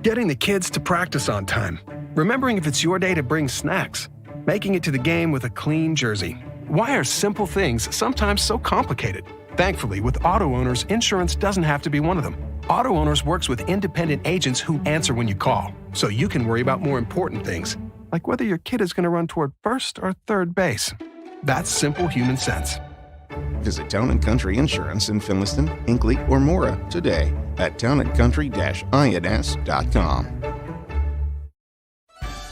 Getting the kids to practice on time. Remembering if it's your day to bring snacks. Making it to the game with a clean jersey. Why are simple things sometimes so complicated? Thankfully, with Auto Owners, insurance doesn't have to be one of them. Auto Owners works with independent agents who answer when you call, so you can worry about more important things, like whether your kid is going to run toward first or third base. That's simple human sense. Visit Town & Country Insurance in Finliston, Hinckley, or Mora today at townandcountry-ins.com.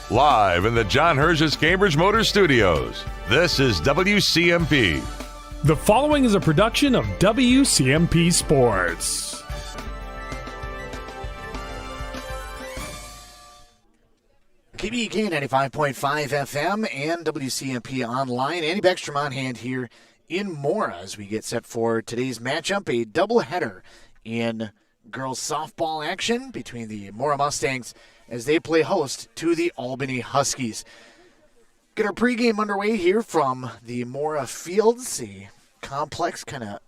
Live in the John Herges Cambridge Motor Studios, this is WCMP. The following is a production of WCMP Sports. KBEK 95.5 FM and WCMP Online. Andy Beckstrom on hand here in Mora as we get set for today's matchup, a doubleheader in girls softball action between the Mora Mustangs as they play host to the Albany Huskies. Get our pregame underway here from the Mora Fields, a complex kind of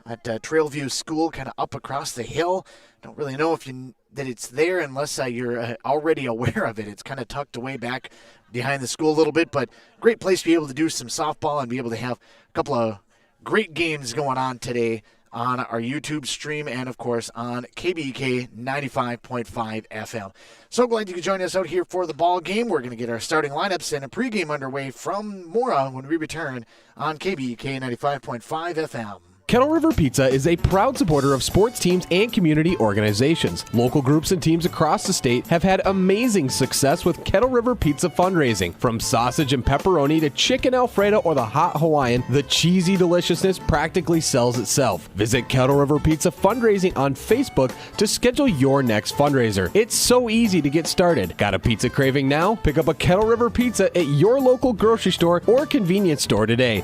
at Trailview School, kind of up across the hill. Don't really know that it's there unless you're already aware of it. It's kind of tucked away back behind the school a little bit, but great place to be able to do some softball and be able to have a couple of great games going on today on our YouTube stream and, of course, on KBEK 95.5 FM. So glad you could join us out here for the ball game. We're going to get our starting lineups and a pregame underway from Mora when we return on KBEK 95.5 FM. Kettle River Pizza is a proud supporter of sports teams and community organizations. Local groups and teams across the state have had amazing success with Kettle River Pizza fundraising. From sausage and pepperoni to chicken Alfredo or the hot Hawaiian, the cheesy deliciousness practically sells itself. Visit Kettle River Pizza fundraising on Facebook to schedule your next fundraiser. It's so easy to get started. Got a pizza craving now? Pick up a Kettle River Pizza at your local grocery store or convenience store today.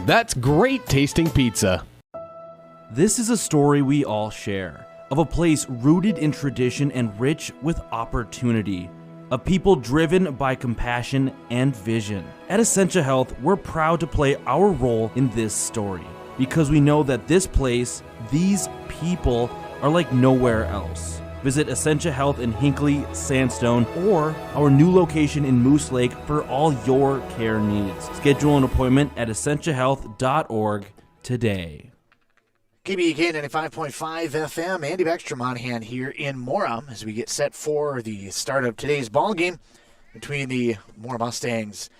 That's great tasting pizza. This is a story we all share, of a place rooted in tradition and rich with opportunity, of people driven by compassion and vision. At Essentia Health, we're proud to play our role in this story, because we know that this place, these people, are like nowhere else. Visit Essentia Health in Hinckley, Sandstone, or our new location in Moose Lake for all your care needs. Schedule an appointment at essentiahealth.org today. KBEK 95.5 FM, Andy Beckstrom on hand here in Mora as we get set for the start of today's ball game between the Mora Mustangs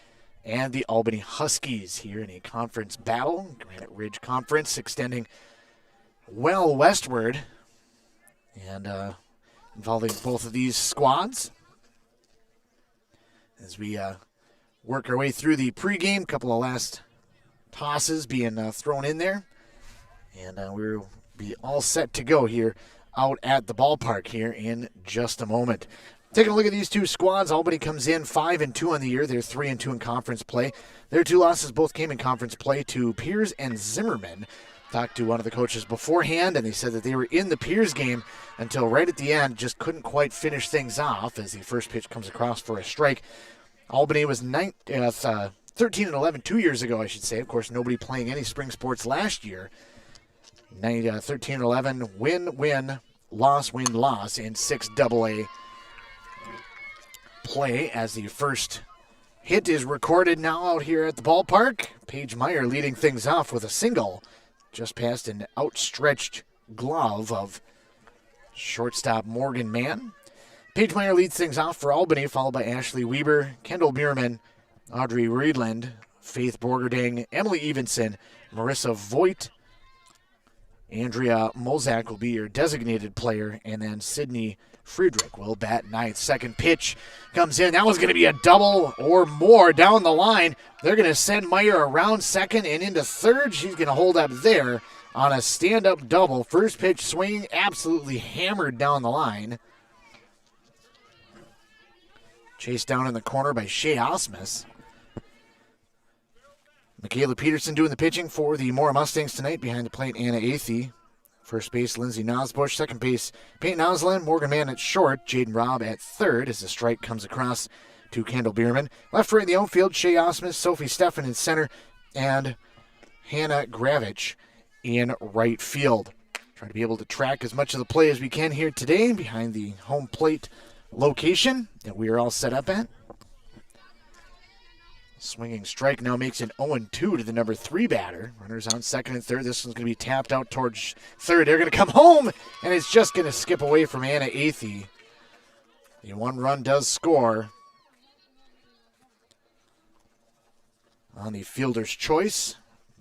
and the Albany Huskies here in a conference battle. Granite Ridge Conference extending well westward and involving both of these squads. As we work our way through the pregame, couple of last tosses being thrown in there. And we'll be all set to go here out at the ballpark here in just a moment. Taking a look at these two squads, Albany comes in 5-2 on the year. They're 3-2 in conference play. Their two losses both came in conference play to Piers and Zimmerman. Talked to one of the coaches beforehand, and they said that they were in the Piers game until right at the end, just couldn't quite finish things off as the first pitch comes across for a strike. Albany was 13-11 2 years ago, I should say. Of course, nobody playing any spring sports last year. 13-11, win, loss in 6 AA play as the first hit is recorded now out here at the ballpark. Paige Meyer leading things off with a single just past an outstretched glove of shortstop Morgan Mann. Paige Meyer leads things off for Albany, followed by Ashley Weber, Kendall Bierman, Audrey Reedland, Faith Borgerding, Emily Evenson, Marissa Voigt, Andrea Mozak will be your designated player, and then Sydney Friedrich will bat ninth. Second pitch comes in. That was going to be a double or more down the line. They're going to send Meyer around second and into third. She's going to hold up there on a stand-up double. First pitch swing absolutely hammered down the line. Chased down in the corner by Shea Osmus. Michaela Peterson doing the pitching for the Mora Mustangs tonight. Behind the plate, Anna Athey. First base, Lindsay Nosbush. Second base, Peyton Osland. Morgan Mann at short. Jaden Robb at third as the strike comes across to Kendall Bierman. Left right in the outfield, Shea Osmus, Sophie Steffen in center, and Hannah Gravich in right field. Try to be able to track as much of the play as we can here today behind the home plate location that we are all set up at. Swinging strike now makes it 0-2 to the number 3 batter. Runners on second and third. This one's going to be tapped out towards third. They're going to come home, and it's just going to skip away from Anna Athey. The 1 run does score on the fielder's choice.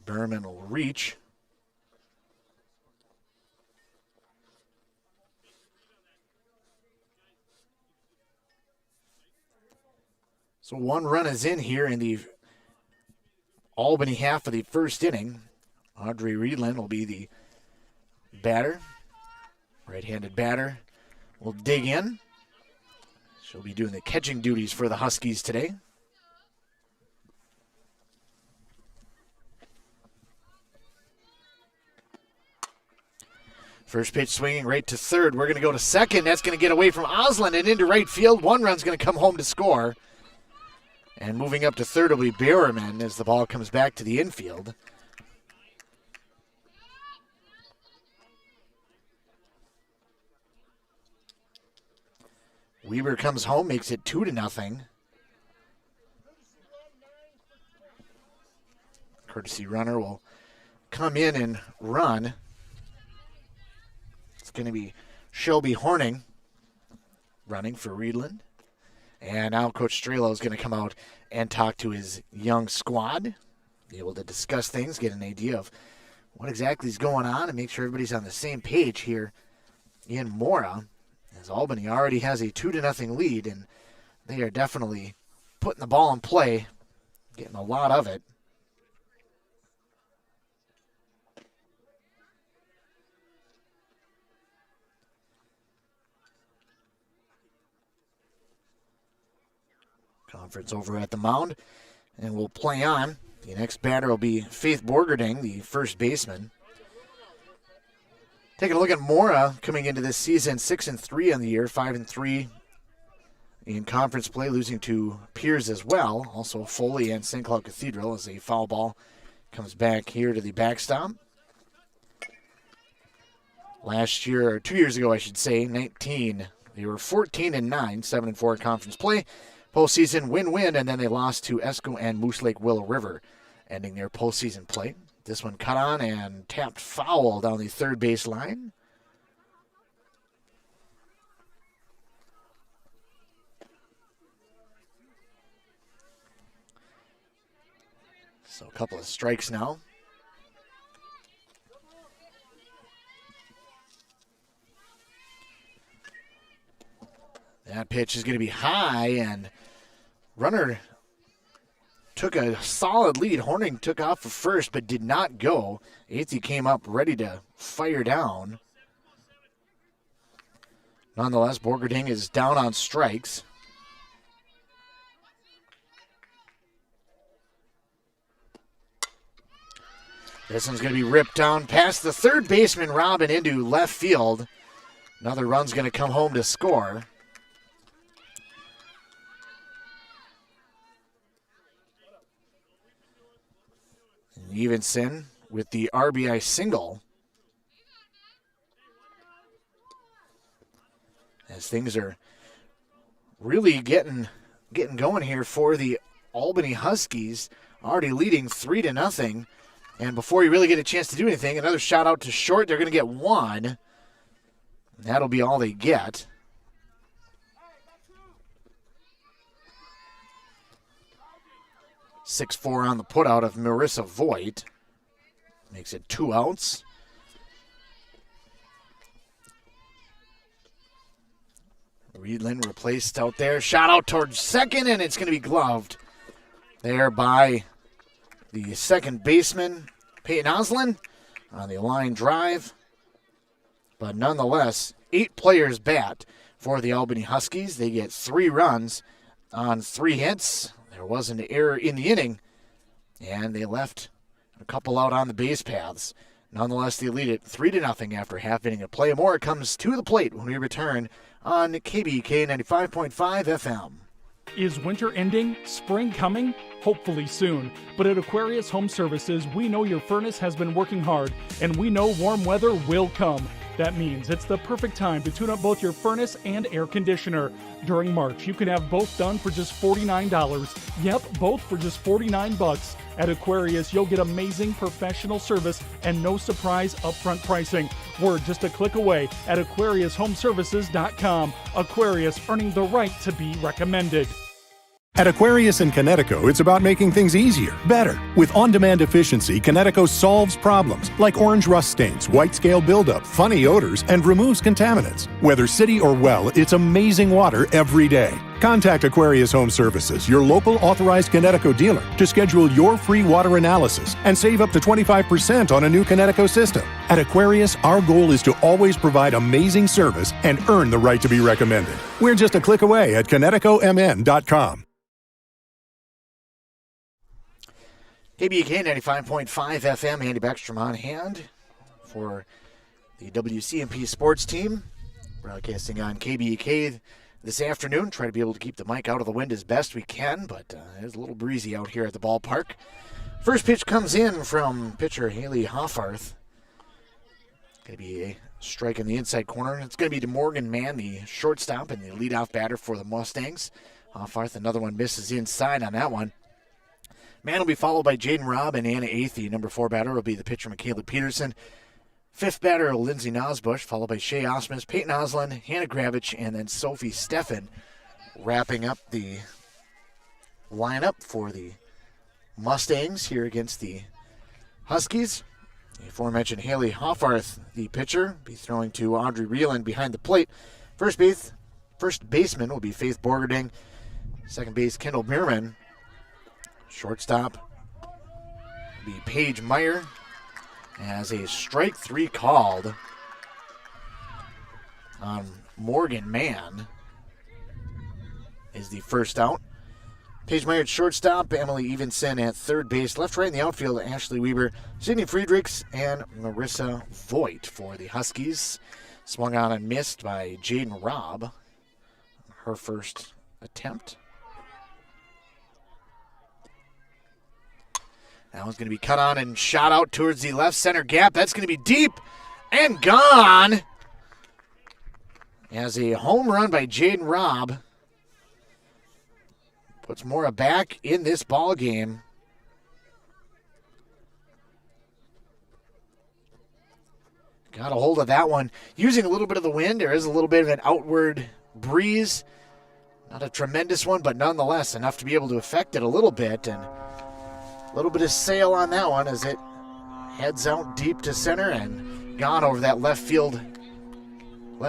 Berman will reach. So 1 run is in here in the Albany half of the first inning. Audrey Reedland will be the batter. Right-handed batter will dig in. She'll be doing the catching duties for the Huskies today. First pitch swinging right to third. We're going to go to second. That's going to get away from Osland and into right field. 1 run's going to come home to score. And moving up to third will be Berman as the ball comes back to the infield. Weber comes home, makes it 2-0. Courtesy runner will come in and run. It's going to be Shelby Horning running for Reedland. And now Coach Strelo is going to come out and talk to his young squad, be able to discuss things, get an idea of what exactly is going on, and make sure everybody's on the same page here in Mora, as Albany already has a 2-0 lead, and they are definitely putting the ball in play, getting a lot of it. Conference over at the mound, and we'll play on. The next batter will be Faith Borgerding, the first baseman. Taking a look at Mora coming into this season, 6-3 on the year, 5-3 in conference play, losing to Piers as well. Also Foley and St. Cloud Cathedral as a foul ball comes back here to the backstop. Last year, or 2 years ago, I should say, 19. They were 14-9, 7-4 conference play. Postseason win-win, and then they lost to Esco and Moose Lake Willow River, ending their postseason play. This one cut on and tapped foul down the third base line. So a couple of strikes now. That pitch is going to be high, and runner took a solid lead. Horning took off for first, but did not go. Athey came up ready to fire down. Nonetheless, Borgerding is down on strikes. This one's going to be ripped down past the third baseman, Robin, into left field. Another run's going to come home to score. Evenson with the RBI single. As things are really getting going here for the Albany Huskies, already leading 3-0. And before you really get a chance to do anything, another shot out to short. They're going to get 1. That'll be all they get. .64 on the putout of Marissa Voigt. Makes it 2 outs. Reedland replaced out there. Shot out towards second, and it's going to be gloved there by the second baseman, Peyton Oslin, on the line drive. But nonetheless, 8 players bat for the Albany Huskies. They get 3 runs on 3 hits. There was an error in the inning, and they left a couple out on the base paths. Nonetheless, they lead it 3-0 after half inning of play. Mora comes to the plate when we return on KBK 95.5 FM. Is winter ending? Spring coming? Hopefully soon. But at Aquarius Home Services, we know your furnace has been working hard, and we know warm weather will come. That means it's the perfect time to tune up both your furnace and air conditioner. During March, you can have both done for just $49. Yep, both for just $49. At Aquarius, you'll get amazing professional service and no surprise upfront pricing. We're just a click away at AquariusHomeservices.com. Aquarius, earning the right to be recommended. At Aquarius in Connecticut, it's about making things easier, better. With on-demand efficiency, Connecticut solves problems like orange rust stains, white scale buildup, funny odors, and removes contaminants. Whether city or well, it's amazing water every day. Contact Aquarius Home Services, your local authorized Connecticut dealer, to schedule your free water analysis and save up to 25% on a new Connecticut system. At Aquarius, our goal is to always provide amazing service and earn the right to be recommended. We're just a click away at ConnecticutMN.com. KBK 95.5 FM, Andy Beckstrom on hand for the WCMP sports team. Broadcasting on KBK this afternoon. Try to be able to keep the mic out of the wind as best we can, but it's a little breezy out here at the ballpark. First pitch comes in from pitcher Haley Hoffarth. Going to be a strike in the inside corner. It's going to be to Morgan Mann, the shortstop and the leadoff batter for the Mustangs. Hoffarth, another one misses inside on that one. Mann will be followed by Jaden Robb and Anna Athey. Number 4 batter will be the pitcher Michaela Peterson. 5th batter, Lindsay Nosbush, followed by Shea Osmus, Peyton Oslin, Hannah Gravich, and then Sophie Steffen, wrapping up the lineup for the Mustangs here against the Huskies. The aforementioned Haley Hoffarth, the pitcher, be throwing to Audrey Reeland behind the plate. First baseman will be Faith Borgerding. Second base, Kendall Meerman. Shortstop will be Paige Meyer. As a strike 3 called on Morgan Mann is the first out. Paige Meyer at shortstop, Emily Evenson at third base. Left, right in the outfield, Ashley Weber, Sydney Friedrichs, and Marissa Voigt for the Huskies. Swung on and missed by Jaden Robb. Her first attempt. That one's going to be cut on and shot out towards the left center gap. That's going to be deep and gone. As a home run by Jaden Robb puts Mora back in this ball game. Got a hold of that one. Using a little bit of the wind. There is a little bit of an outward breeze. Not a tremendous one, but nonetheless enough to be able to affect it a little bit. And a little bit of sail on that one as it heads out deep to center and gone over that left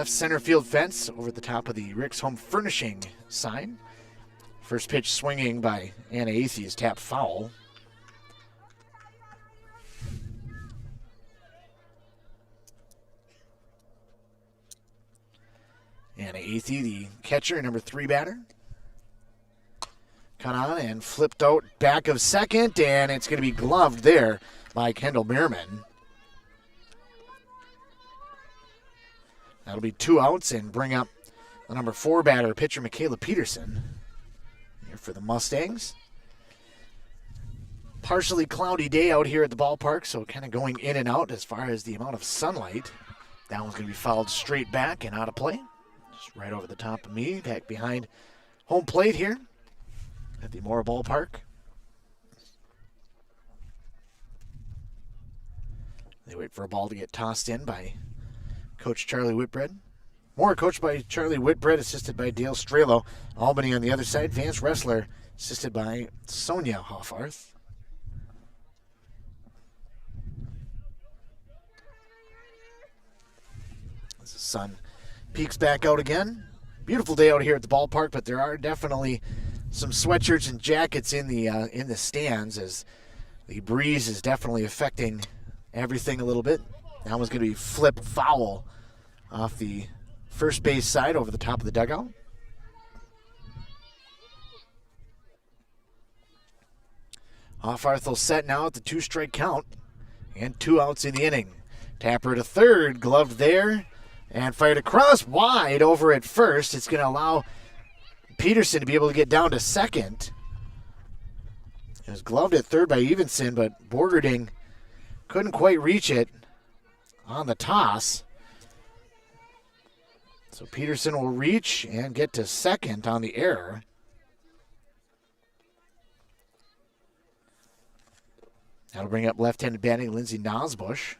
center field fence over the top of the Rick's Home Furnishing sign. First pitch swinging by Anna Athey is tapped foul. Anna Athey, the catcher, number 3 batter. Cut on and flipped out back of second, and it's going to be gloved there by Kendall Meerman. That'll be 2 outs and bring up the number 4 batter, pitcher Michaela Peterson, here for the Mustangs. Partially cloudy day out here at the ballpark, so kind of going in and out as far as the amount of sunlight. That one's going to be fouled straight back and out of play. Just right over the top of me, back behind home plate here at the Mora Ballpark. They wait for a ball to get tossed in by Coach Charlie Whitbread. Mora coached by Charlie Whitbread, assisted by Dale Strelo. Albany on the other side, Vance Ressler, assisted by Sonia Hoffarth. As the sun peeks back out again. Beautiful day out here at the ballpark, but there are definitely some sweatshirts and jackets in the stands as the breeze is definitely affecting everything a little bit. That one's going to be flipped foul off the first base side over the top of the dugout. Hoffarth will set now at the 2-strike count and 2 outs in the inning. Tapper to third, gloved there and fired across wide over at first. It's going to allow Peterson to be able to get down to second. It was gloved at third by Evenson, but Borgerding couldn't quite reach it on the toss. So Peterson will reach and get to second on the error. That'll bring up left-handed batting Lindsey Nosbush.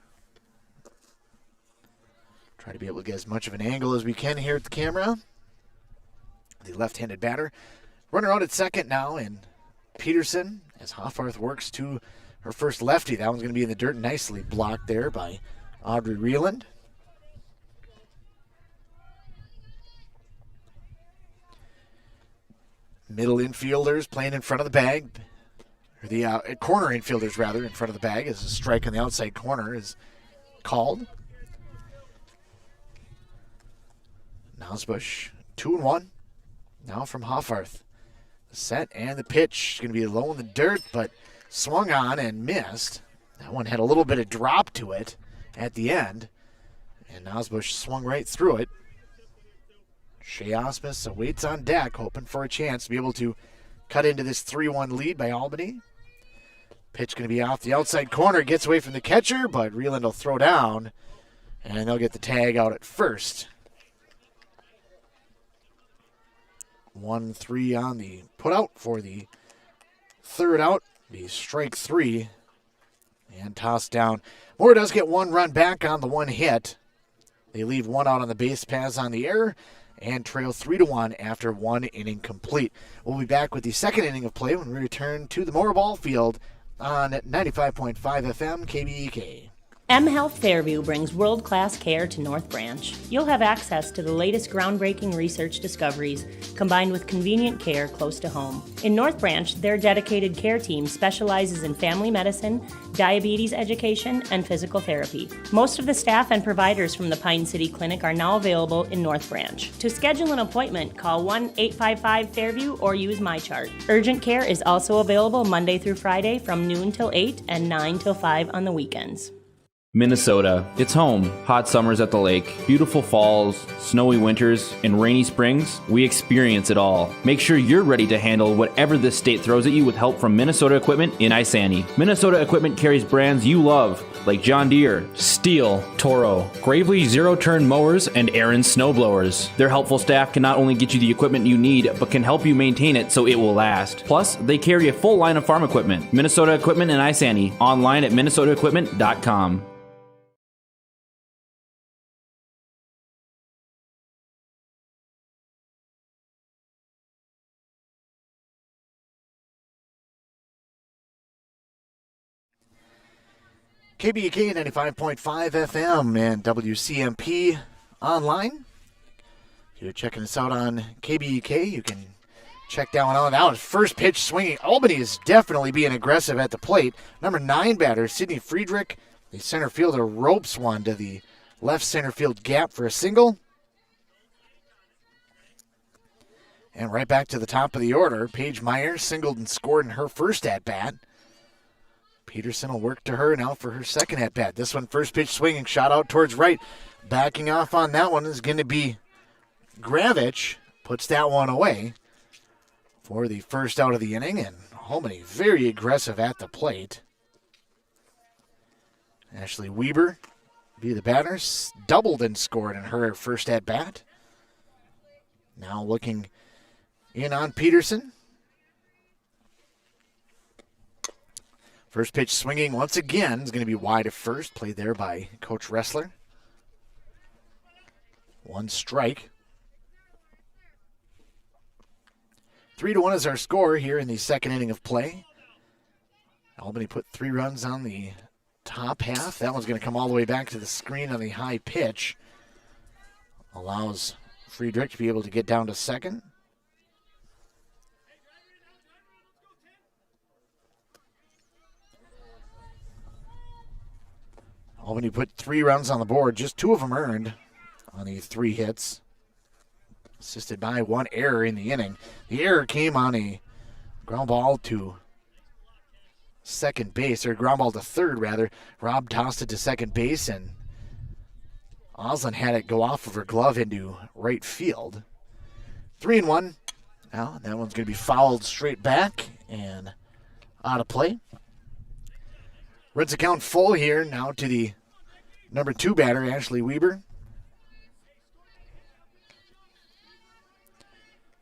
Try to be able to get as much of an angle as we can here at the camera. The left-handed batter. Runner out at second now, and Peterson, as Hoffarth works to her first lefty. That one's going to be in the dirt, nicely blocked there by Audrey Reeland. Middle infielders playing in front of the bag. Or the corner infielders, rather, in front of the bag, as a strike on the outside corner is called. Nosbush, 2-1. Now from Hoffarth. The set and the pitch going to be low in the dirt, but swung on and missed. That one had a little bit of drop to it at the end, and Nosbush swung right through it. Shea Osmus awaits on deck, hoping for a chance to be able to cut into this 3-1 lead by Albany. Pitch going to be off the outside corner, gets away from the catcher, but Reeland will throw down, and they'll get the tag out at first. 1-3 on the putout for the third out. The strike three and tossed down. Mora does get one run back on the one hit. They leave one out on the base paths on the error and trail 3-1 after one inning complete. We'll be back with the second inning of play when we return to the Mora Ball Field on 95.5 FM KBEK. M Health Fairview brings world-class care to North Branch. You'll have access to the latest groundbreaking research discoveries combined with convenient care close to home. In North Branch, their dedicated care team specializes in family medicine, diabetes education, and physical therapy. Most of the staff and providers from the Pine City Clinic are now available in North Branch. To schedule an appointment, call 1-855-FAIRVIEW or use MyChart. Urgent care is also available Monday through Friday from noon till 8 and 9 till 5 on the weekends. Minnesota. It's home. Hot summers at the lake, beautiful falls, snowy winters, and rainy springs. We experience it all. Make sure you're ready to handle whatever this state throws at you with help from Minnesota Equipment in Isani. Minnesota Equipment carries brands you love, like John Deere, Steel, Toro, Gravely zero-turn mowers, and Aaron snowblowers. Their helpful staff can not only get you the equipment you need, but can help you maintain it so it will last. Plus, they carry a full line of farm equipment. Minnesota Equipment in Isani. Online at minnesotaequipment.com. KBEK 95.5 FM and WCMP online. If you're checking us out on KBEK, you can check that one out. That was first pitch swinging. Albany is definitely being aggressive at the plate. Number 9 batter, Sidney Friedrich, the center fielder, ropes one to the left center field gap for a single. And right back to the top of the order, Paige Meyer singled and scored in her first at-bat. Peterson will work to her now for her second at-bat. This one, first pitch swinging, shot out towards right. Backing off on that one is going to be Gravich. Puts that one away for the first out of the inning. And Albany very aggressive at the plate. Ashley Weber be the batter. Doubled and scored in her first at-bat. Now looking in on Peterson. First pitch swinging once again is going to be wide at first. Played there by Coach Ressler. One strike. 3-1 is our score here in the second inning of play. Albany put 3 runs on the top half. That one's going to come all the way back to the screen on the high pitch. Allows Friedrich to be able to get down to second. Albany put 3 runs on the board, just 2 of them earned on the 3 hits. Assisted by 1 error in the inning. The error came on a ground ball to second base, or ground ball to third, rather. Robb tossed it to second base, and Oslin had it go off of her glove into right field. 3-1 Now, that one's going to be fouled straight back and out of play. Reds account full here now to the number 2 batter, Ashley Weber.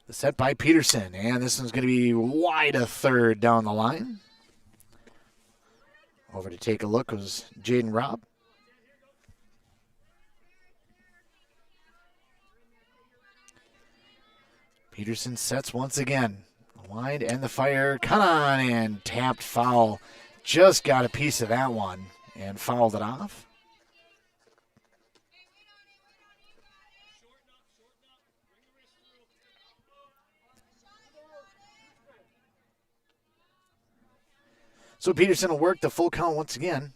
The set by Peterson, and this one's going to be wide of third down the line. Over to take a look was Jaden Robb. Peterson sets once again. Wide and the fire, cut on and tapped foul. Just got a piece of that one and fouled it off. So Peterson will work the full count once again.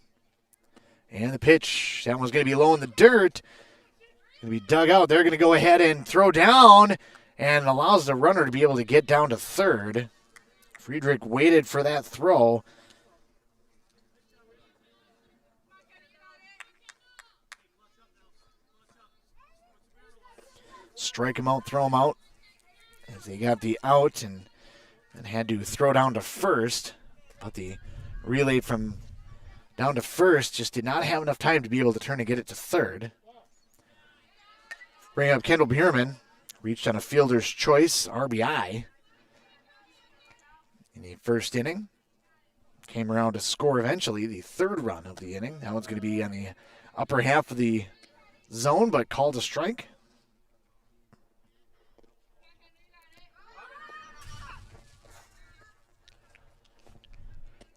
And the pitch, that one's going to be low in the dirt. Going to be dug out. They're going to go ahead and throw down and allows the runner to be able to get down to third. Friedrich waited for that throw. Strike him out, throw him out. As they got the out and had to throw down to first. But the relay from down to first just did not have enough time to be able to turn and get it to third. Bring up Kendall Bierman. Reached on a fielder's choice, RBI, in the first inning. Came around to score eventually the third run of the inning. That one's going to be on the upper half of the zone, but called a strike.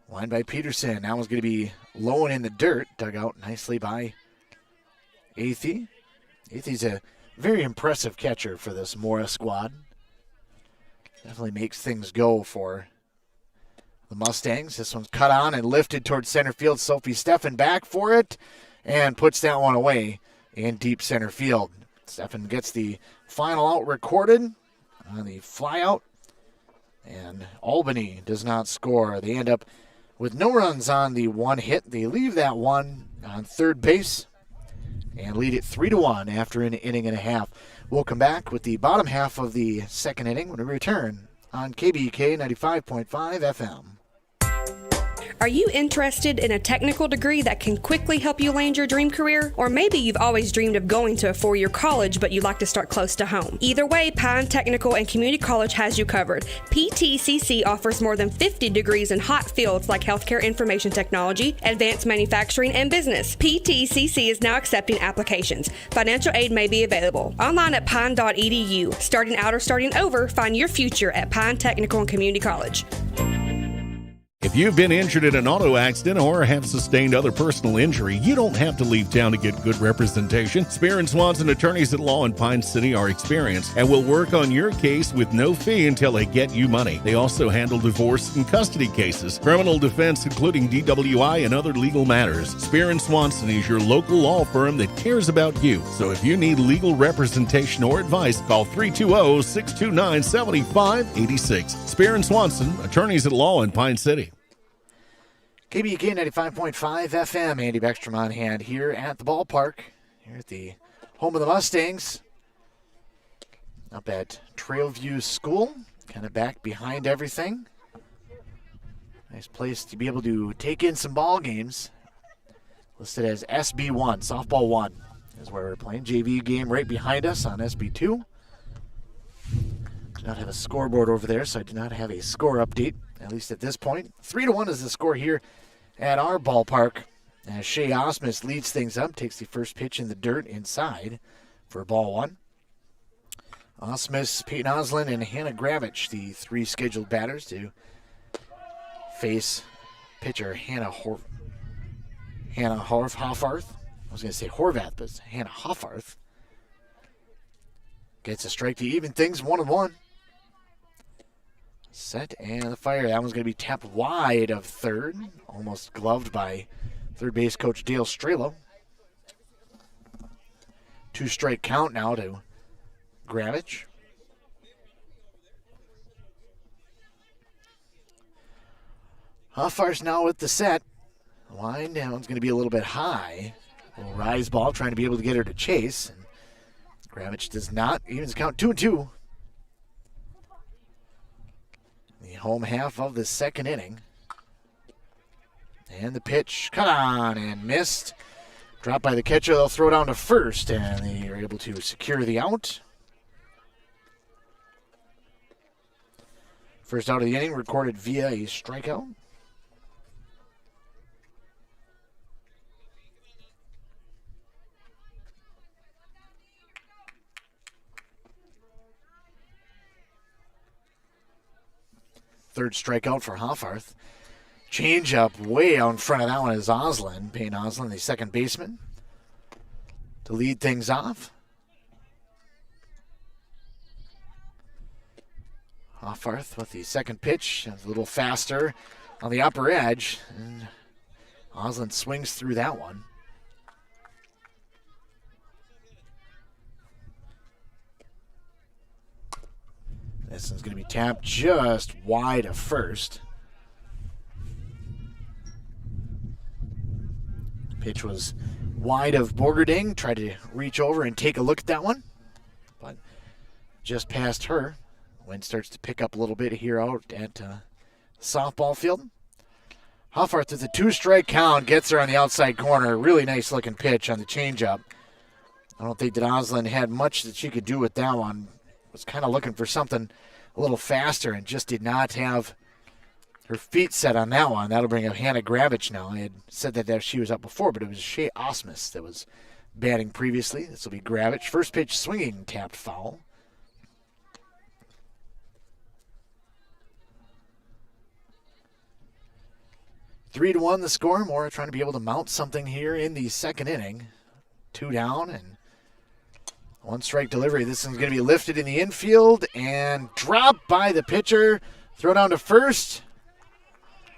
Line by Peterson. That one's going to be low and in the dirt. Dug out nicely by Athey. Athey's a very impressive catcher for this Mora squad. Definitely makes things go for the Mustangs. This one's cut on and lifted towards center field. Sophie Steffen back for it and puts that one away in deep center field. Steffen gets the final out recorded on the flyout. And Albany does not score. They end up with no runs on the one hit. They leave that one on third base and lead it 3-1 after an inning and a half. We'll come back with the bottom half of the second inning when we return on KBK 95.5 FM. Are you interested in a technical degree that can quickly help you land your dream career? Or maybe you've always dreamed of going to a four-year college, but you'd like to start close to home. Either way, Pine Technical and Community College has you covered. PTCC offers more than 50 degrees in hot fields like healthcare information technology, advanced manufacturing, and business. PTCC is now accepting applications. Financial aid may be available. Online at pine.edu. Starting out or starting over, find your future at Pine Technical and Community College. If you've been injured in an auto accident or have sustained other personal injury, you don't have to leave town to get good representation. Spear & Swanson attorneys at law in Pine City are experienced and will work on your case with no fee until they get you money. They also handle divorce and custody cases, criminal defense, including DWI and other legal matters. Spear & Swanson is your local law firm that cares about you. So if you need legal representation or advice, call 320-629-7586. Spear & Swanson, attorneys at law in Pine City. KBK 95.5 FM, Andy Beckstrom on hand here at the ballpark, here at the home of the Mustangs, up at Trailview School, kind of back behind everything. Nice place to be able to take in some ball games. Listed as SB1, Softball 1 is where we're playing. JV game right behind us on SB2. Do not have a scoreboard over there, so I do not have a score update, at least at this point. 3-1 is the score here at our ballpark. As Shea Osmus leads things up, takes the first pitch in the dirt inside for ball one. Osmus, Peyton Oslin, and Hannah Gravich, the three scheduled batters to face pitcher Hannah Hoffarth. I was going to say Horvath, but it's Hannah Hoffarth. Gets a strike to even things, 1-1. Set and the fire. That one's going to be tapped wide of third. Almost gloved by third base coach Dale Strelo. 2-strike count now to Gravich. Hoffarth now with the set. Line down's going to be a little bit high. A little rise ball trying to be able to get her to chase. And Gravich does not. Evens count 2-2. The home half of the second inning. And the pitch, cut on and missed. Dropped by the catcher. They'll throw down to first, and they are able to secure the out. First out of the inning recorded via a strikeout. Third strikeout for Hoffarth. Change up way out in front of that one is Oslin. Payne Oslin, the second baseman, to lead things off. Hoffarth with the second pitch, a little faster on the upper edge. And Oslin swings through that one. This one's going to be tapped just wide of first. Pitch was wide of Borgerding. Tried to reach over and take a look at that one, but just past her. Wind starts to pick up a little bit here out at softball field. Hoffarth with a 2-strike count, gets her on the outside corner. Really nice looking pitch on the changeup. I don't think that Oslin had much that she could do with that one. Was kind of looking for something a little faster and just did not have her feet set on that one. That'll bring up Hannah Gravich now. I had said that she was up before, but it was Shea Osmus that was batting previously. This will be Gravich. First pitch swinging, tapped foul. Three to 1 the score. Mora trying to be able to mount something here in the second inning. 2 down and 1-strike delivery. This one's going to be lifted in the infield and dropped by the pitcher. Throw down to first.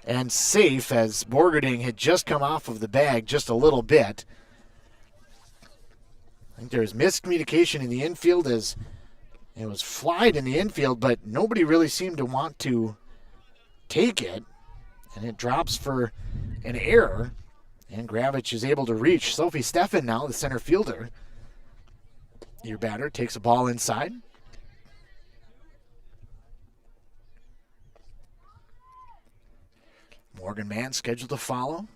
And safe as Borgerding had just come off of the bag just a little bit. I think there was miscommunication in the infield as it was flied in the infield, but nobody really seemed to want to take it. And it drops for an error. And Gravich is able to reach. Sophie Steffen now, the center fielder. Your batter takes a ball inside. Morgan Mann scheduled to follow.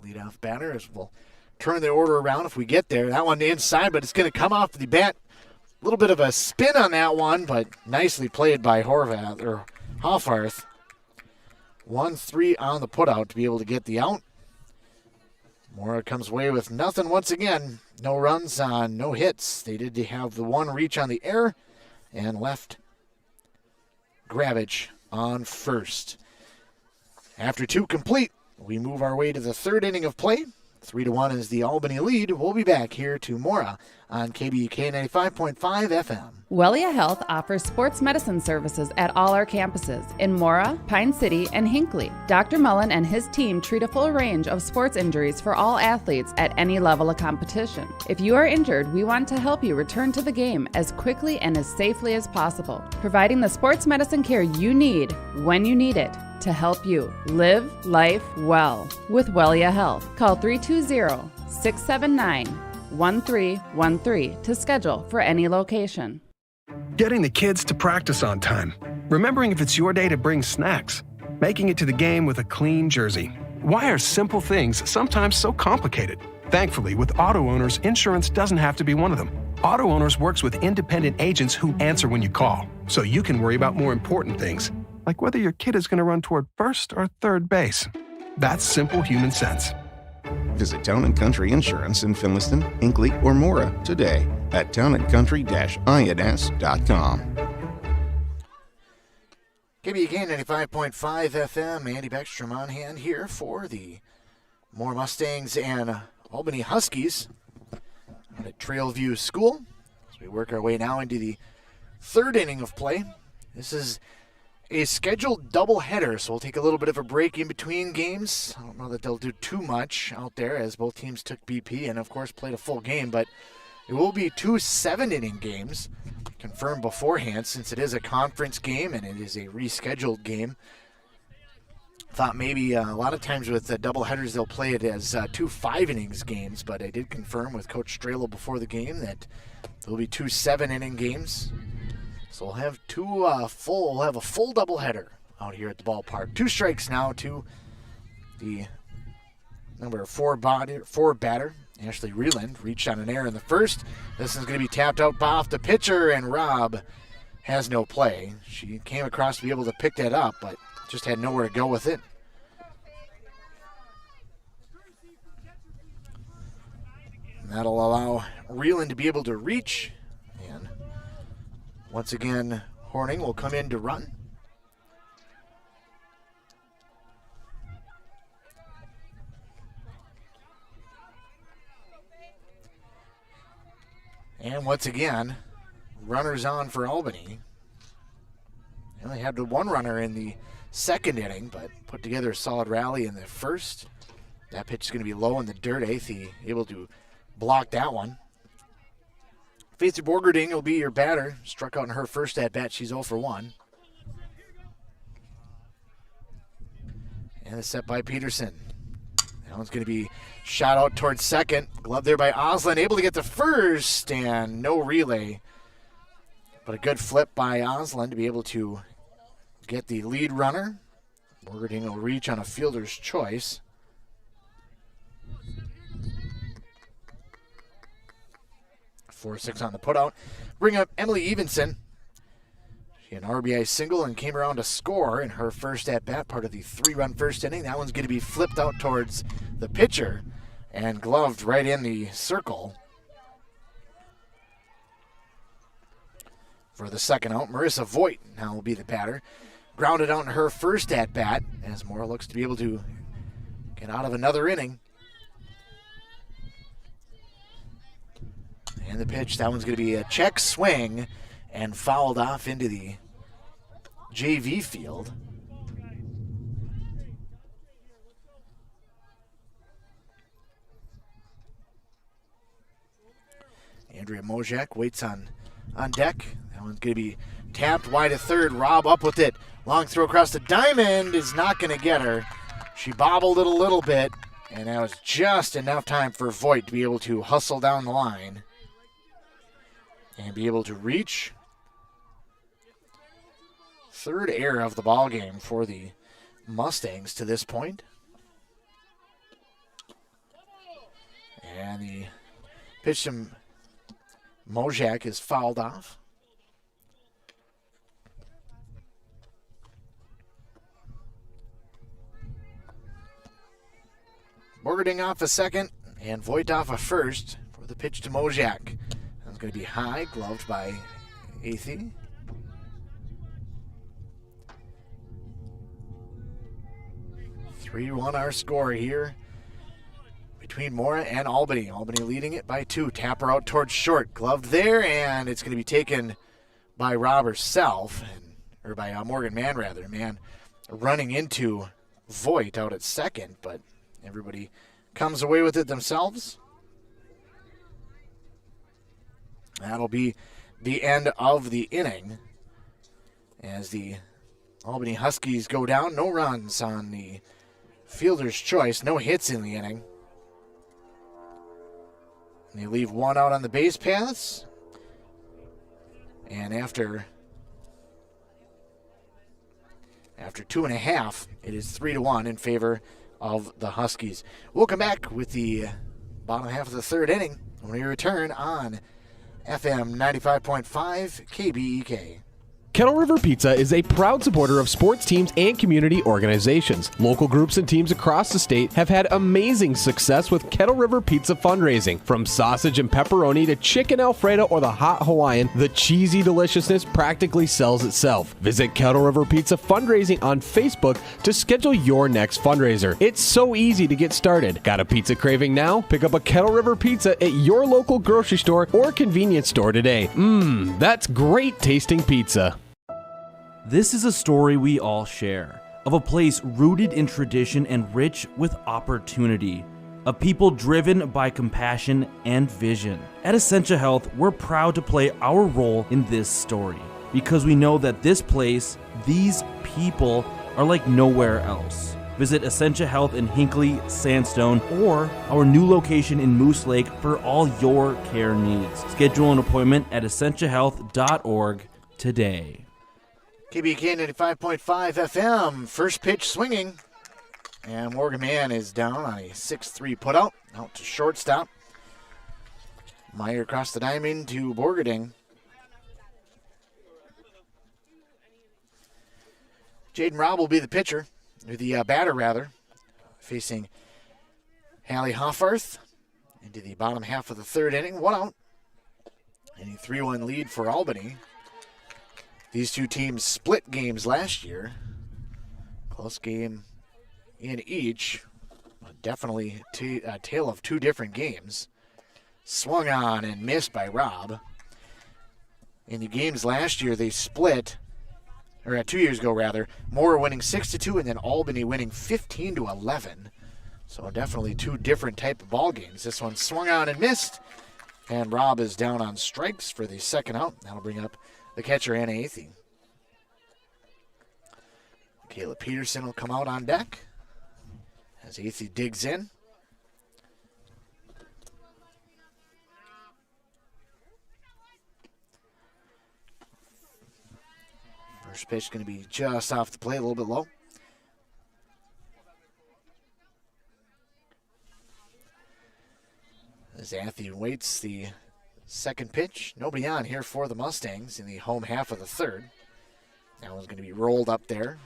Leadoff batter as we'll turn the order around if we get there. That one inside, but it's going to come off the bat. A little bit of a spin on that one, but nicely played by Hoffarth. 1-3 on the putout to be able to get the out. Mora comes away with nothing once again. No runs on no hits. They did have the one reach on the air and left Gravich on first. After 2 complete, we move our way to the third inning of play. 3-1 is the Albany lead. We'll be back here to Mora on KBUK 95.5 FM. Wellia Health offers sports medicine services at all our campuses in Mora, Pine City, and Hinckley. Dr. Mullen and his team treat a full range of sports injuries for all athletes at any level of competition. If you are injured, we want to help you return to the game as quickly and as safely as possible, providing the sports medicine care you need when you need it to help you live life well with Wellia Health. Call 320-679-1313 to schedule for any location. Getting the kids to practice on time. Remembering if it's your day to bring snacks. Making it to the game with a clean jersey. Why are simple things sometimes so complicated? Thankfully, with auto owners, insurance doesn't have to be one of them. Auto Owners works with independent agents who answer when you call, so you can worry about more important things, like whether your kid is going to run toward first or third base. That's simple human sense. Visit Town & Country Insurance in Finliston, Hinckley, or Mora today at townandcountry-ins.com. KBUK 95.5 FM. Andy Beckstrom on hand here for the Mora Mustangs and Albany Huskies at Trailview School. As we work our way now into the third inning of play. This is a scheduled doubleheader, so we'll take a little bit of a break in between games. I don't know that they'll do too much out there as both teams took BP and, of course, played a full game, but it will be 2 7-inning games confirmed beforehand since it is a conference game and it is a rescheduled game. Thought maybe a lot of times with the doubleheaders they'll play it as 2 5-innings games, but I did confirm with Coach Strelo before the game that there will be 2 7-inning games. So we'll have a full doubleheader out here at the ballpark. 2 strikes now to the number 4 batter, Ashley Reland. Reached on an error in the first. This is going to be tapped out off the pitcher, and Robb has no play. She came across to be able to pick that up, but just had nowhere to go with it. And that'll allow Reland to be able to reach. And once again, Horning will come in to run. And once again, runners on for Albany. They only had the 1 runner in the second inning, but put together a solid rally in the first. That pitch is going to be low in the dirt. Athey able to block that one. Faithy Borgerding will be your batter. Struck out in her first at bat. She's 0 for 1. And it's set by Peterson. That one's going to be shot out towards second. Glove there by Oslin. Able to get to first, and no relay. But a good flip by Oslin to be able to get the lead runner. Borgerding will reach on a fielder's choice. Four 6 on the putout. Bring up Emily Evenson. She had an RBI single and came around to score in her first at-bat, part of the 3-run first inning. That one's going to be flipped out towards the pitcher and gloved right in the circle. For the second out, Marissa Voigt now will be the batter. Grounded out in her first at-bat as Mora looks to be able to get out of another inning. And the pitch, that one's going to be a check swing and fouled off into the JV field. Andrea Mojak waits on deck. That one's going to be tapped wide to third. Robb up with it. Long throw across the diamond is not going to get her. She bobbled it a little bit, and that was just enough time for Voigt to be able to hustle down the line and be able to reach. Third error of the ball game for the Mustangs to this point. And the pitch to Mojak is fouled off. Borgerding off a second and Voigt off a first for the pitch to Mojak. That's going to be high, gloved by Athey. (3-1) our score here between Mora and Albany. Albany leading it by 2. Tapper out towards short. Gloved there, and it's going to be taken by Robb herself, or by Morgan Mann, rather. Mann running into Voigt out at second, but everybody comes away with it themselves. That'll be the end of the inning as the Albany Huskies go down. No runs on the fielder's choice. No hits in the inning. And they leave 1 out on the base paths. And after 2.5, it is 3-1 in favor of the Huskies. We'll come back with the bottom half of the third inning when we return on FM 95.5 KBEK. Kettle River Pizza is a proud supporter of sports teams and community organizations. Local groups and teams across the state have had amazing success with Kettle River Pizza fundraising. From sausage and pepperoni to chicken Alfredo or the hot Hawaiian, the cheesy deliciousness practically sells itself. Visit Kettle River Pizza fundraising on Facebook to schedule your next fundraiser. It's so easy to get started. Got a pizza craving now? Pick up a Kettle River Pizza at your local grocery store or convenience store today. That's great tasting pizza. This is a story we all share, of a place rooted in tradition and rich with opportunity, a people driven by compassion and vision. At Essentia Health, we're proud to play our role in this story, because we know that this place, these people, are like nowhere else. Visit Essentia Health in Hinckley, Sandstone, or our new location in Moose Lake for all your care needs. Schedule an appointment at essentiahealth.org today. KBK 95.5 FM, first pitch swinging. And Morgan Mann is down on a 6-3 putout, out to shortstop. Meyer across the diamond to Borgerding. Jaden Robb will be the pitcher, or the batter rather, facing Hallie Hoffarth into the bottom half of the third inning. 1 out. And a 3-1 lead for Albany. These two teams split games last year. Close game in each. Definitely a tale of two different games. Swung on and missed by Robb. In the games last year, they split, or 2 years ago rather, Mora winning 6-2 and then Albany winning 15-11. So definitely two different type of ball games. This one swung on and missed, and Robb is down on strikes for the second out. That'll bring up the catcher, Anna Athey. Kayla Peterson will come out on deck as Athey digs in. First pitch going to be just off the plate, a little bit low. As Athey waits the second pitch. Nobody on here for the Mustangs in the home half of the third. That one's going to be rolled up there.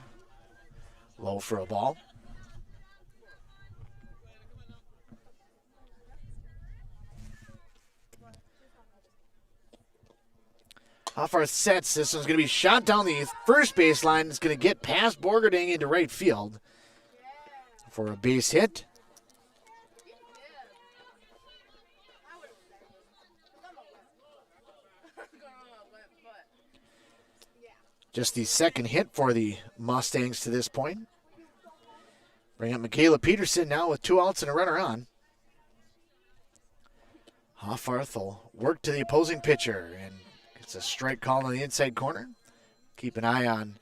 Low for a ball. Hoffarth sets. This one's going to be shot down the first baseline. It's going to get past Borgerding into right field for a base hit. Just the second hit for the Mustangs to this point. Bring up Michaela Peterson now with 2 outs and a runner on. Hoffarth will work to the opposing pitcher and gets a strike call on the inside corner. Keep an eye on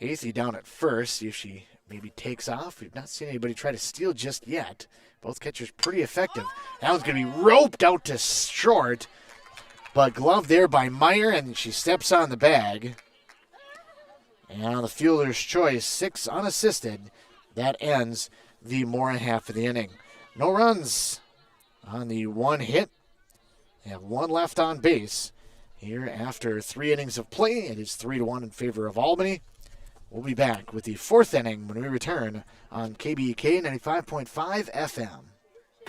Athey down at first, see if she maybe takes off. We've not seen anybody try to steal just yet. Both catchers pretty effective. That one's going to be roped out to short. But glove there by Meyer, and she steps on the bag. And on the fielder's choice, 6 unassisted. That ends the Mora half of the inning. No runs on the one hit. They have 1 left on base. Here after 3 innings of play, it is 3-1 in favor of Albany. We'll be back with the 4th inning when we return on KBK 95.5 FM.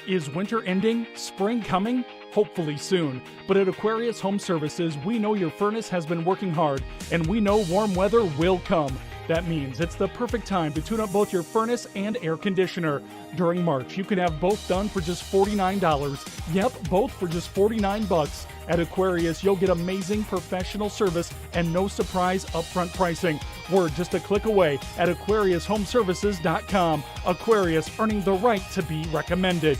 Is winter ending? Spring coming? Hopefully soon. But at Aquarius Home Services, we know your furnace has been working hard, and we know warm weather will come. That means it's the perfect time to tune up both your furnace and air conditioner. During March, you can have both done for just $49. Yep, both for just $49. At Aquarius, you'll get amazing professional service and no surprise upfront pricing. We're just a click away at AquariusHomeservices.com. Aquarius, earning the right to be recommended.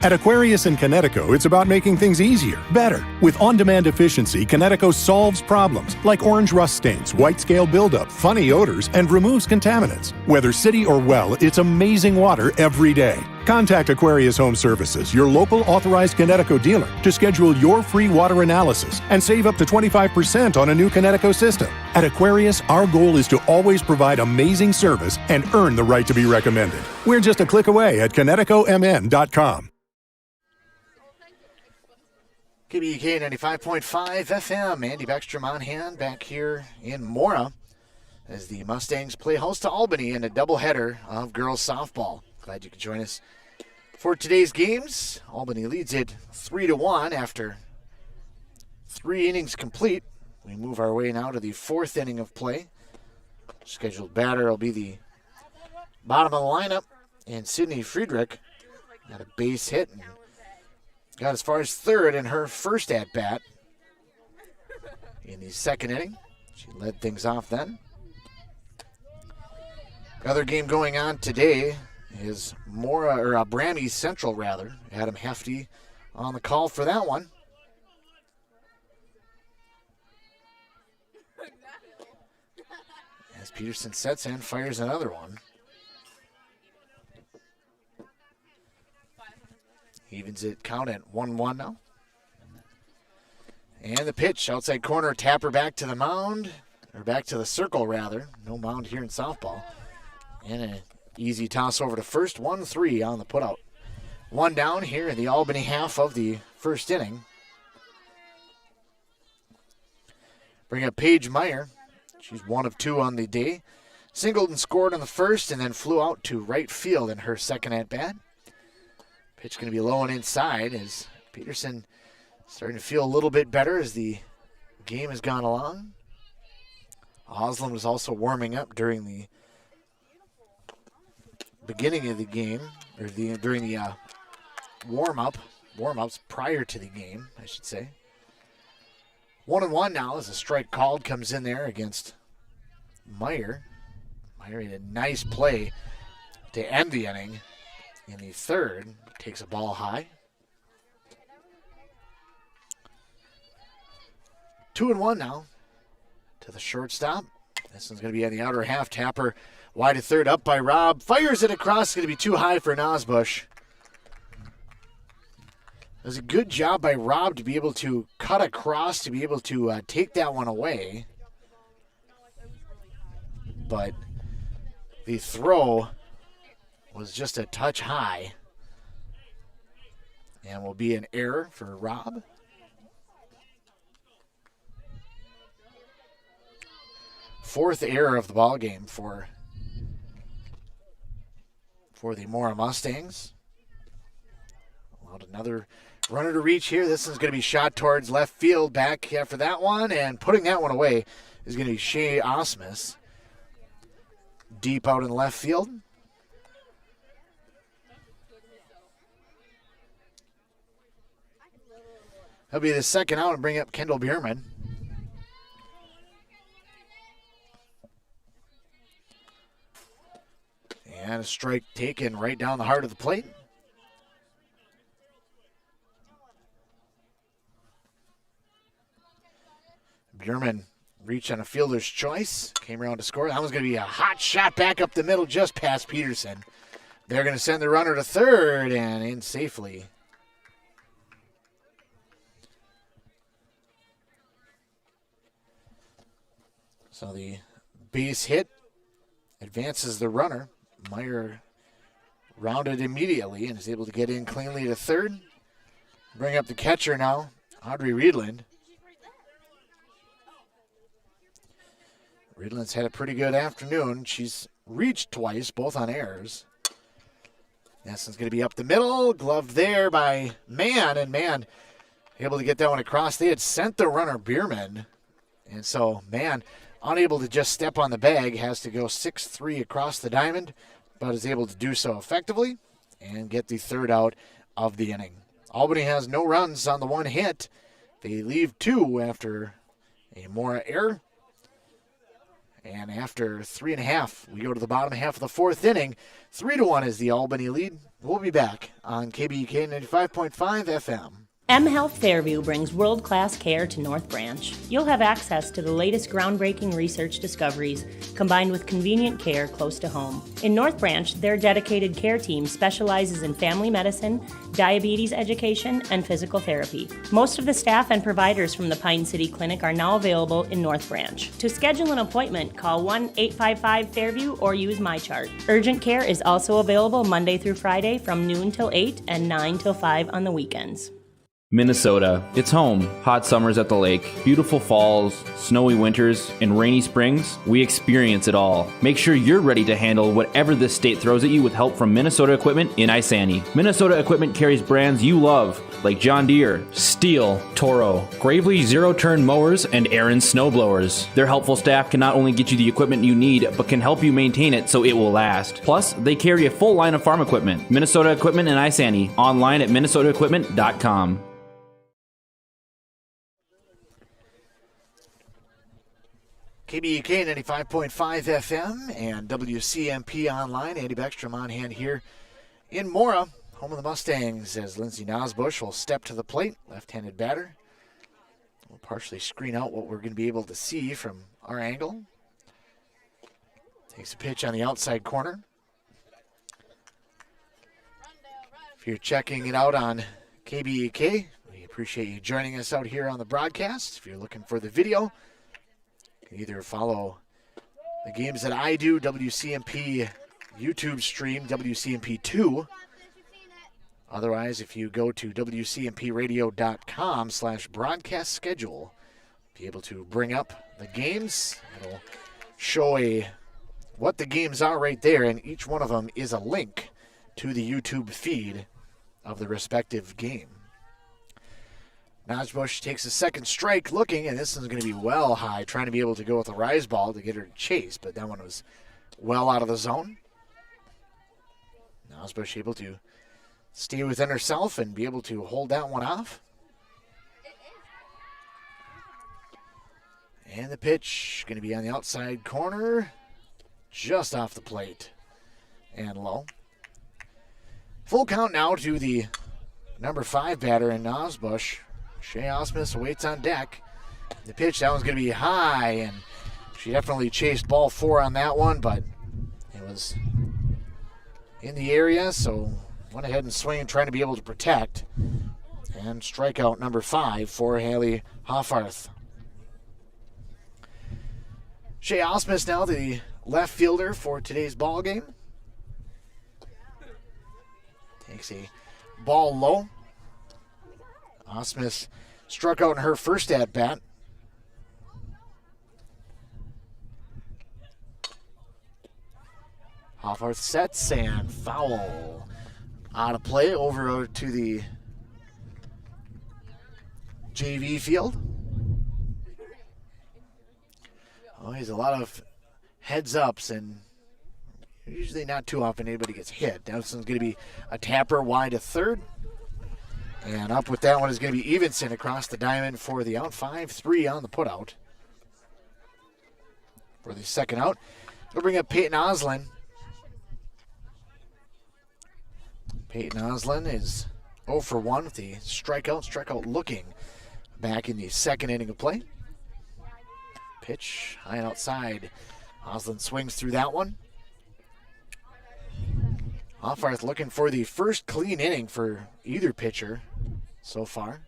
At Aquarius in Connecticut, it's about making things easier, better. With on-demand efficiency, Connecticut solves problems like orange rust stains, white scale buildup, funny odors, and removes contaminants. Whether city or well, it's amazing water every day. Contact Aquarius Home Services, your local authorized Connecticut dealer, to schedule your free water analysis and save up to 25% on a new Connecticut system. At Aquarius, our goal is to always provide amazing service and earn the right to be recommended. We're just a click away at ConnecticutMN.com. KBK 95.5 FM. Andy Beckstrom on hand back here in Mora as the Mustangs play host to Albany in a doubleheader of girls softball. Glad you could join us for today's games. Albany leads it 3-1 after 3 innings complete. We move our way now to the 4th inning of play. Scheduled batter will be the bottom of the lineup, and Sydney Friedrich got a base hit and got as far as 3rd in her first at-bat in the 2nd inning. She led things off then. The other game going on today is Brammy Central, rather. Adam Hefty on the call for that one. As Peterson sets and fires another one. Evens it count at 1-1 now. And the pitch, outside corner, Tapper back to the mound, or back to the circle, rather. No mound here in softball. And an easy toss over to first, 1-3 on the putout. One down here in the Albany half of the first inning. Bring up Paige Meyer. She's 1 of 2 on the day. Singled and scored on the first and then flew out to right field in her second at-bat. Pitch going to be low and inside as Peterson starting to feel a little bit better as the game has gone along. Oslin was also warming up during the beginning of the game, or during the warm-ups prior to the game, I should say. 1-1 now as a strike called comes in there against Meyer. Meyer had a nice play to end the inning in the third. Takes a ball high. 2-1 now to the shortstop. This one's going to be on the outer half. Tapper wide to third, up by Robb. Fires it across. It's going to be too high for Nosbush. It was a good job by Robb to be able to cut across, to be able to take that one away. But the throw was just a touch high. And will be an error for Robb. Fourth error of the ball game for the Mora Mustangs. Allowed another runner to reach here. This one's going to be shot towards left field. Back after that one, and putting that one away is going to be Shea Osmus. Deep out in left field. That'll be the second out and bring up Kendall Bierman. And a strike taken right down the heart of the plate. Bierman reached on a fielder's choice. Came around to score. That was going to be a hot shot back up the middle just past Peterson. They're going to send the runner to third and in safely. So the base hit advances the runner. Meyer rounded immediately and is able to get in cleanly to third. Bring up the catcher now, Audrey Riedland. Riedland's had a pretty good afternoon. She's reached twice, both on errors. This one's going to be up the middle, gloved there by Mann, and Mann able to get that one across. They had sent the runner Bierman, and so Mann, unable to just step on the bag, has to go 6-3 across the diamond, but is able to do so effectively and get the third out of the inning. Albany has no runs on the one hit. They leave 2 after a Mora error. And after 3.5, we go to the bottom half of the fourth inning. 3-1 is the Albany lead. We'll be back on KBEK 95.5 FM. M Health Fairview brings world-class care to North Branch. You'll have access to the latest groundbreaking research discoveries combined with convenient care close to home. In North Branch, their dedicated care team specializes in family medicine, diabetes education, and physical therapy. Most of the staff and providers from the Pine City Clinic are now available in North Branch. To schedule an appointment, call 1-855-FAIRVIEW or use MyChart. Urgent care is also available Monday through Friday from noon till 8 and 9 till 5 on the weekends. Minnesota. It's home. Hot summers at the lake, beautiful falls, snowy winters, and rainy springs. We experience it all. Make sure you're ready to handle whatever this state throws at you with help from Minnesota Equipment in Isani. Minnesota Equipment carries brands you love, like John Deere, Steel, Toro, Gravely zero-turn mowers, and Aaron snowblowers. Their helpful staff can not only get you the equipment you need, but can help you maintain it so it will last. Plus, they carry a full line of farm equipment. Minnesota Equipment in Isani. Online at minnesotaequipment.com. KBEK 95.5 FM and WCMP online. Andy Beckstrom on hand here in Mora, home of the Mustangs, as Lindsay Nosbush will step to the plate, left-handed batter. We'll partially screen out what we're going to be able to see from our angle. Takes a pitch on the outside corner. If you're checking it out on KBEK, we appreciate you joining us out here on the broadcast. If you're looking for the video, you can either follow the games that I do, WCMP YouTube stream, WCMP2. Otherwise, if you go to WCMPradio.com/broadcast schedule, be able to bring up the games. It'll show what the games are right there, and each one of them is a link to the YouTube feed of the respective game. Nosbush takes a second strike looking, and this one's going to be well high, trying to be able to go with a rise ball to get her to chase, but that one was well out of the zone. Nosbush able to stay within herself and be able to hold that one off. And the pitch going to be on the outside corner, just off the plate and low. Full count now to the number 5 batter in Nosbush. Shea Osmus waits on deck. The pitch, that one's going to be high, and she definitely chased ball 4 on that one, but it was in the area, so went ahead and swing, trying to be able to protect. And strikeout number 5 for Haley Hoffarth. Shea Osmus now the left fielder for today's ball game. Takes a ball low. Osmus struck out in her first at-bat. Hoffarth sets and foul. Out of play over to the JV field. Oh, he's a lot of heads-ups, and usually not too often anybody gets hit. This one's going to be a tapper wide to third. And up with that one is going to be Evenson across the diamond for the out. 5-3 on the putout. For the second out, we'll bring up Peyton Oslin. Peyton Oslin is 0 for 1 with the strikeout looking back in the second inning of play. Pitch high and outside. Oslin swings through that one. Hoffarth looking for the first clean inning for either pitcher so far.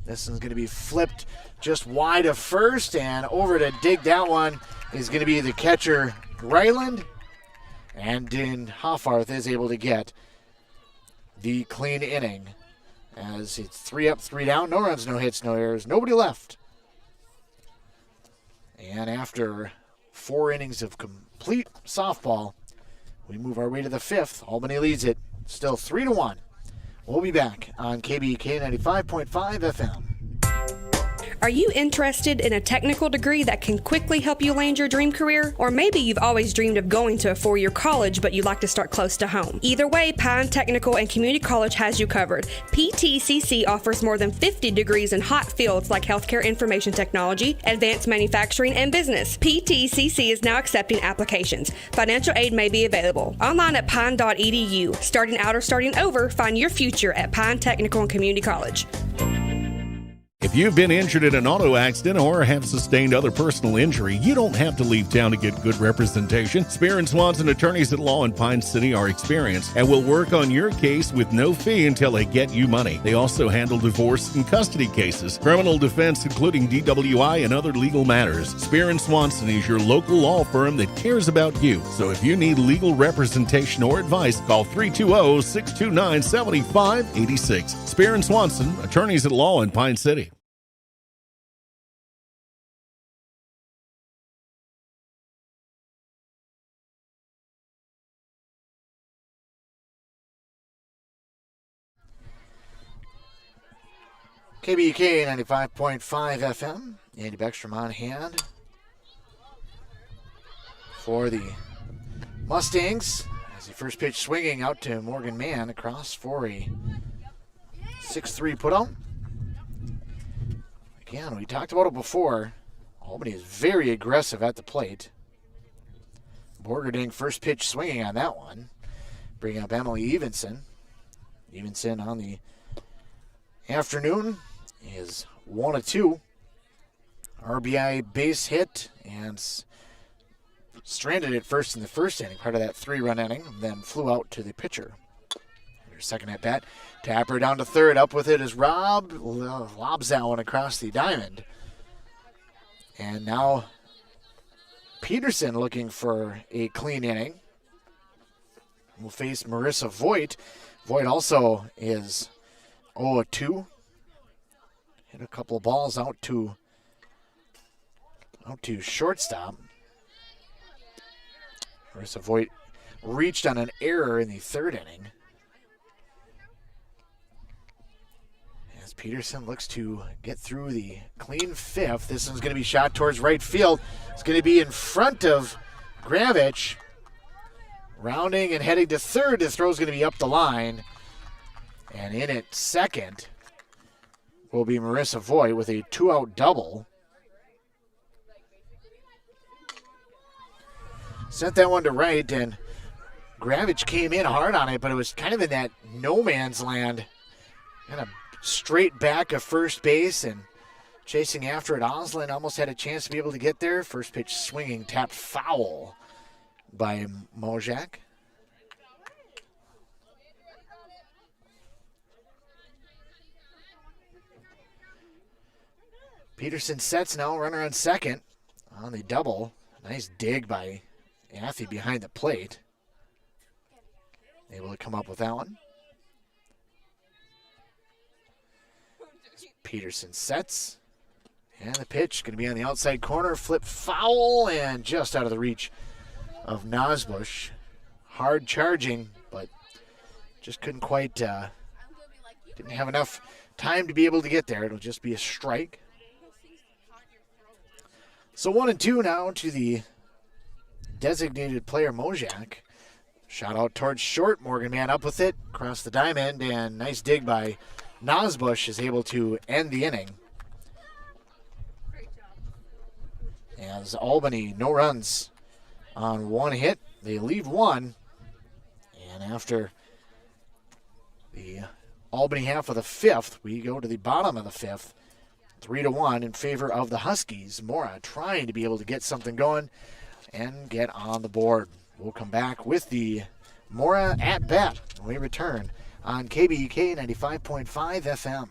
This one's going to be flipped just wide of first, and over to dig that one is going to be the catcher, Ryland. And then Hoffarth is able to get the clean inning as it's 3 up, 3 down. No runs, no hits, no errors, nobody left. And after 4 innings of complete softball, we move our way to the 5th. Albany leads it, still 3-1. We'll be back on KBK 95.5 FM. Are you interested in a technical degree that can quickly help you land your dream career? Or maybe you've always dreamed of going to a 4-year college, but you'd like to start close to home. Either way, Pine Technical and Community College has you covered. PTCC offers more than 50 degrees in hot fields like healthcare information technology, advanced manufacturing, and business. PTCC is now accepting applications. Financial aid may be available. Online at pine.edu. Starting out or starting over, find your future at Pine Technical and Community College. If you've been injured in an auto accident or have sustained other personal injury, you don't have to leave town to get good representation. Spear & Swanson attorneys at law in Pine City are experienced and will work on your case with no fee until they get you money. They also handle divorce and custody cases, criminal defense, including DWI and other legal matters. Spear & Swanson is your local law firm that cares about you. So if you need legal representation or advice, call 320-629-7586. Spear & Swanson, attorneys at law in Pine City. KBK 95.5 FM. Andy Beckstrom on hand for the Mustangs as the first pitch swinging out to Morgan Mann across for a 6-3 putout. Again, we talked about it before. Albany is very aggressive at the plate. Borgerding first pitch swinging on that one. Bring up Emily Evenson. Evenson on the afternoon is 1-2. RBI base hit and stranded at first in the first inning, part of that 3-run inning, and then flew out to the pitcher. second at bat. Tapper down to third. Up with it is Rob. Lobs that one across the diamond. And now Peterson looking for a clean inning. Will face Marissa Voigt. Voigt also is 0-2. Hit a couple of balls out to shortstop. Marissa Voigt reached on an error in the third inning. As Peterson looks to get through the clean fifth. This one's going to be shot towards right field. It's going to be in front of Gravich. Rounding and heading to third. The throw's going to be up the line. And in at second will be Marissa Voigt with a 2-out double. Sent that one to right, and Gravich came in hard on it, but it was kind of in that no man's land. Kind of straight back of first base and chasing after it. Oslin almost had a chance to be able to get there. First pitch swinging, tapped foul by Mojak. Peterson sets now, runner on second on the double. Nice dig by Athy behind the plate. Able to come up with that one. Peterson sets. And the pitch going to be on the outside corner. Flip foul and just out of the reach of Nosbush. Hard charging, but just couldn't quite, didn't have enough time to be able to get there. It'll just be a strike. So 1-2 now to the designated player Mojak. Shot out towards short. Morgan man up with it. Across the diamond. And nice dig by Nosbush is able to end the inning. As Albany, no runs on one hit. They leave one. And after the Albany half of the fifth, we go to the bottom of the fifth. 3-1 in favor of the Huskies. Mora trying to be able to get something going and get on the board. We'll come back with the Mora at bat when we return on KBEK 95.5 FM.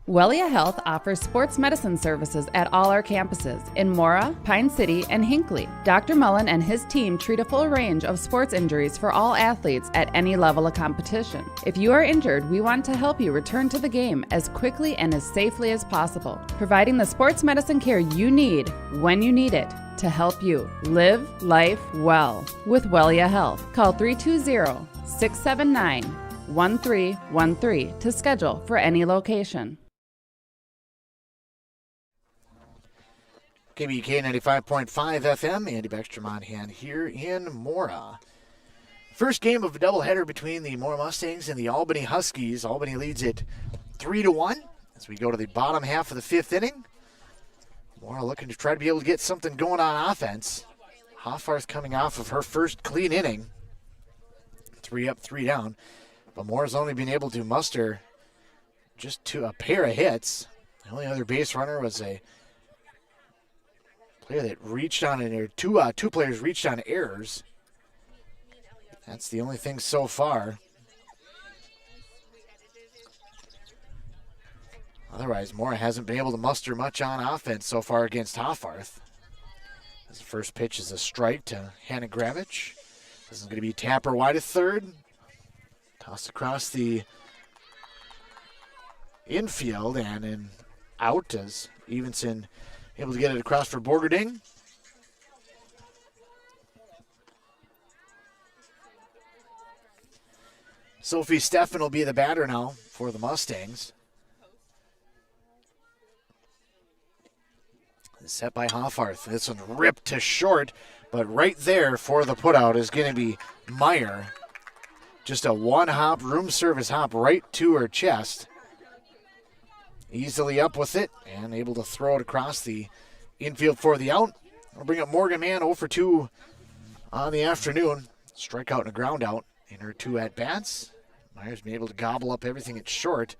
Wellia Health offers sports medicine services at all our campuses in Mora, Pine City, and Hinckley. Dr. Mullen and his team treat a full range of sports injuries for all athletes at any level of competition. If you are injured, we want to help you return to the game as quickly and as safely as possible, providing the sports medicine care you need when you need it to help you live life well with Wellia Health. Call 320-679-1313 to schedule for any location. KBK 95.5 FM, Andy Beckstrom on hand here in Mora. First game of a doubleheader between the Mora Mustangs and the Albany Huskies. Albany leads it 3-1 as we go to the bottom half of the fifth inning. Mora looking to try to be able to get something going on offense. Hoffarth coming off of her first clean inning. 3 up, 3 down. But Mora's only been able to muster just a pair of hits. The only other base runner was a player that reached on an error. Two players reached on errors. That's the only thing so far. Otherwise, Mora hasn't been able to muster much on offense so far against Hoffarth. As the first pitch is a strike to Hannah Gravich. This is going to be Tapper wide at third. Tossed across the infield and in out as Evenson able to get it across for Borgerding. Sophie Steffen will be the batter now for the Mustangs. Set by Hoffarth. This one ripped to short, but right there for the putout is going to be Meyer. Just a one-hop, room service hop right to her chest. Easily up with it and able to throw it across the infield for the out. We'll bring up Morgan Mann 0 for 2 on the afternoon. Strikeout and a ground out in her 2 at-bats. Meyer's been able to gobble up everything at short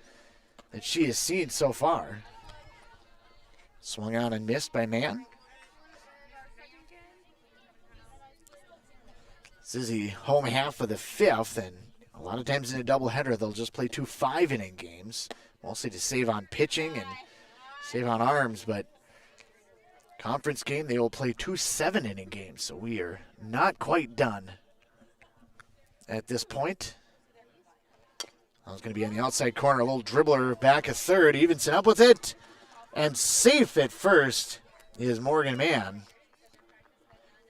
that she has seen so far. Swung on and missed by Mann. This is the home half of the fifth, and A lot of times in a doubleheader, they'll just play 2 5-inning games, mostly to save on pitching and save on arms, but conference game, they will play 2 7-inning games, so we are not quite done at this point. That was going to be on the outside corner, a little dribbler back at third. Evenson up with it, and safe at first is Morgan Mann.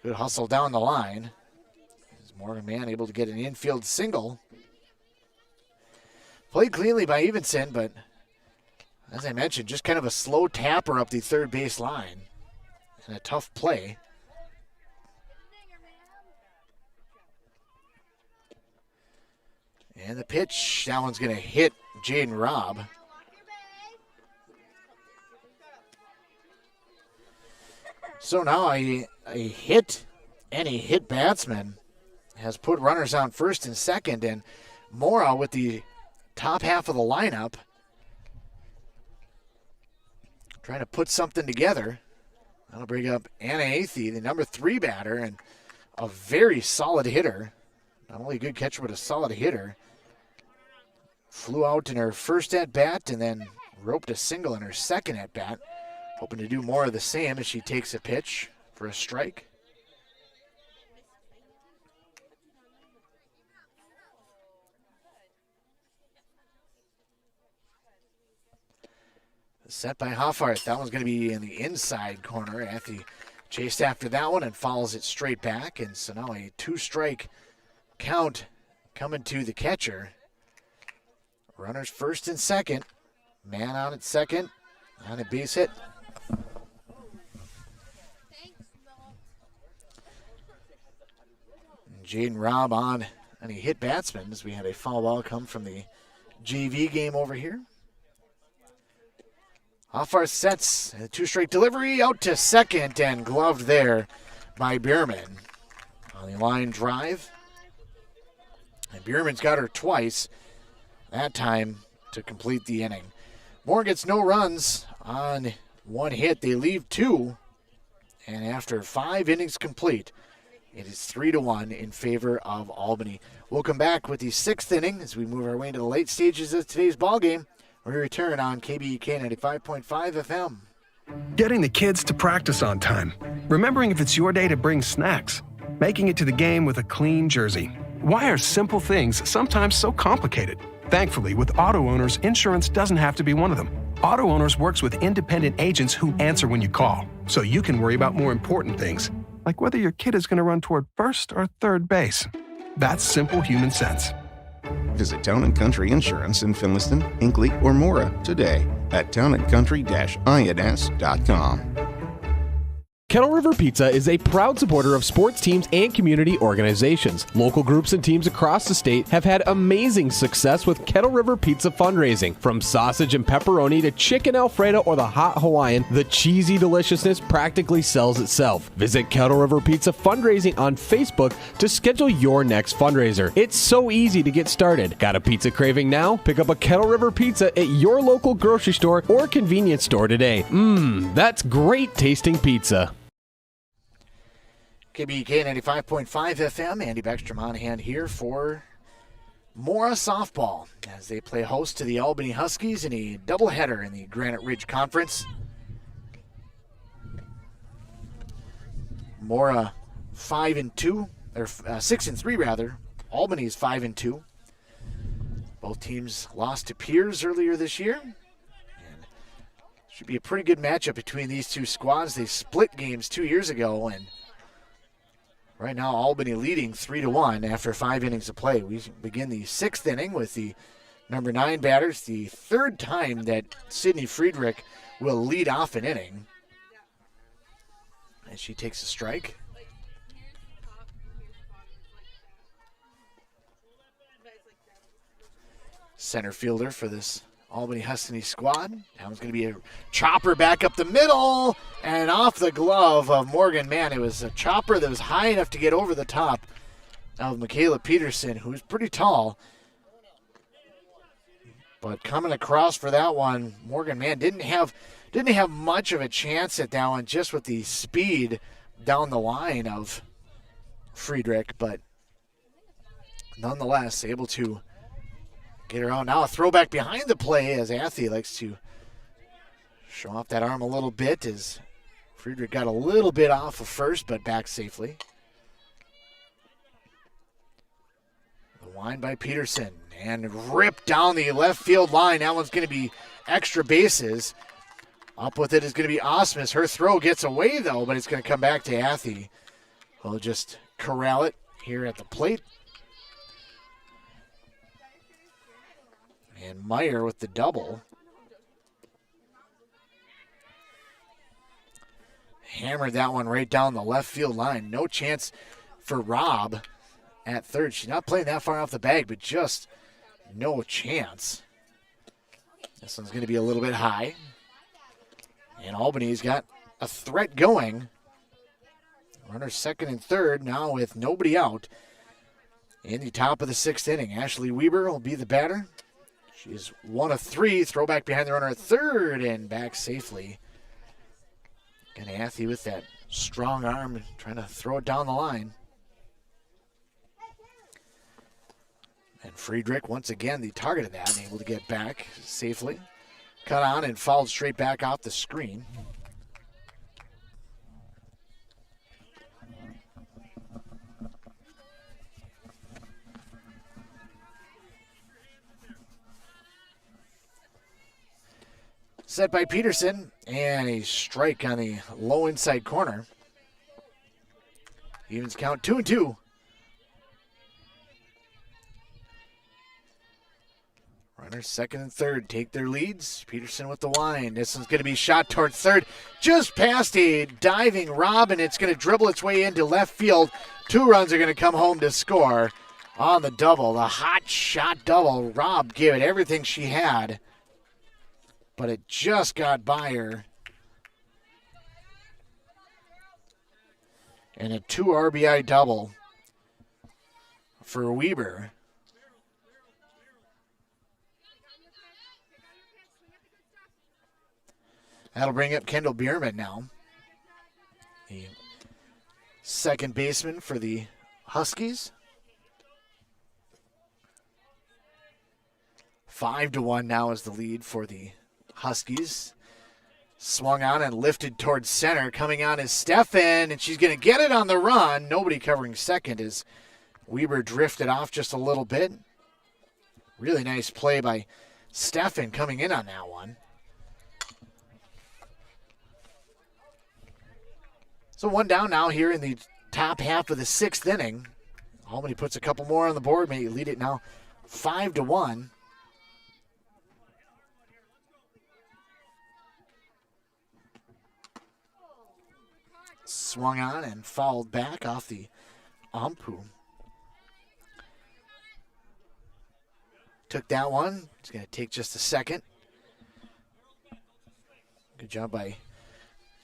Good hustle down the line. Is Morgan Mann able to get an infield single? Played cleanly by Evenson, but as I mentioned, just kind of a slow tapper up the third base line. And a tough play. And the pitch, that one's going to hit Jaden Robb. So now a hit, any hit batsman has put runners on first and second, and Mora with the top half of the lineup trying to put something together. That'll bring up Anna Athey, the number 3 batter, and a very solid hitter. Not only a good catcher, but a solid hitter. Flew out in her first at-bat and then roped a single in her second at-bat. Hoping to do more of the same as she takes a pitch for a strike. Set by Hoffart. That one's going to be in the inside corner. Athey chased after that one and follows it straight back. And so now a 2-strike count coming to the catcher. Runners first and second. Man out at second. On a base hit. Jaden Robb on any hit batsman as we had a foul ball come from the JV game over here. Hoffar sets a 2-strike delivery out to second and gloved there by Bierman. On the line drive. And Bierman's got her twice, that time to complete the inning. Moore gets no runs on 1 hit. They leave 2. And after 5 innings complete, it is 3-1 in favor of Albany. We'll come back with the 6th inning as we move our way into the late stages of today's ballgame. We return on KBEK 95.5 FM. Getting the kids to practice on time. Remembering if it's your day to bring snacks. Making it to the game with a clean jersey. Why are simple things sometimes so complicated? Thankfully, with auto owners, insurance doesn't have to be one of them. Auto Owners works with independent agents who answer when you call, so you can worry about more important things, like whether your kid is going to run toward first or third base. That's simple human sense. Visit Town & Country Insurance in Finliston, Hinckley, or Mora today at townandcountry-ins.com. Kettle River Pizza is a proud supporter of sports teams and community organizations. Local groups and teams across the state have had amazing success with Kettle River Pizza fundraising. From sausage and pepperoni to chicken Alfredo or the hot Hawaiian, the cheesy deliciousness practically sells itself. Visit Kettle River Pizza fundraising on Facebook to schedule your next fundraiser. It's so easy to get started. Got a pizza craving now? Pick up a Kettle River Pizza at your local grocery store or convenience store today. That's great tasting pizza. KBEK 95.5 FM. Andy Beckstrom on hand here for Mora softball as they play host to the Albany Huskies in a doubleheader in the Granite Ridge Conference. Mora 5-2, or 6-3 rather. Albany's 5-2. Both teams lost to Piers earlier this year. And should be a pretty good matchup between these two squads. They split games 2 years ago, and right now, Albany leading 3-1 after 5 innings of play. We begin the 6th inning with the number 9 batters. The 3rd time that Sydney Friedrich will lead off an inning. And she takes a strike. Center fielder for this Albany Husky squad. Now it's going to be a chopper back up the middle and off the glove of Morgan Mann. It was a chopper that was high enough to get over the top of Michaela Peterson, who's pretty tall. But coming across for that one, Morgan Mann didn't have much of a chance at that one, just with the speed down the line of Friedrich. But nonetheless able to get around. Now a throwback behind the play as Athey likes to show off that arm a little bit as Friedrich got a little bit off of first, but back safely. The wind by Peterson and ripped down the left field line. That one's going to be extra bases. Up with it is going to be Osmus. Her throw gets away, though, but it's going to come back to Athey. We'll just corral it here at the plate. And Meyer with the double. Hammered that one right down the left field line. No chance for Robb at third. She's not playing that far off the bag, but just no chance. This one's going to be a little bit high. And Albany's got a threat going. Runner second and third now with nobody out. In the top of the sixth inning, Ashley Weber will be the batter. She's 1 of 3. Throwback behind the runner at third and back safely. And Athey with that strong arm trying to throw it down the line. And Friedrich, once again, the target of that, and able to get back safely. Cut on and fouled straight back off the screen. Set by Peterson, and a strike on the low inside corner. Evens count 2-2. Runners second and third take their leads. Peterson with the wind. This one's going to be shot toward third. Just past a diving Robb, and it's going to dribble its way into left field. 2 runs are going to come home to score on the double. The hot shot double. Robb gave it everything she had, but it just got by her. And a 2 RBI double for Weber. That'll bring up Kendall Bierman now, the second baseman for the Huskies. 5-1 now is the lead for the Huskies. Swung on and lifted towards center. Coming on is Steffen, and she's going to get it on the run. Nobody covering second as Weber drifted off just a little bit. Really nice play by Steffen coming in on that one. So 1 down now here in the top half of the 6th inning. Albany puts a couple more on the board, may lead it now 5-1. Swung on and fouled back off the ump, who took that one. It's going to take just a second. Good job by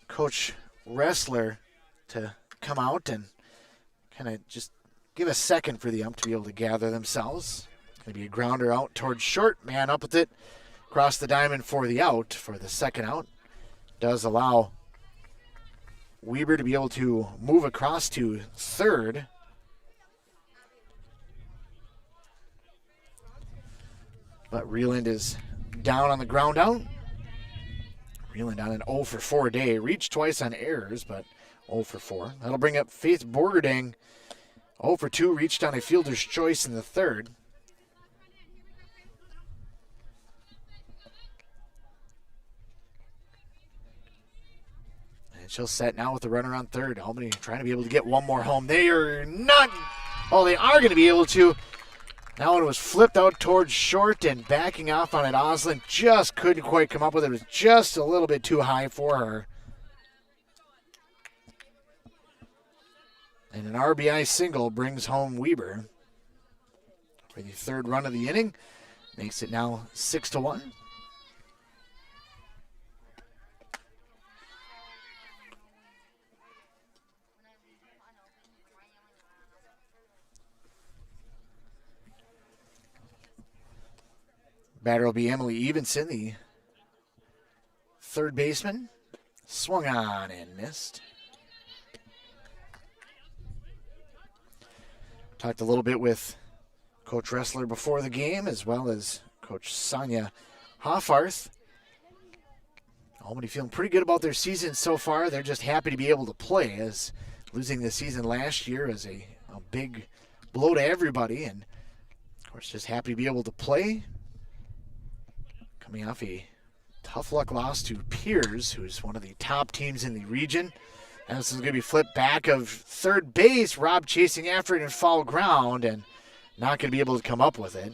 Coach Wrestler to come out and kind of just give a second for the ump to be able to gather themselves. Going to be a grounder out towards short. Man up with it. Across the diamond for the out, for the second out. Does allow Weber to be able to move across to third. But Reeland is down on the ground out. Reeland on an 0 for 4 day. Reached twice on errors, but 0 for 4. That'll bring up Faith Borgerding. 0 for 2, reached on a fielder's choice in the third. And she'll set now with the runner on third. Albany trying to be able to get one more home. They are not. Oh, they are going to be able to. That one was flipped out towards short and backing off on it. Oslin just couldn't quite come up with it. It was just a little bit too high for her. And an RBI single brings home Weber for the third run of the inning. Makes it now 6-1. Batter will be Emily Evenson, the third baseman. Swung on and missed. Talked a little bit with Coach Ressler before the game, as well as Coach Sonia Hoffarth. Albany feeling pretty good about their season so far. They're just happy to be able to play, as losing the season last year is a big blow to everybody. And, of course, just happy to be able to play. Coming off a tough luck loss to Piers, who's one of the top teams in the region. And this is going to be flipped back of third base. Rob chasing after it in foul ground and not going to be able to come up with it.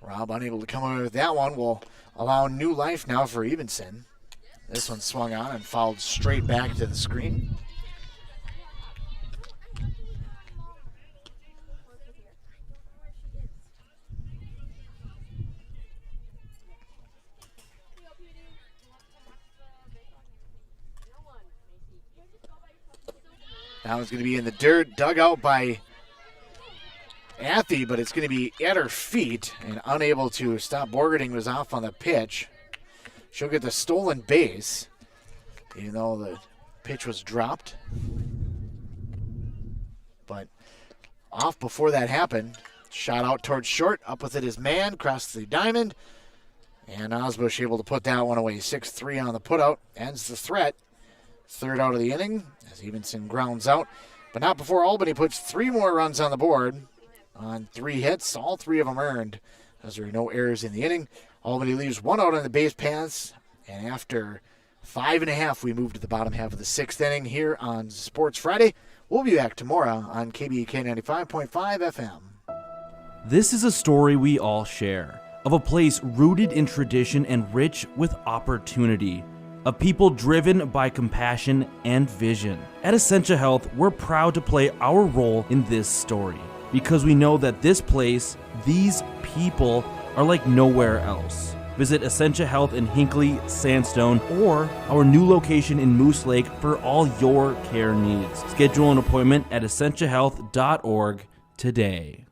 Rob unable to come away with that one. Will allow new life now for Evenson. This one swung on and fouled straight back to the screen. That one's going to be in the dirt, dug out by Athy, but it's going to be at her feet and unable to stop. Borgerding was off on the pitch. She'll get the stolen base, even though the pitch was dropped. But off before that happened. Shot out towards short. Up with it is Man. Crossed the diamond. And Osbush able to put that one away. 6-3 on the putout. Ends the threat. Third out of the inning as Evenson grounds out. But not before Albany puts 3 more runs on the board on 3 hits. All 3 of them earned, as there are no errors in the inning. Albany leaves 1 out on the base paths, and after 5.5, we move to the bottom half of the 6th inning here on Sports Friday. We'll be back to Mora on KBEK 95.5 FM. This is a story we all share, of a place rooted in tradition and rich with opportunity, of people driven by compassion and vision. At Essentia Health, we're proud to play our role in this story, because we know that this place, these people, are like nowhere else. Visit Essentia Health in Hinckley, Sandstone, or our new location in Moose Lake for all your care needs. Schedule an appointment at essentiahealth.org today.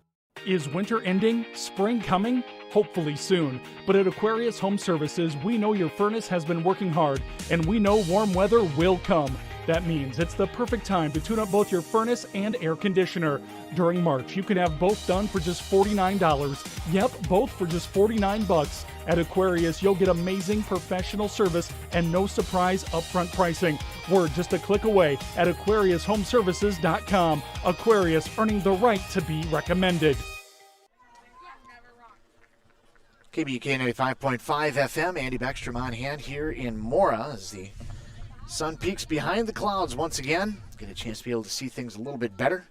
Is winter ending? Spring coming? Hopefully soon. But at Aquarius Home Services, we know your furnace has been working hard, and we know warm weather will come. That means it's the perfect time to tune up both your furnace and air conditioner. During March, you can have both done for just $49. Yep, both for just $49. At Aquarius, you'll get amazing professional service and no surprise upfront pricing. We're just a click away at AquariusHomeservices.com. Aquarius, earning the right to be recommended. KBEK 95.5 FM, Andy Beckstrom on hand here in Mora as the sun peaks behind the clouds once again. Get a chance to be able to see things a little bit better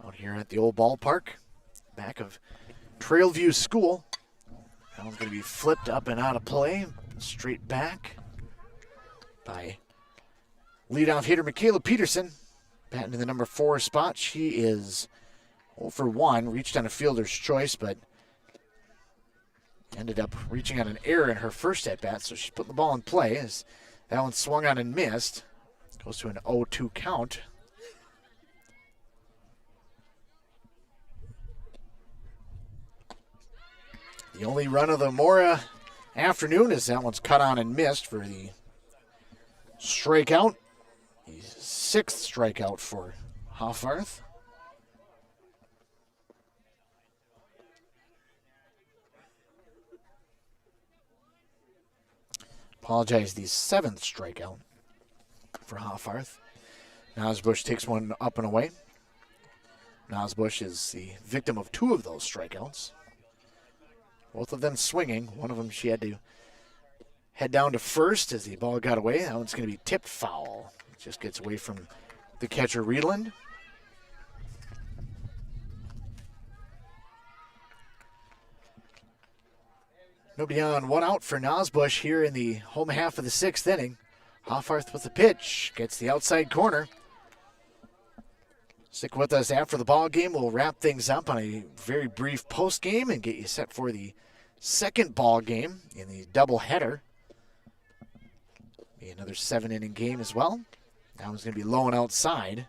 out here at the old ballpark, back of Trailview School. That one's going to be flipped up and out of play, straight back by leadoff hitter Michaela Peterson, batting in the number 4 spot. She is 0 for 1, reached on a fielder's choice, but ended up reaching on an error in her first at-bat, so she's putting the ball in play as that one swung on and missed. Goes to an 0-2 count. The only run of the Mora afternoon is that one's cut on and missed for the strikeout. The 6th strikeout for Hoffarth. Apologize, the 7th strikeout for Hoffarth. Nosbush takes one up and away. Nosbush is the victim of 2 of those strikeouts. Both of them swinging. One of them she had to head down to first as the ball got away. That one's going to be tipped foul. It just gets away from the catcher, Reedland. Nobody on, 1 out for Nosbush here in the home half of the 6th inning. Hoffarth with the pitch, gets the outside corner. Stick with us after the ball game. We'll wrap things up on a very brief post game and get you set for the second ball game in the doubleheader. Be another 7-inning game as well. That one's going to be low and outside.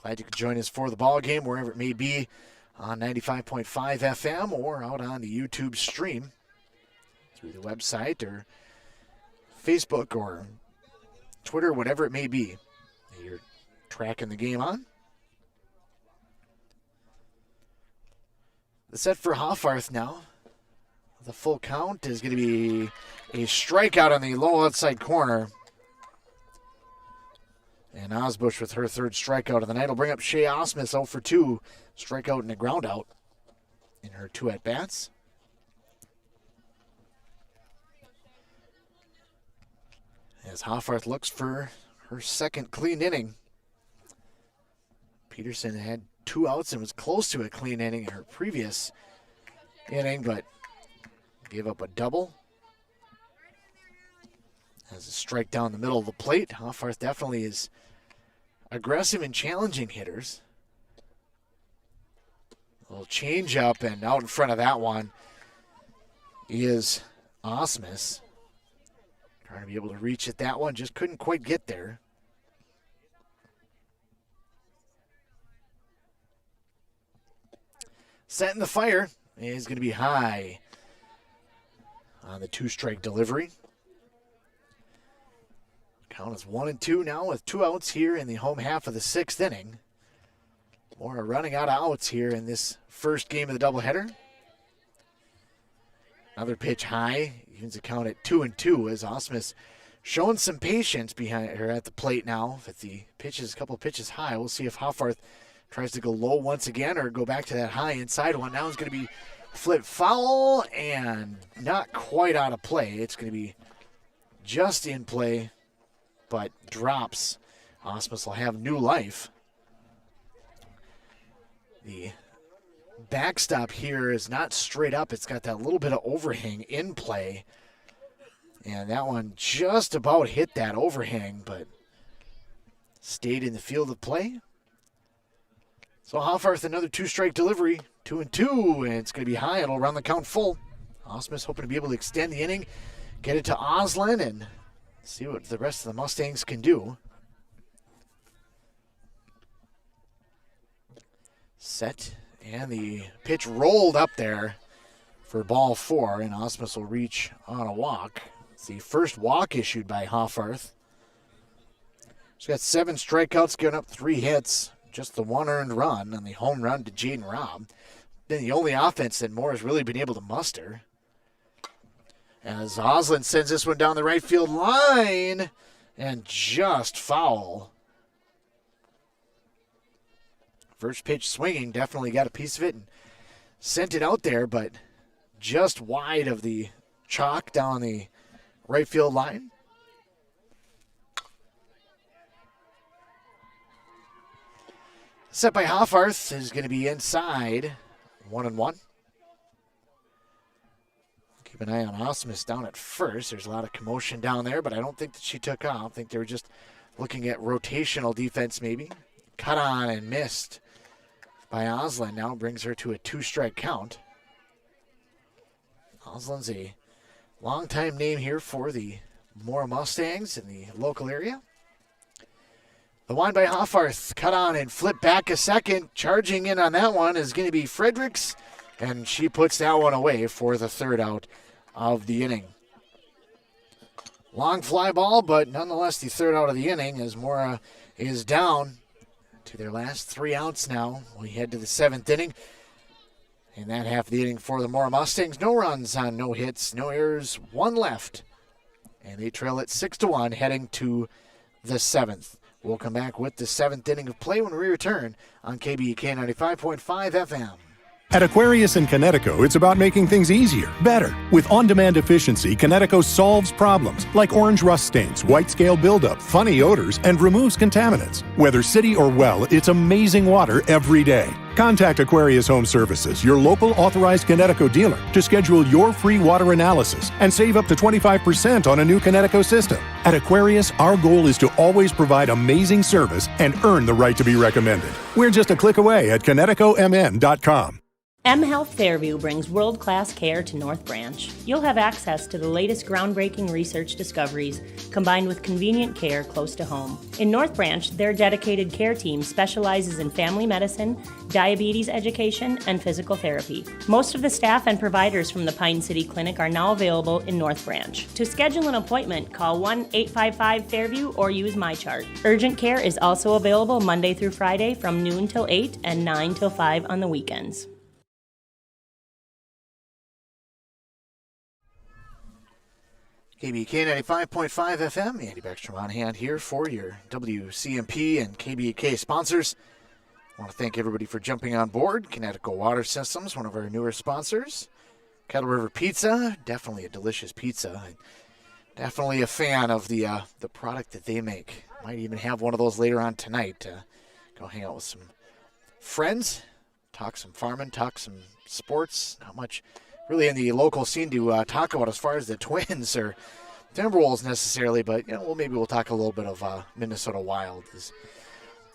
Glad you could join us for the ball game, wherever it may be, on 95.5 FM or out on the YouTube stream through the website or Facebook or Twitter, whatever it may be that you're tracking the game on. The set for Hoffarth now. The full count is going to be a strikeout on the low outside corner. And Osbush with her third strikeout of the night will bring up Shea Osmus 0 for 2. Strikeout and a ground out in her 2 at-bats. As Hoffarth looks for her second clean inning. Peterson had 2 outs and was close to a clean inning in her previous inning, but gave up a double. Has a strike down the middle of the plate. Hoffarth definitely is aggressive and challenging hitters. A little change up, and out in front of that one is Osmus. Trying to be able to reach at that one, just couldn't quite get there. Setting the fire is going to be high on the 2-strike delivery. Count is 1-2 now with 2 outs here in the home half of the 6th inning. Mora running out of outs here in this first game of the doubleheader. Another pitch high, evens the count at 2-2 as Osmus showing some patience behind her at the plate now. If the pitches, a couple pitches high, we'll see if Hoffarth tries to go low once again or go back to that high inside one. Now it's going to be flipped foul and not quite out of play. It's going to be just in play, but drops. Osmus will have new life. The backstop here is not straight up. It's got that little bit of overhang in play. And that one just about hit that overhang, but stayed in the field of play. So Hoffarth, another 2-strike delivery, 2-2, and it's going to be high. It'll run the count full. Osmus hoping to be able to extend the inning, get it to Oslin, and see what the rest of the Mustangs can do. Set, and the pitch rolled up there for ball 4, and Osmus will reach on a walk. It's the first walk issued by Hoffarth. She's got 7 strikeouts, giving up 3 hits, just the 1 earned run, and the home run to Jaden Robb. Then the only offense that Moore has really been able to muster. As Oslin sends this one down the right field line, and just foul. First pitch swinging, definitely got a piece of it and sent it out there, but just wide of the chalk down the right field line. Set by Hoffarth is going to be inside, 1-1. Keep an eye on Osmus down at first. There's a lot of commotion down there, but I don't think that she took off. I think they were just looking at rotational defense maybe. Cut on and missed by Oslin. Now brings her to a 2-strike count. Oslin's a long-time name here for the Mora Mustangs in the local area. The one by Hoffarth, cut on and flip back a second. Charging in on that one is going to be Fredericks, and she puts that one away for the 3rd out of the inning. Long fly ball, but nonetheless the 3rd out of the inning as Mora is down to their last 3 outs now. We head to the 7th inning. In that half of the inning for the Mora Mustangs, no runs on no hits, no errors, 1 left. And they trail it 6-1 heading to the 7th. We'll come back with the 7th inning of play when we return on KBEK 95.5 FM. At Aquarius in Connecticut, it's about making things easier, better. With on-demand efficiency, Connecticut solves problems like orange rust stains, white scale buildup, funny odors, and removes contaminants. Whether city or well, it's amazing water every day. Contact Aquarius Home Services, your local authorized Connecticut dealer, to schedule your free water analysis and save up to 25% on a new Connecticut system. At Aquarius, our goal is to always provide amazing service and earn the right to be recommended. We're just a click away at ConnecticutMN.com. mHealth Fairview brings world-class care to North Branch. You'll have access to the latest groundbreaking research discoveries combined with convenient care close to home. In North Branch, their dedicated care team specializes in family medicine, diabetes education, and physical therapy. Most of the staff and providers from the Pine City Clinic are now available in North Branch. To schedule an appointment, call 1-855-FAIRVIEW or use MyChart. Urgent care is also available Monday through Friday from noon till 8 and 9 till 5 on the weekends. KBK 95.5 FM, Andy Beckstrom on hand here for your WCMP and KBK sponsors. I want to thank everybody for jumping on board. Connecticut Water Systems, one of our newer sponsors. Kettle River Pizza, definitely a delicious pizza. Definitely a fan of the product that they make. Might even have one of those later on tonight. Go hang out with some friends, talk some farming, talk some sports. Not much really in the local scene to talk about as far as the Twins or Timberwolves necessarily, but maybe we'll talk a little bit of Minnesota Wild.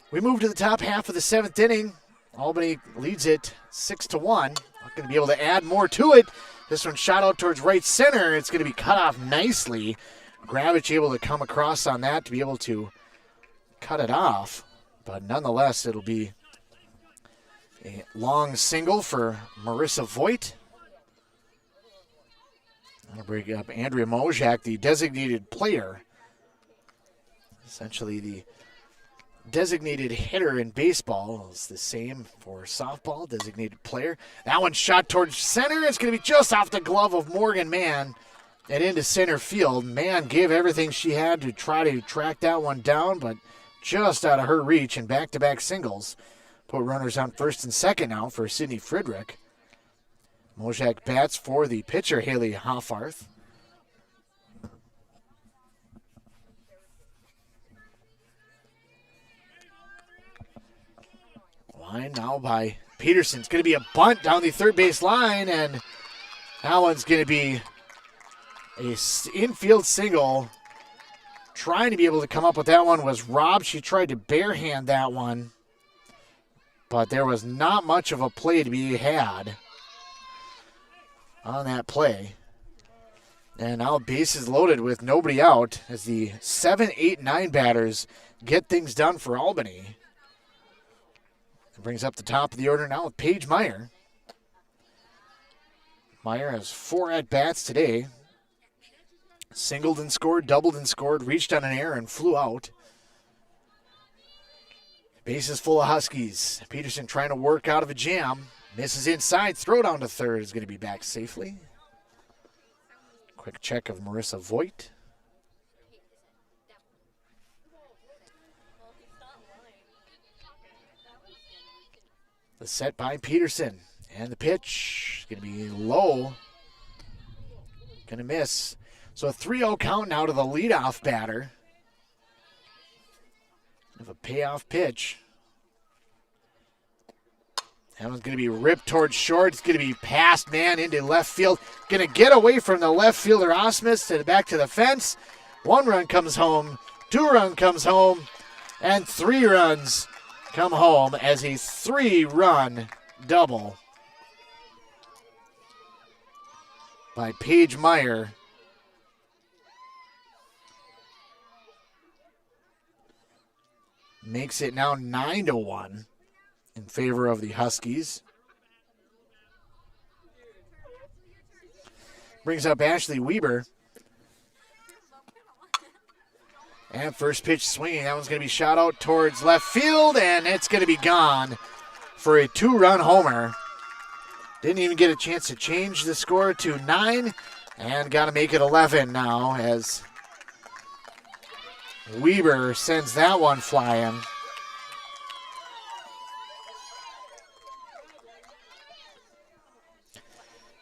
We move to the top half of the seventh inning. Albany leads it 6-1. Not going to be able to add more to it. This one shot out towards right center. It's going to be cut off nicely. Gravich able to come across on that to be able to cut it off, but nonetheless, it'll be a long single for Marissa Voigt. I'll bring up Andrea Mojak, the designated player. Essentially, the designated hitter in baseball is the same for softball, designated player. That one shot towards center. It's going to be just off the glove of Morgan Mann and into center field. Mann gave everything she had to try to track that one down, but just out of her reach, and back-to-back singles put runners on first and second now for Sydney Friedrich. Mojak bats for the pitcher, Haley Hoffarth. Line now by Peterson. It's going to be a bunt down the third base line, and that one's going to be a infield single. Trying to be able to come up with that one was Robb. She tried to barehand that one, but there was not much of a play to be had on that play. And now bases loaded with nobody out as the 7, 8, 9 batters get things done for Albany. It brings up the top of the order now with Paige Meyer. Meyer has 4 at-bats today. Singled and scored, doubled and scored, reached on an error and flew out. Bases full of Huskies. Peterson trying to work out of a jam. Misses inside, throw down to third is going to be back safely. Quick check of Marissa Voigt. The set by Peterson. And the pitch is going to be low. Going to miss. So a 3-0 count now to the leadoff batter. Of a payoff pitch. That one's going to be ripped towards short. It's going to be passed, man, into left field. Going to get away from the left fielder, Osmus, and back to the fence. 1 run comes home. 2 run comes home. And 3 runs come home as a 3-run double by Paige Meyer. Makes it now 9-1 in favor of the Huskies. Brings up Ashley Weber. And first pitch swinging. That one's going to be shot out towards left field, and it's going to be gone for a 2-run homer. Didn't even get a chance to change the score to 9, and got to make it 11 now as Weber sends that one flying.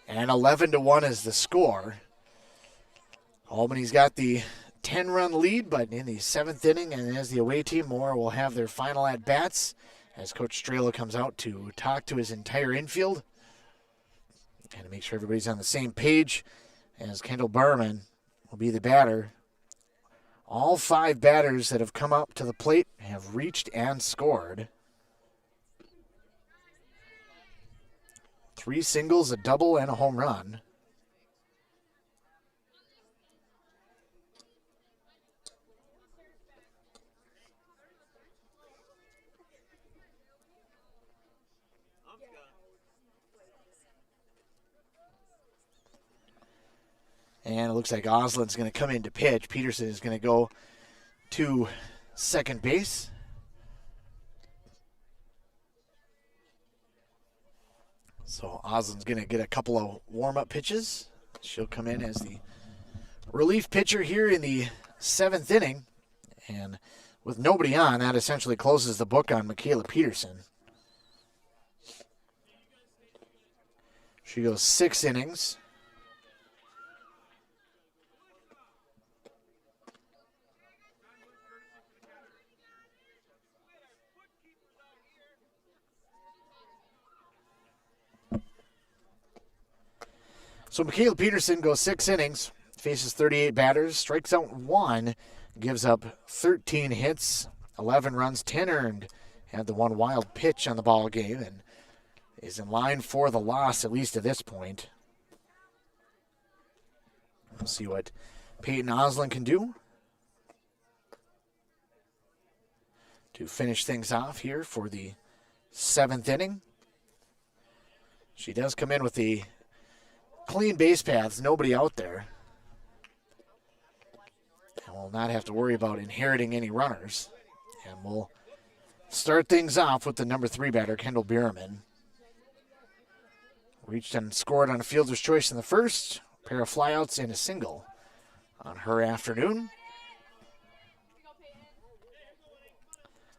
And 11-1 is the score. Albany's got the 10-run lead, but in the 7th inning, and as the away team, Mora will have their final at-bats as Coach Strela comes out to talk to his entire infield and to make sure everybody's on the same page, as Kendall Barman will be the batter. All 5 batters that have come up to the plate have reached and scored. 3 singles, a double, and a home run. And it looks like Oslin's going to come in to pitch. Peterson is going to go to second base. So Oslin's going to get a couple of warm-up pitches. She'll come in as the relief pitcher here in the 7th inning. And with nobody on, that essentially closes the book on Michaela Peterson. She goes 6 innings. So Michaela Peterson goes 6 innings, faces 38 batters, strikes out 1, gives up 13 hits, 11 runs, 10 earned, had the 1 wild pitch on the ball game, and is in line for the loss, at least at this point. We'll see what Peyton Oslin can do to finish things off here for the 7th inning. She does come in with the clean base paths, nobody out there. And we'll not have to worry about inheriting any runners. And we'll start things off with the number 3 batter, Kendall Bierman. Reached and scored on a fielder's choice in the first. A pair of flyouts and a single on her afternoon.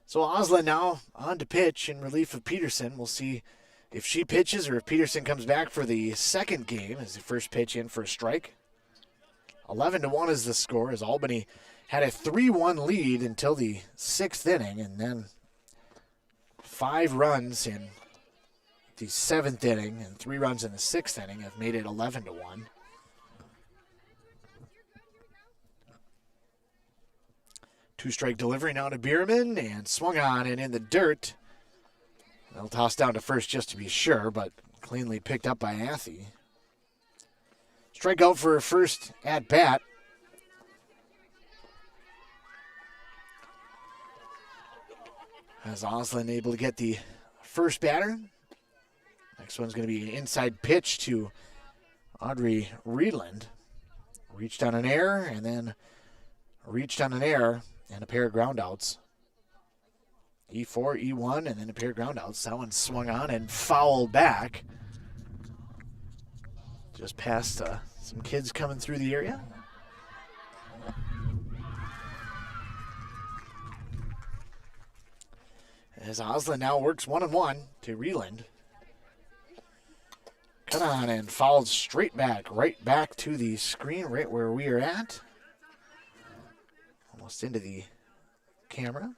So Oslin now on to pitch in relief of Peterson. We'll see if she pitches or if Peterson comes back for the second game as the first pitch in for a strike. 11-1 is the score as Albany had a 3-1 lead until the 6th inning, and then 5 runs in the 7th inning and 3 runs in the 6th inning have made it 11-1. Two-strike delivery now to Bierman and swung on and in the dirt. They'll toss down to first just to be sure, but cleanly picked up by Athey. Strikeout for her first at-bat. As Oslin able to get the first batter. Next one's going to be an inside pitch to Audrey Reedland. Reached on an error and then reached on an error and a pair of groundouts. E4, E1, and then a pair of groundouts. That one swung on and fouled back. Just past some kids coming through the area. As Oslin now works 1-1 to Reeland. Cut on and fouled straight back, right back to the screen, right where we are at. Almost into the camera.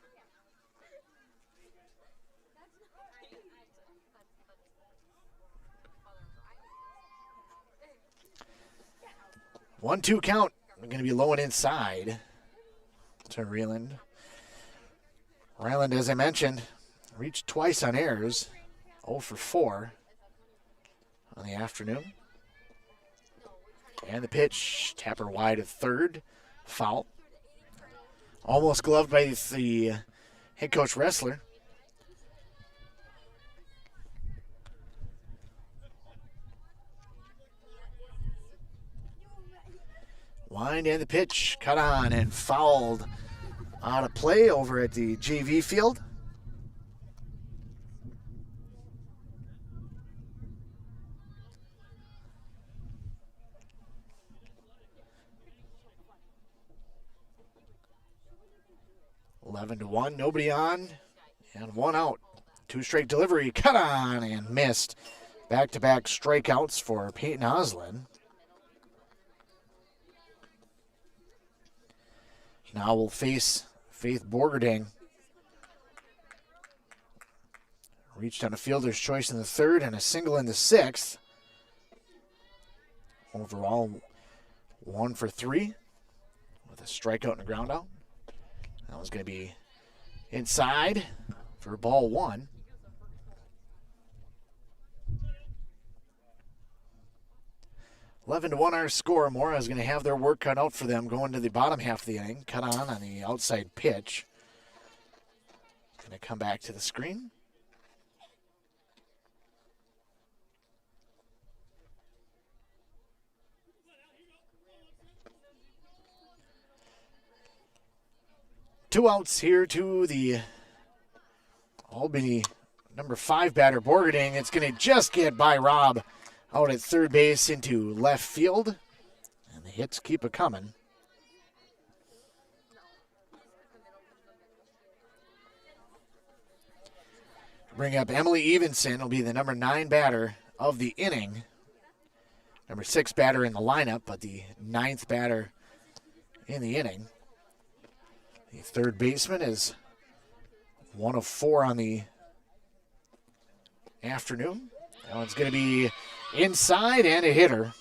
1-2 count. We're going to be low and inside to Reeland. Ryland, as I mentioned, reached twice on errors. 0 for 4 on the afternoon. And the pitch, tapper wide at third. Foul. Almost gloved by the head coach Wrestler. Wind and the pitch, cut on and fouled out of play over at the JV field. Eleven to 1, nobody on, and 1 out. 2 straight delivery, cut on and missed. Back-to-back strikeouts for Peyton Oslin. Now we'll face Faith Borgerding. Reached on a fielder's choice in the 3rd and a single in the 6th. Overall, 1 for 3 with a strikeout and a ground out. That was going to be inside for ball 1. 11-1 our score. Mora is going to have their work cut out for them going to the bottom half of the inning. Cut on the outside pitch. Going to come back to the screen. Two outs here to the Albany number 5 batter, Borgerding. It's going to just get by Rob out at third base into left field. And the hits keep it coming. Bring up Emily Evenson, will be the number 9 batter of the inning. Number 6 batter in the lineup, but the 9th batter in the inning. The third baseman is 1 of 4 on the afternoon. That one's going to be inside and a hitter.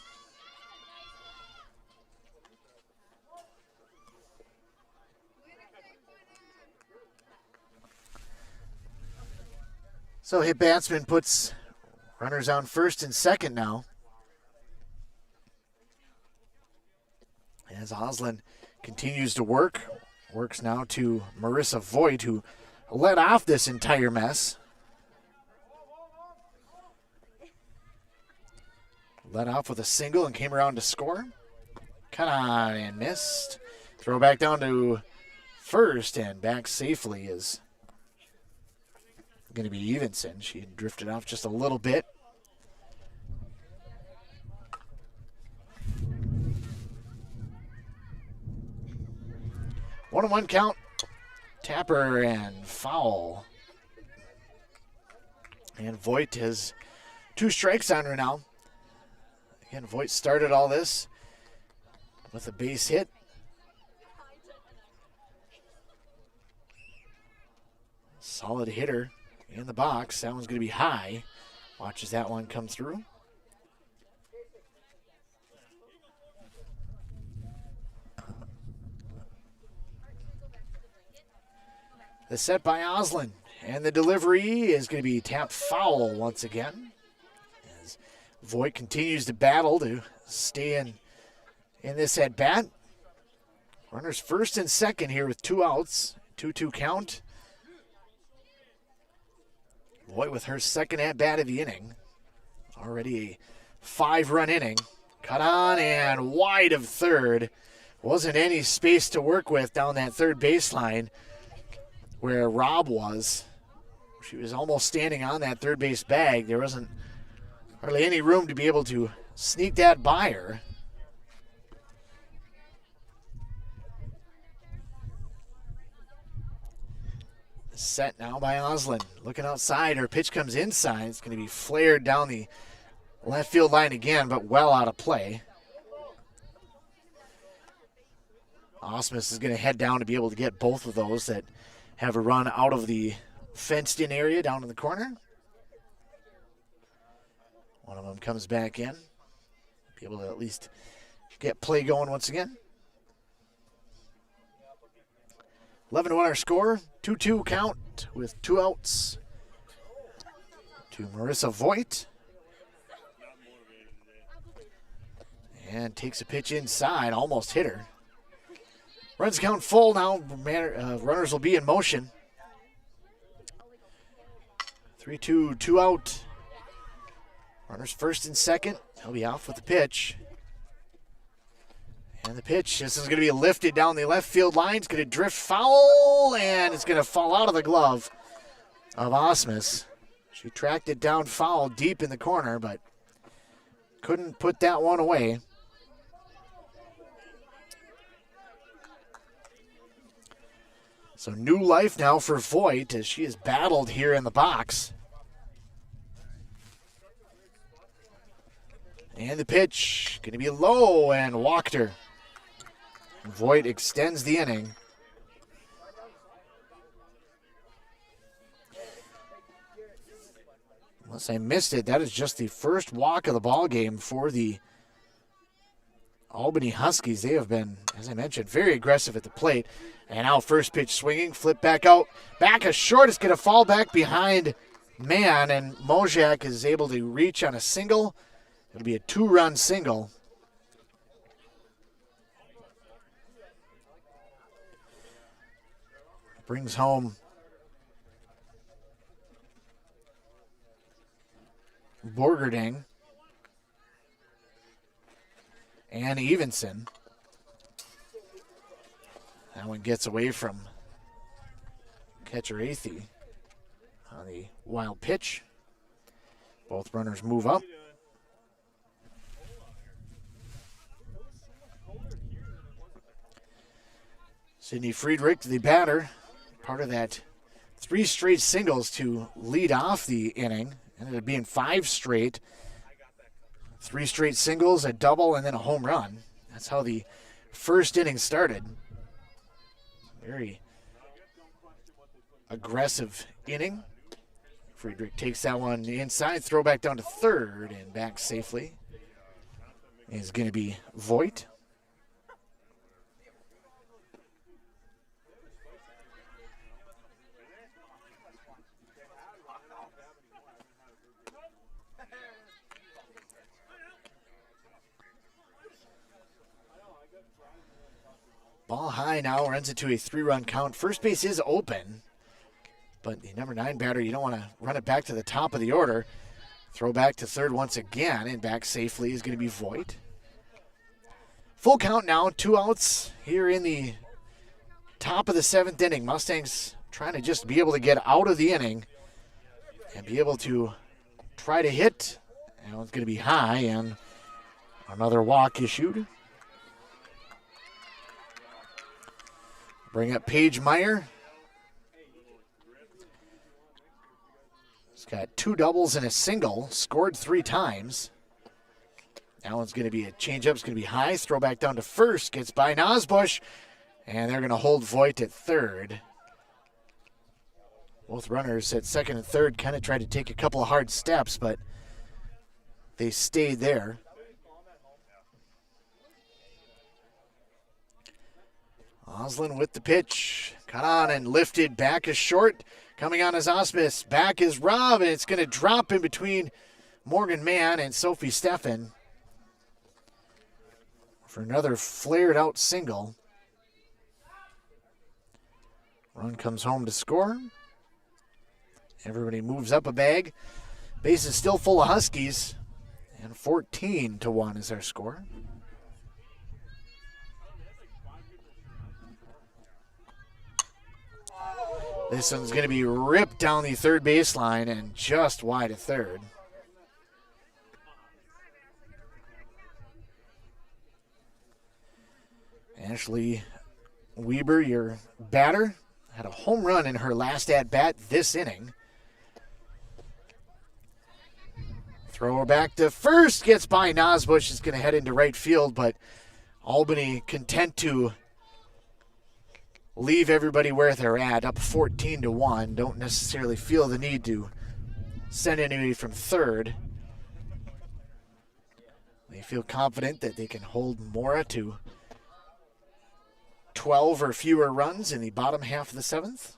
So hit batsman puts runners on first and second now. As Oslin continues to work. Works now to Marissa Voigt, who led off this entire mess. Led off with a single and came around to score. Cut on and missed. Throw back down to first and back safely is going to be Evenson. She drifted off just a little bit. One and one count. Tapper and foul. And Voigt has 2 strikes on her now. Again, Voigt started all this with a base hit. Solid hitter in the box. That one's going to be high. Watches that one come through. The set by Oslin. And the delivery is going to be tapped foul once again. As Voigt continues to battle to stay in this at-bat. Runners first and second here with 2 outs. 2-2 count. Voigt with her second at-bat of the inning. Already a 5-run inning. Cut on and wide of third. Wasn't any space to work with down that third baseline where Rob was. She was almost standing on that third base bag. There wasn't hardly any room to be able to sneak that by her. Set now by Oslin. Looking outside. Her pitch comes inside. It's going to be flared down the left field line again, but well out of play. Osmus is going to head down to be able to get both of those that have a run out of the fenced-in area down in the corner. One of them comes back in. Be able to at least get play going once again. 11-1 our score. 2-2 count with 2 outs to Marissa Voigt. And takes a pitch inside. Almost hit her. Runs count full now. Runners will be in motion. 3-2, 2 out. Runners first and second. He'll be off with the pitch. And the pitch, this is going to be lifted down the left field line. It's going to drift foul, and it's going to fall out of the glove of Osmus. She tracked it down foul deep in the corner, but couldn't put that one away. So new life now for Voigt as she is battled here in the box. And the pitch going to be low and walked her. Voigt extends the inning. Unless I missed it, that is just the first walk of the ball game for the Albany Huskies. They have been, as I mentioned, very aggressive at the plate. And now first pitch swinging, flip back out. Back a short, it's going to fall back behind Mann, and Mojak is able to reach on a single. It'll be a 2-run single. brings home Borgerding and Evenson. That one gets away from catcher Athey on the wild pitch. Both runners move up. Sidney Friedrich, the batter, part of that 3 straight singles to lead off the inning. Ended up being 5 straight. 3 straight singles, a double, and then a home run. That's how the first inning started. Very aggressive inning. Friedrich takes that one inside, throw back down to third, and back safely is going to be Voigt. Ball high now, runs it to a 3-run count. First base is open, but the number 9 batter, you don't want to run it back to the top of the order. Throw back to third once again, and back safely is going to be Voigt. Full count now, 2 outs here in the top of the 7th inning. Mustangs trying to just be able to get out of the inning and be able to try to hit. And it's going to be high, and another walk issued. Bring up Paige Meyer. He's got 2 doubles and a single, scored 3 times. That one's going to be a changeup. It's going to be high. Throw back down to first. Gets by Nosbush. And they're going to hold Voigt at third. Both runners at second and third kind of tried to take a couple of hard steps, but they stayed there. Oslin with the pitch. Cut on and lifted. Back is short. Coming on as Osmus. Back is Rob, and it's going to drop in between Morgan Mann and Sophie Steffen for another flared out single. Run comes home to score. Everybody moves up a bag. Base is still full of Huskies, and 14-1 is our score. This one's going to be ripped down the third baseline and just wide of third. Ashley Weber, your batter, had a home run in her last at-bat this inning. Throw her back to first, gets by Nosbush, is going to head into right field, but Albany content to leave everybody where they're at, up 14-1. Don't necessarily feel the need to send anybody from third. They feel confident that they can hold Mora to 12 or fewer runs in the bottom half of the 7th.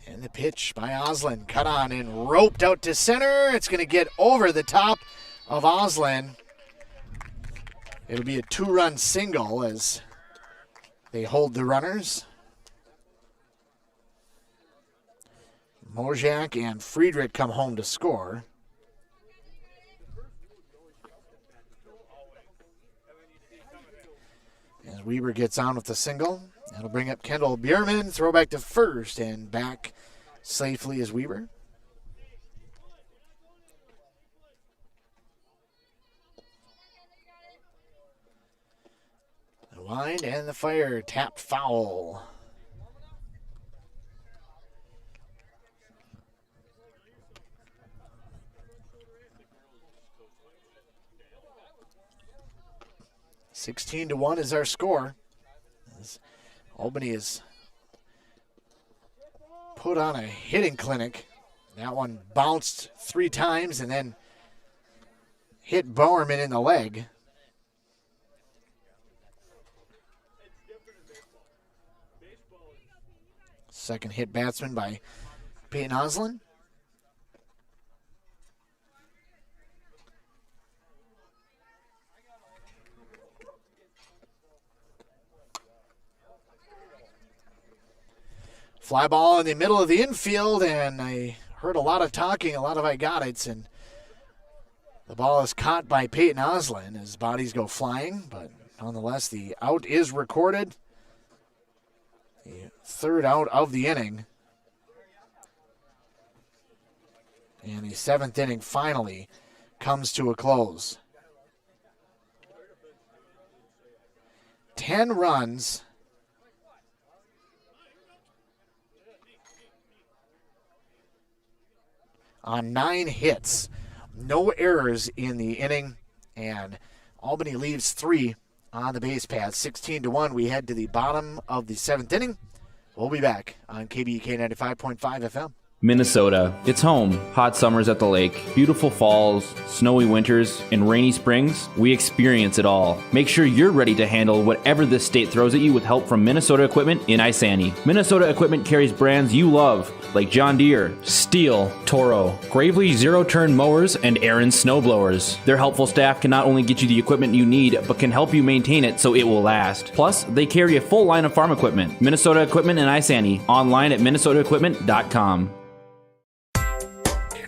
And the pitch by Oslin, cut on and roped out to center. It's going to get over the top of Oslin. It'll be a 2-run single as they hold the runners. Mojak and Friedrich come home to score. As Weber gets on with the single, that'll bring up Kendall Bierman. Throw back to first and back safely as Weber. The wind and the fire, tapped foul. (16-1) is our score. As Albany is put on a hitting clinic. That one bounced 3 times and then hit Bowerman in the leg. Second hit batsman by Peyton Oslin. Fly ball in the middle of the infield, and I heard a lot of talking, a lot of I got it's, and the ball is caught by Peyton Oslin as bodies go flying, but nonetheless, the out is recorded. The third out of the inning. And the seventh inning finally comes to a close. 10 runs. On 9 hits. No errors in the inning. And Albany leaves 3 on the base path. 16-1. We head to the bottom of the 7th inning. We'll be back on KBEK 95.5 FM. Minnesota. It's home. Hot summers at the lake, beautiful falls, snowy winters, and rainy springs. We experience it all. Make sure you're ready to handle whatever this state throws at you with help from Minnesota Equipment in Isani. Minnesota Equipment carries brands you love, like John Deere, Steel, Toro, Gravely zero-turn mowers, and Aaron snowblowers. Their helpful staff can not only get you the equipment you need, but can help you maintain it so it will last. Plus, they carry a full line of farm equipment. Minnesota Equipment in Isani. Online at minnesotaequipment.com.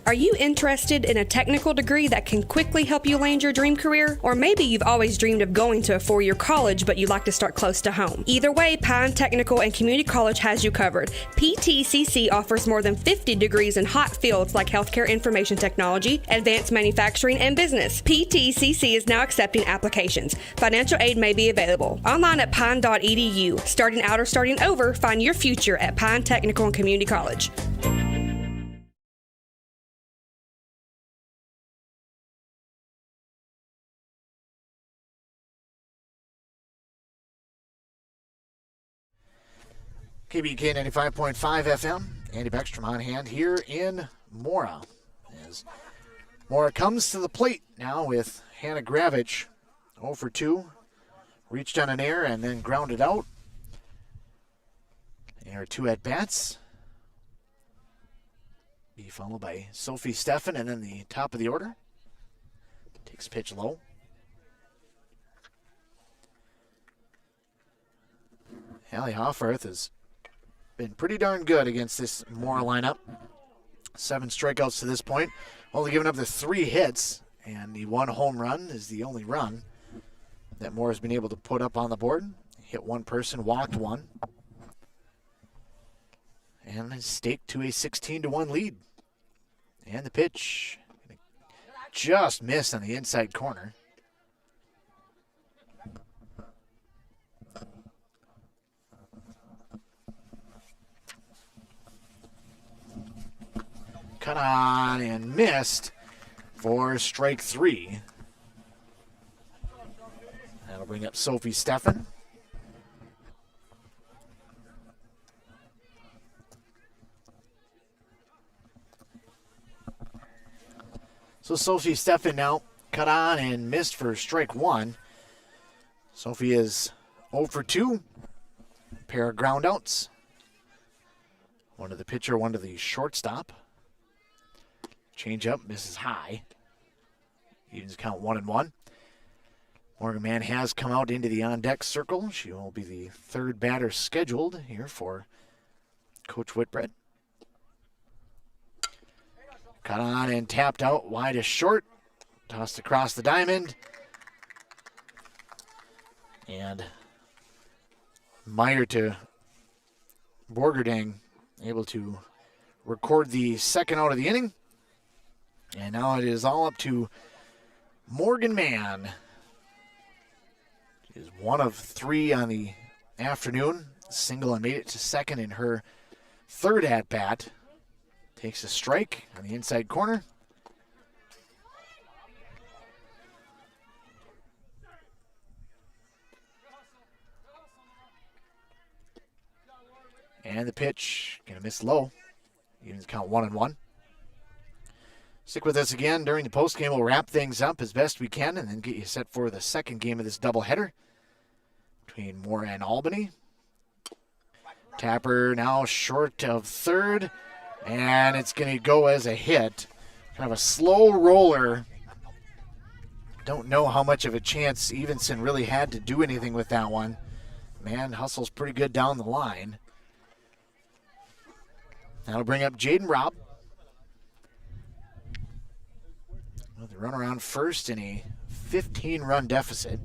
Are you interested in a technical degree that can quickly help you land your dream career? Or maybe you've always dreamed of going to a four-year college, but you'd like to start close to home. Either way, Pine Technical and Community College has you covered. PTCC offers more than 50 degrees in hot fields like healthcare information technology, advanced manufacturing, and business. PTCC is now accepting applications. Financial aid may be available. Online at pine.edu. Starting out or starting over, find your future at Pine Technical and Community College. KBK 95.5 FM. Andy Beckstrom on hand here in Mora. As Mora comes to the plate now with Hannah Gravich. 0 for 2. Reached on an air and then grounded out. And her 2 at-bats. Be followed by Sophie Steffen and then the top of the order. Takes pitch low. Allie Hoffarth has been pretty darn good against this Mora lineup. 7 strikeouts to this point. Only given up the 3 hits, and the 1 home run is the only run that Mora's been able to put up on the board. Hit 1 person, walked 1. And is staked to a 16-1 lead. And the pitch just missed on the inside corner. Cut on and missed for strike 3. That'll bring up Sophie Steffen. So Sophie Steffen now cut on and missed for strike 1. Sophie is 0 for 2. Pair of groundouts. One to the pitcher, one to the shortstop. Change up, misses high. Evens count 1-1. Morgan Mann has come out into the on-deck circle. She will be the 3rd batter scheduled here for Coach Whitbread. Cut on and tapped out wide as short. Tossed across the diamond. And Meyer to Borgerding able to record the 2nd out of the inning. And now it is all up to Morgan Mann. She is 1 of 3 on the afternoon. Single and made it to 2nd in her 3rd at-bat. Takes a strike on the inside corner. And the pitch, going to miss low. Evens count 1-1. Stick with us again during the postgame. We'll wrap things up as best we can and then get you set for the 2nd game of this doubleheader between Mora and Albany. Tapper now short of 3rd, and it's going to go as a hit. Kind of a slow roller. Don't know how much of a chance Evenson really had to do anything with that one. Man hustles pretty good down the line. That'll bring up Jaden Robb. With the runner on first in a 15-run deficit.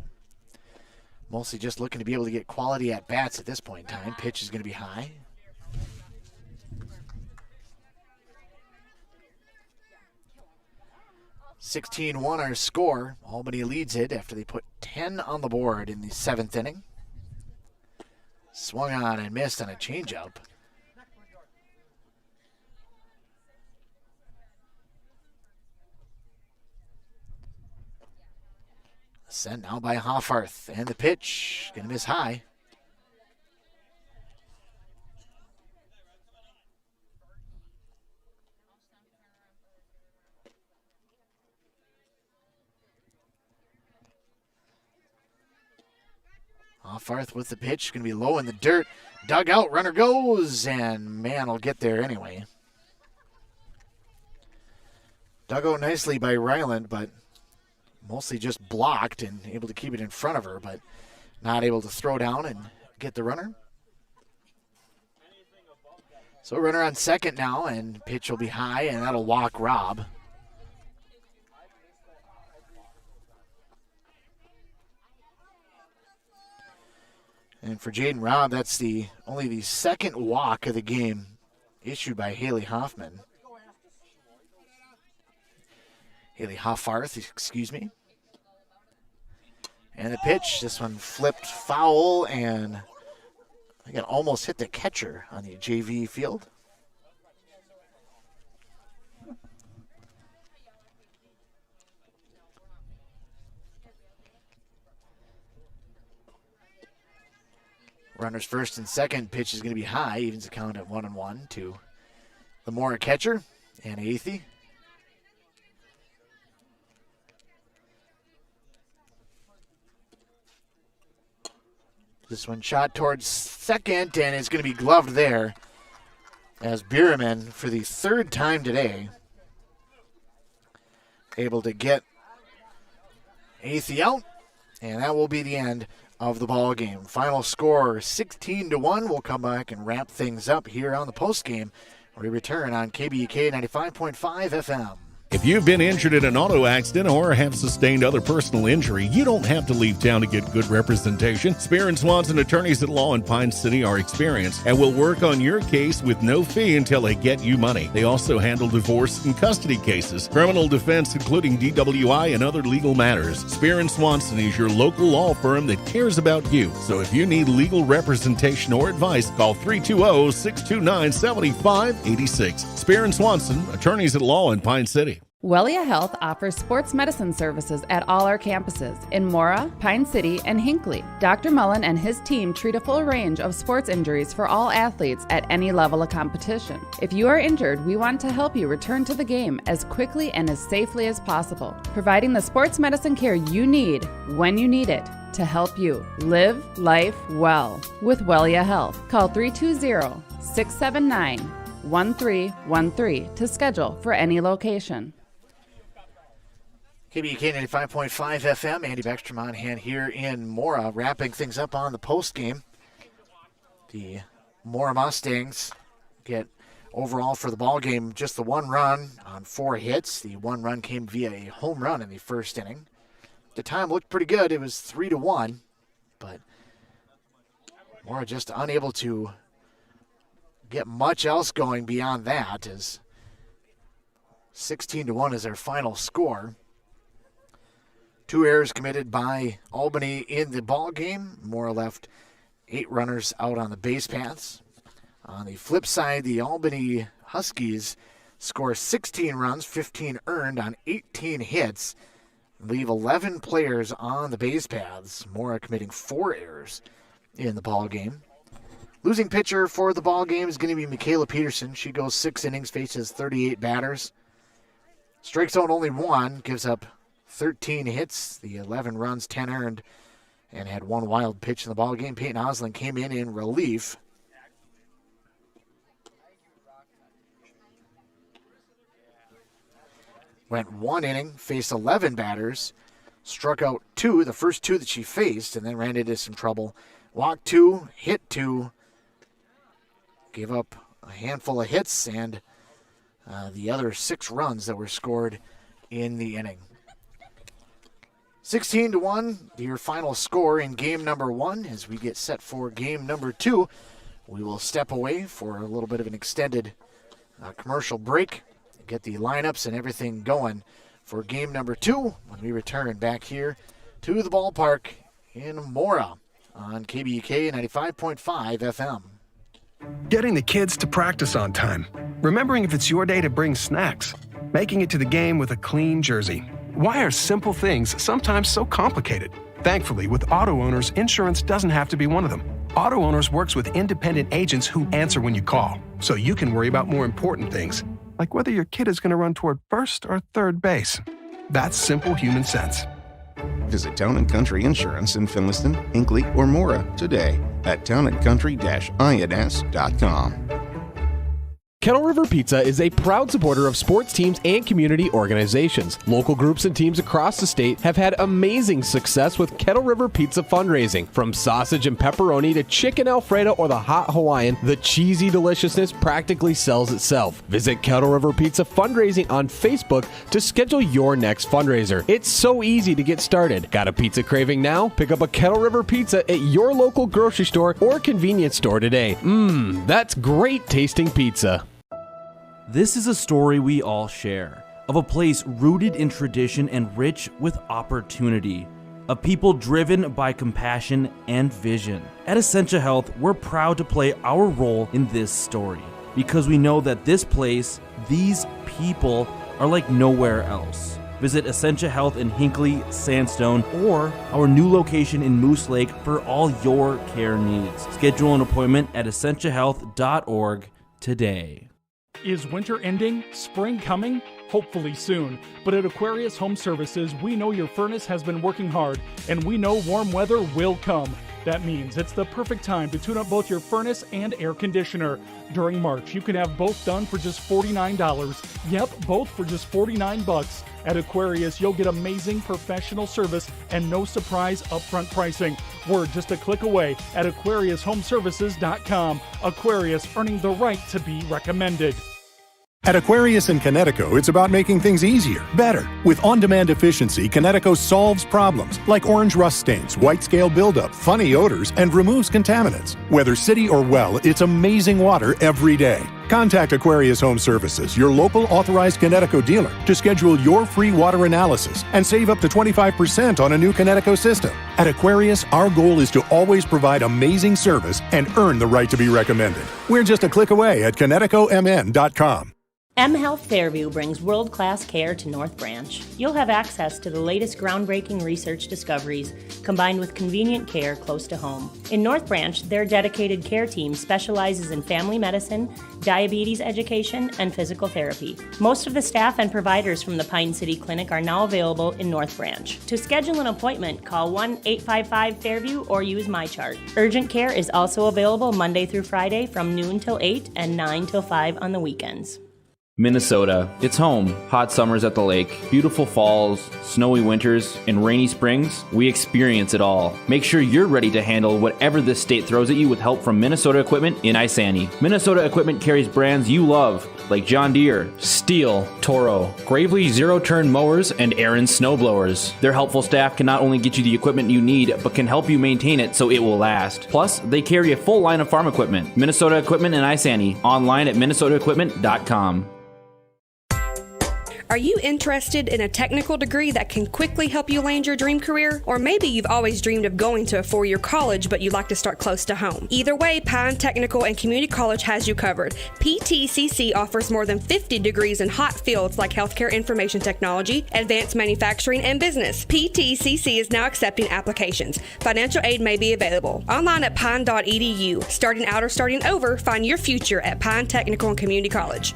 Mostly just looking to be able to get quality at bats at this point in time. Pitch is going to be high. (16-1) our score. Albany leads it after they put 10 on the board in the 7th inning. Swung on and missed on a changeup. Sent now by Hoffarth, and the pitch going to miss high. Hoffarth with the pitch, going to be low in the dirt. Dug out, runner goes, and man will get there anyway. Dug out nicely by Ryland, but mostly just blocked and able to keep it in front of her, but not able to throw down and get the runner. So runner on second now, and pitch will be high, and that'll walk Robb. And for Jaden Robb, that's only the second walk of the game issued by Haley Hoffman. Haley Hoffarth, excuse me. And the pitch, this one flipped foul, and I think it almost hit the catcher on the JV field. Runners first and second, pitch is going to be high, evens the count at 1-1 to the Mora catcher, Anna Athey. This one shot towards second, and it's going to be gloved there as Bierman, for the third time today, able to get Athey out, and that will be the end of the ball game. Final score 16-1. We'll come back and wrap things up here on the post game. We return on KBK 95.5 FM. If you've been injured in an auto accident or have sustained other personal injury, you don't have to leave town to get good representation. Spear & Swanson attorneys at law in Pine City are experienced and will work on your case with no fee until they get you money. They also handle divorce and custody cases, criminal defense, including DWI and other legal matters. Spear & Swanson is your local law firm that cares about you. So if you need legal representation or advice, call 320-629-7586. Spear & Swanson, attorneys at law in Pine City. Wellia Health offers sports medicine services at all our campuses in Mora, Pine City, and Hinckley. Dr. Mullen and his team treat a full range of sports injuries for all athletes at any level of competition. If you are injured, we want to help you return to the game as quickly and as safely as possible, providing the sports medicine care you need when you need it to help you live life well with Wellia Health. Call 320-679-1313 to schedule for any location. KBK 95.5 FM, Andy Beckstrom on hand here in Mora, wrapping things up on the post game. The Mora Mustangs get overall for the ball game just the one run on 4 hits. The one run came via a home run in the first inning. The time looked pretty good. It was 3-1, but Mora just unable to get much else going beyond that, as 16-1 is their final score. 2 errors committed by Albany in the ball game. Mora left 8 runners out on the base paths. On the flip side, the Albany Huskies score 16 runs, 15 earned on 18 hits, leave 11 players on the base paths. Mora committing 4 errors in the ball game. Losing pitcher for the ball game is going to be Michaela Peterson. She goes 6 innings, faces 38 batters. Strikes out only 1, gives up 13 hits, the 11 runs, 10 earned, and had 1 wild pitch in the ball game. Peyton Osling came in relief. Went 1 inning, faced 11 batters, struck out 2, the first 2 that she faced, and then ran into some trouble. Walked 2, hit 2, gave up a handful of hits and the other 6 runs that were scored in the inning. 16-1, your final score in game number 1. As we get set for game number 2, we will step away for a little bit of an extended commercial break, get the lineups and everything going for game number 2 when we return back here to the ballpark in Mora on KBUK 95.5 FM. Getting the kids to practice on time. Remembering if it's your day to bring snacks. Making it to the game with a clean jersey. Why are simple things sometimes so complicated? Thankfully, with auto owners, insurance doesn't have to be one of them. Auto Owners works with independent agents who answer when you call, so you can worry about more important things, like whether your kid is going to run toward first or third base. That's simple human sense. Visit Town & Country Insurance in Finliston, Hinkley, or Mora today at townandcountry-ins.com. Kettle River Pizza is a proud supporter of sports teams and community organizations. Local groups and teams across the state have had amazing success with Kettle River Pizza fundraising. From sausage and pepperoni to chicken Alfredo or the hot Hawaiian, the cheesy deliciousness practically sells itself. Visit Kettle River Pizza fundraising on Facebook to schedule your next fundraiser. It's so easy to get started. Got a pizza craving now? Pick up a Kettle River Pizza at your local grocery store or convenience store today. That's great tasting pizza. This is a story we all share, of a place rooted in tradition and rich with opportunity, of people driven by compassion and vision. At Essentia Health, we're proud to play our role in this story, because we know that this place, these people, are like nowhere else. Visit Essentia Health in Hinkley, Sandstone, or our new location in Moose Lake for all your care needs. Schedule an appointment at essentiahealth.org today. Is winter ending? Spring coming? Hopefully soon. But at Aquarius Home Services, we know your furnace has been working hard, and we know warm weather will come. That means it's the perfect time to tune up both your furnace and air conditioner. During March, you can have both done for just $49. Yep, both for just $49. At Aquarius, you'll get amazing professional service and no surprise upfront pricing. We're just a click away at AquariusHomeservices.com. Aquarius, earning the right to be recommended. At Aquarius in Connecticut, it's about making things easier, better. With on-demand efficiency, Connecticut solves problems like orange rust stains, white scale buildup, funny odors, and removes contaminants. Whether city or well, it's amazing water every day. Contact Aquarius Home Services, your local authorized Connecticut dealer, to schedule your free water analysis and save up to 25% on a new Connecticut system. At Aquarius, our goal is to always provide amazing service and earn the right to be recommended. We're just a click away at ConnecticutMN.com. M Health Fairview brings world-class care to North Branch. You'll have access to the latest groundbreaking research discoveries combined with convenient care close to home. In North Branch, their dedicated care team specializes in family medicine, diabetes education, and physical therapy. Most of the staff and providers from the Pine City Clinic are now available in North Branch. To schedule an appointment, call 1-855-FAIRVIEW or use MyChart. Urgent care is also available Monday through Friday from noon till 8 and 9 till 5 on the weekends. Minnesota, it's home. Hot summers at the lake, beautiful falls, snowy winters, and rainy springs. We experience it all. Make sure you're ready to handle whatever this state throws at you with help from Minnesota Equipment in Isani. Minnesota Equipment carries brands you love, like John Deere, Steel, Toro, Gravely zero-turn mowers, and Aaron snowblowers. Their helpful staff can not only get you the equipment you need, but can help you maintain it so it will last. Plus, they carry a full line of farm equipment. Minnesota Equipment in Isani. Online at minnesotaequipment.com. Are you interested in a technical degree that can quickly help you land your dream career? Or maybe you've always dreamed of going to a four-year college, but you'd like to start close to home. Either way, Pine Technical and Community College has you covered. PTCC offers more than 50 degrees in hot fields like healthcare information technology, advanced manufacturing, and business. PTCC is now accepting applications. Financial aid may be available. Online at pine.edu. Starting out or starting over, find your future at Pine Technical and Community College.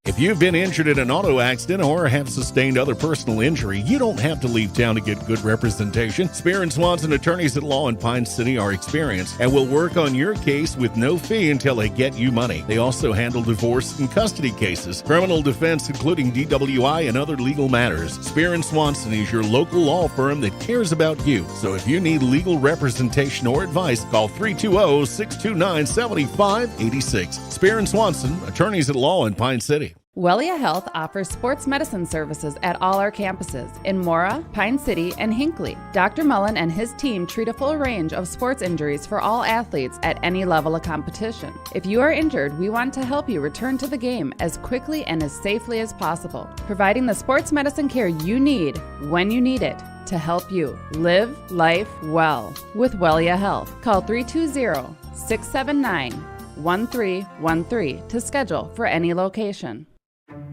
If If you've been injured in an auto accident or have sustained other personal injury, you don't have to leave town to get good representation. Spear and Swanson attorneys at law in Pine City are experienced and will work on your case with no fee until they get you money. They also handle divorce and custody cases, criminal defense, including DWI and other legal matters. Spear and Swanson is your local law firm that cares about you. So if you need legal representation or advice, call 320-629-7586. Spear and Swanson, attorneys at law in Pine City. Wellia Health offers sports medicine services at all our campuses in Mora, Pine City, and Hinckley. Dr. Mullen and his team treat a full range of sports injuries for all athletes at any level of competition. If you are injured, we want to help you return to the game as quickly and as safely as possible, providing the sports medicine care you need when you need it to help you live life well with Wellia Health. Call 320-679-1313 to schedule for any location.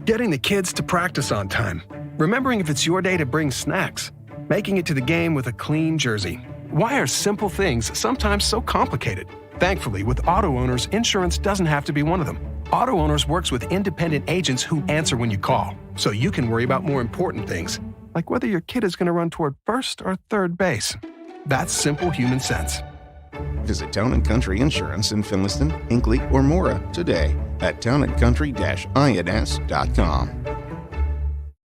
Getting the kids to practice on time. Remembering if it's your day to bring snacks. Making it to the game with a clean jersey. Why are simple things sometimes so complicated? Thankfully, with auto owners, insurance doesn't have to be one of them. Auto Owners works with independent agents who answer when you call, so you can worry about more important things, like whether your kid is going to run toward first or third base. That's simple human sense. Visit Town & Country Insurance in Finliston, Hinckley, or Mora today at townandcountry-ins.com.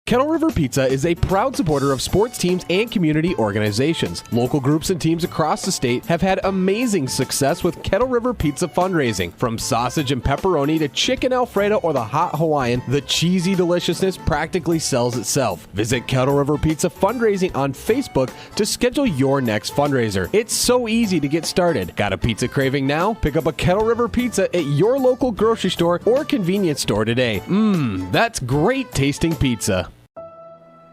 Kettle River Pizza is a proud supporter of sports teams and community organizations. Local groups and teams across the state have had amazing success with Kettle River Pizza fundraising. From sausage and pepperoni to chicken Alfredo or the hot Hawaiian, the cheesy deliciousness practically sells itself. Visit Kettle River Pizza fundraising on Facebook to schedule your next fundraiser. It's so easy to get started. Got a pizza craving now? Pick up a Kettle River Pizza at your local grocery store or convenience store today. That's great tasting pizza.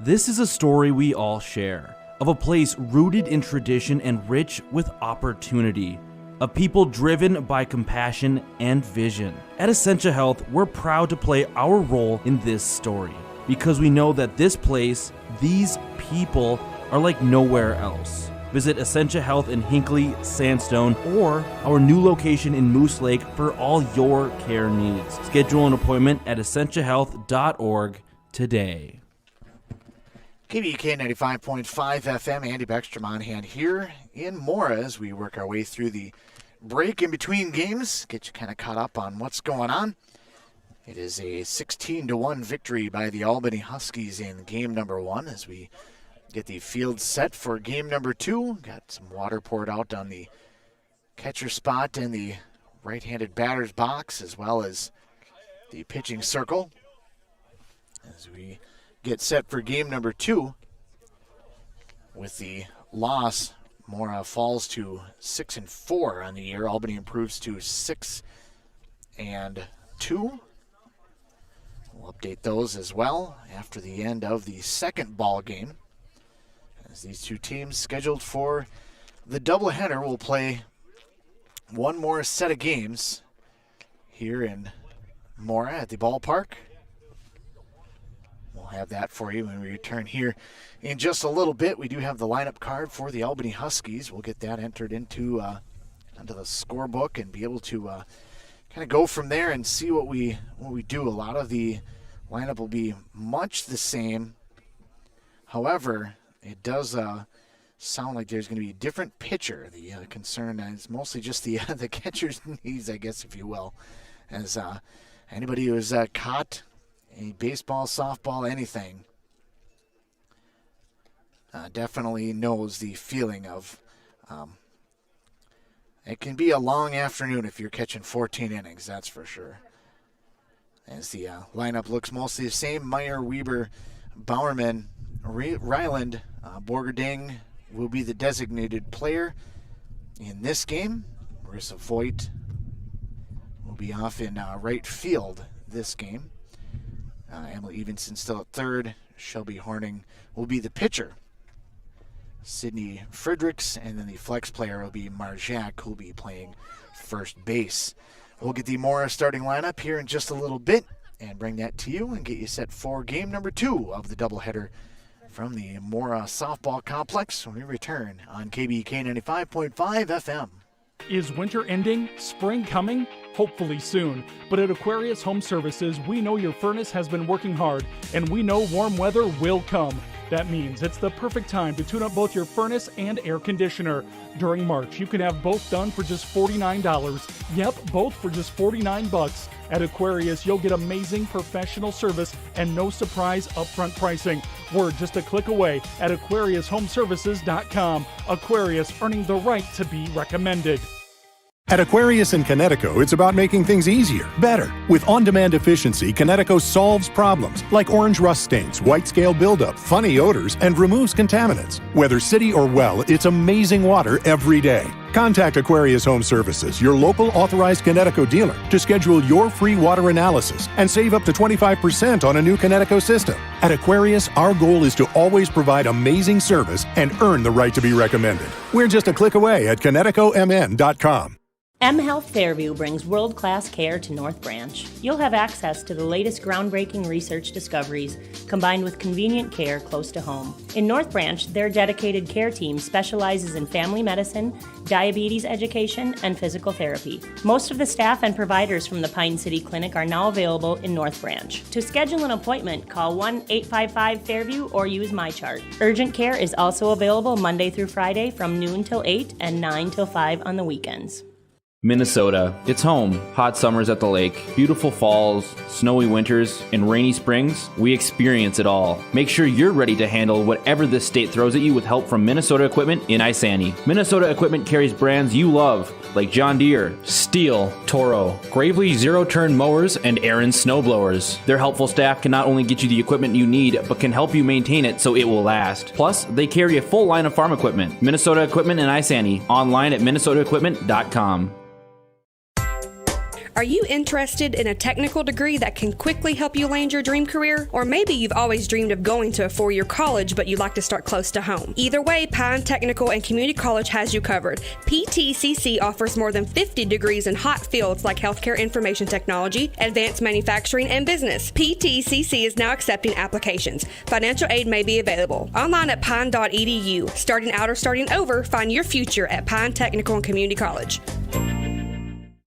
This is a story we all share, of a place rooted in tradition and rich with opportunity, of people driven by compassion and vision. At Essentia Health, we're proud to play our role in this story, because we know that this place, these people, are like nowhere else. Visit Essentia Health in Hinckley, Sandstone, or our new location in Moose Lake for all your care needs. Schedule an appointment at essentiahealth.org today. KBUK 95.5 FM, Andy Beckstrom on hand here in Mora as we work our way through the break in between games, get you kind of caught up on what's going on. It is a 16-1 victory by the Albany Huskies in game number 1 as we get the field set for game number 2. Got some water poured out on the catcher spot in the right-handed batter's box as well as the pitching circle as we get set for game number 2. With the loss, Mora falls to 6-4 on the year. Albany improves to 6-2. We'll update those as well after the end of the second ball game. As these two teams scheduled for the doubleheader will play one more set of games here in Mora at the ballpark. We'll have that for you when we return here in just a little bit. We do have the lineup card for the Albany Huskies. We'll get that entered into the scorebook and be able to kind of go from there and see what we do. A lot of the lineup will be much the same. However, it does sound like there's going to be a different pitcher. The concern is mostly just the catcher's knees, I guess, if you will, as anybody who has caught any baseball, softball, anything, definitely knows the feeling of it can be a long afternoon if you're catching 14 innings, that's for sure. As the lineup looks mostly the same, Meyer, Weber, Bowerman, Ryland, Borgerding will be the designated player in this game. Marissa Voigt will be off in right field this game. Emily Evenson still at third. Shelby Horning will be the pitcher. Sydney Fredericks, and then the flex player will be Marjak, who will be playing first base. We'll get the Mora starting lineup here in just a little bit and bring that to you and get you set for game number 2 of the doubleheader from the Mora softball complex when we return on KBK 95.5 FM. Is winter ending? Spring coming? hopefully soon. But at Aquarius Home Services, we know your furnace has been working hard, and we know warm weather will come. That means it's the perfect time to tune up both your furnace and air conditioner. During March, you can have both done for just $49. Yep, both for just $49. At Aquarius, you'll get amazing professional service and no surprise upfront pricing. We're just a click away at AquariusHomeservices.com. Aquarius, earning the right to be recommended. At Aquarius in Connecticut, it's about making things easier, better. With on-demand efficiency, Connecticut solves problems like orange rust stains, white scale buildup, funny odors, and removes contaminants. Whether city or well, it's amazing water every day. Contact Aquarius Home Services, your local authorized Connecticut dealer, to schedule your free water analysis and save up to 25% on a new Connecticut system. At Aquarius, our goal is to always provide amazing service and earn the right to be recommended. We're just a click away at ConnecticutMN.com. M Health Fairview brings world-class care to North Branch. You'll have access to the latest groundbreaking research discoveries combined with convenient care close to home. In North Branch, their dedicated care team specializes in family medicine, diabetes education, and physical therapy. Most of the staff and providers from the Pine City Clinic are now available in North Branch. To schedule an appointment, call 1-855-FAIRVIEW or use MyChart. Urgent care is also available Monday through Friday from noon till 8 and 9 till 5 on the weekends. Minnesota, it's home. Hot summers at the lake, beautiful falls, snowy winters, and rainy springs. We experience it all. Make sure you're ready to handle whatever this state throws at you with help from Minnesota Equipment in Isani. Minnesota Equipment carries brands you love, like John Deere, Steel, Toro, Gravely zero-turn mowers, and Aaron snowblowers. Their helpful staff can not only get you the equipment you need, but can help you maintain it so it will last. Plus, they carry a full line of farm equipment. Minnesota Equipment in Isani. Online at minnesotaequipment.com. Are you interested in a technical degree that can quickly help you land your dream career? Or maybe you've always dreamed of going to a four-year college, but you'd like to start close to home. Either way, Pine Technical and Community College has you covered. PTCC offers more than 50 degrees in hot fields like healthcare information technology, advanced manufacturing, and business. PTCC is now accepting applications. Financial aid may be available. Online at pine.edu. Starting out or starting over, find your future at Pine Technical and Community College.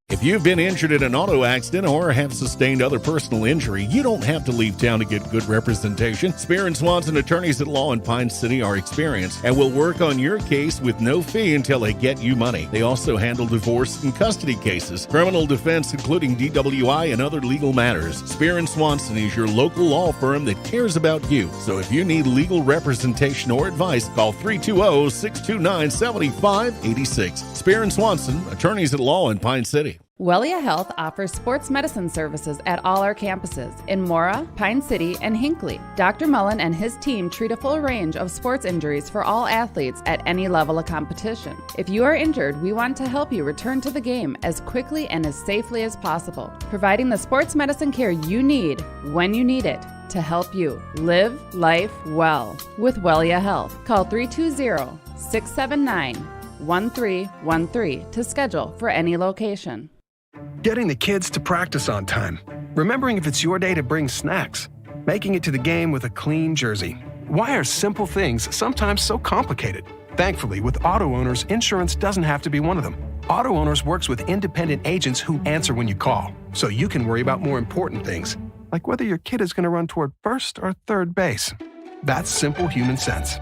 If you've been injured in an auto accident or have sustained other personal injury, you don't have to leave town to get good representation. Spear & Swanson attorneys at law in Pine City are experienced and will work on your case with no fee until they get you money. They also handle divorce and custody cases, criminal defense, including DWI and other legal matters. Spear & Swanson is your local law firm that cares about you. So if you need legal representation or advice, call 320-629-7586. Spear & Swanson, attorneys at law in Pine City. Wellia Health offers sports medicine services at all our campuses in Mora, Pine City, and Hinckley. Dr. Mullen and his team treat a full range of sports injuries for all athletes at any level of competition. If you are injured, we want to help you return to the game as quickly and as safely as possible, providing the sports medicine care you need when you need it to help you live life well with Wellia Health. Call 320-679-1313 to schedule for any location. Getting the kids to practice on time. Remembering if it's your day to bring snacks. Making it to the game with a clean jersey. Why are simple things sometimes so complicated? Thankfully, with auto owners, insurance doesn't have to be one of them. Auto Owners works with independent agents who answer when you call, so you can worry about more important things, like whether your kid is going to run toward first or third base. That's simple human sense.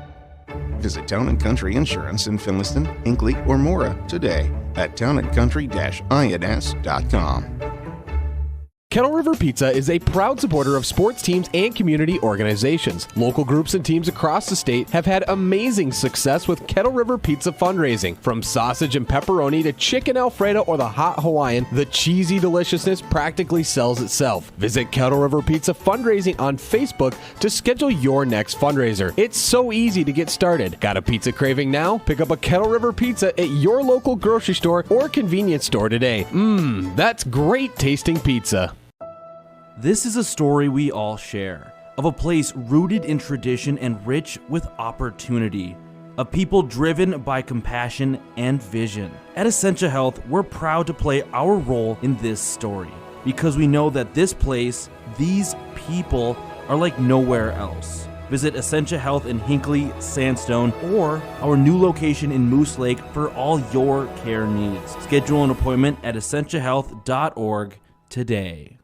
Visit Town & Country Insurance in Finliston, Hinckley, or Mora today at townandcountry-ins.com. Kettle River Pizza is a proud supporter of sports teams and community organizations. Local groups and teams across the state have had amazing success with Kettle River Pizza fundraising. From sausage and pepperoni to chicken Alfredo or the hot Hawaiian, the cheesy deliciousness practically sells itself. Visit Kettle River Pizza Fundraising on Facebook to schedule your next fundraiser. It's so easy to get started. Got a pizza craving now? Pick up a Kettle River Pizza at your local grocery store or convenience store today. That's great tasting pizza. This is a story we all share, of a place rooted in tradition and rich with opportunity, a people driven by compassion and vision. At Essentia Health, we're proud to play our role in this story, because we know that this place, these people, are like nowhere else. Visit Essentia Health in Hinckley, Sandstone, or our new location in Moose Lake for all your care needs. Schedule an appointment at essentiahealth.org today.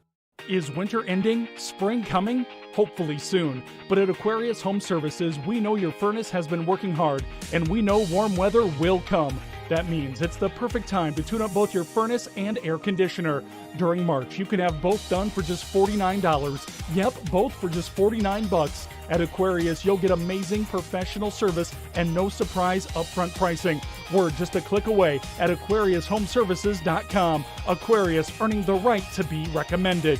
Is winter ending? Spring coming? Hopefully soon. But at Aquarius Home Services, we know your furnace has been working hard, and we know warm weather will come. That means it's the perfect time to tune up both your furnace and air conditioner. During March, you can have both done for just $49. Yep, both for just $49. At Aquarius, you'll get amazing professional service and no surprise upfront pricing. We're just a click away at AquariusHomeservices.com. Aquarius, earning the right to be recommended.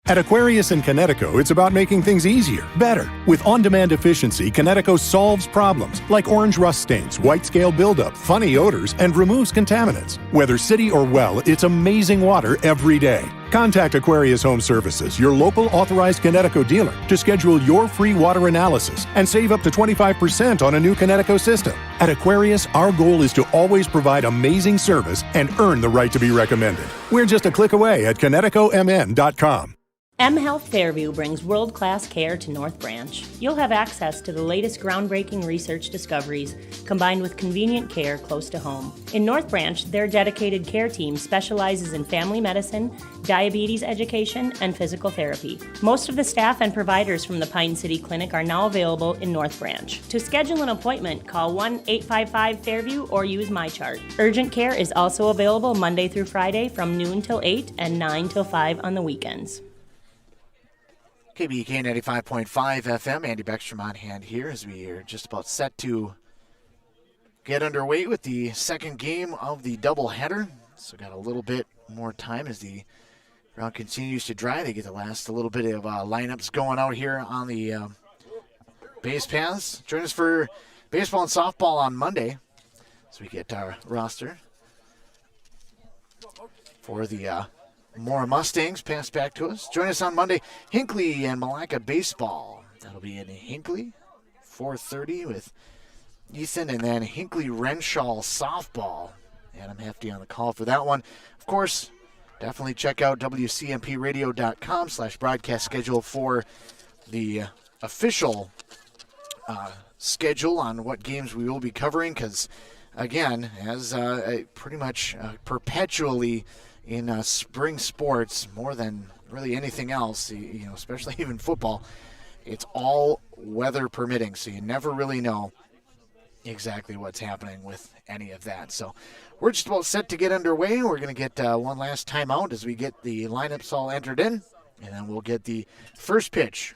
At Aquarius in Connecticut, it's about making things easier, better. With on-demand efficiency, Connecticut solves problems like orange rust stains, white scale buildup, funny odors, and removes contaminants. Whether city or well, it's amazing water every day. Contact Aquarius Home Services, your local authorized Connecticut dealer, to schedule your free water analysis and save up to 25% on a new Connecticut system. At Aquarius, our goal is to always provide amazing service and earn the right to be recommended. We're just a click away at ConnecticutMN.com. M Health Fairview brings world-class care to North Branch. You'll have access to the latest groundbreaking research discoveries, combined with convenient care close to home. In North Branch, their dedicated care team specializes in family medicine, diabetes education, and physical therapy. Most of the staff and providers from the Pine City Clinic are now available in North Branch. To schedule an appointment, call 1-855-FAIRVIEW or use MyChart. Urgent care is also available Monday through Friday from noon till 8 and 9 till 5 on the weekends. KBK 95.5 FM, Andy Beckstrom on hand here as we are just about set to get underway with the second game of the doubleheader. So got a little bit more time as the ground continues to dry. They get the last a little bit of lineups going out here on the base paths. Join us for baseball and softball on Monday as we get our roster for the Mora Mustangs passed back to us. Join us on Monday, Hinckley and Malacca baseball. That'll be in Hinckley, 4:30 with Ethan, and then Hinckley Renshaw softball. Adam Hefty on the call for that one. Of course, definitely check out WCMPradio.com/broadcast schedule for the official schedule on what games we will be covering, because, again, as pretty much perpetually in spring sports, more than really anything else, especially even football, it's all weather permitting, so you never really know exactly what's happening with any of that. So we're just about set to get underway. We're going to get one last time out as we get the lineups all entered in, and then we'll get the first pitch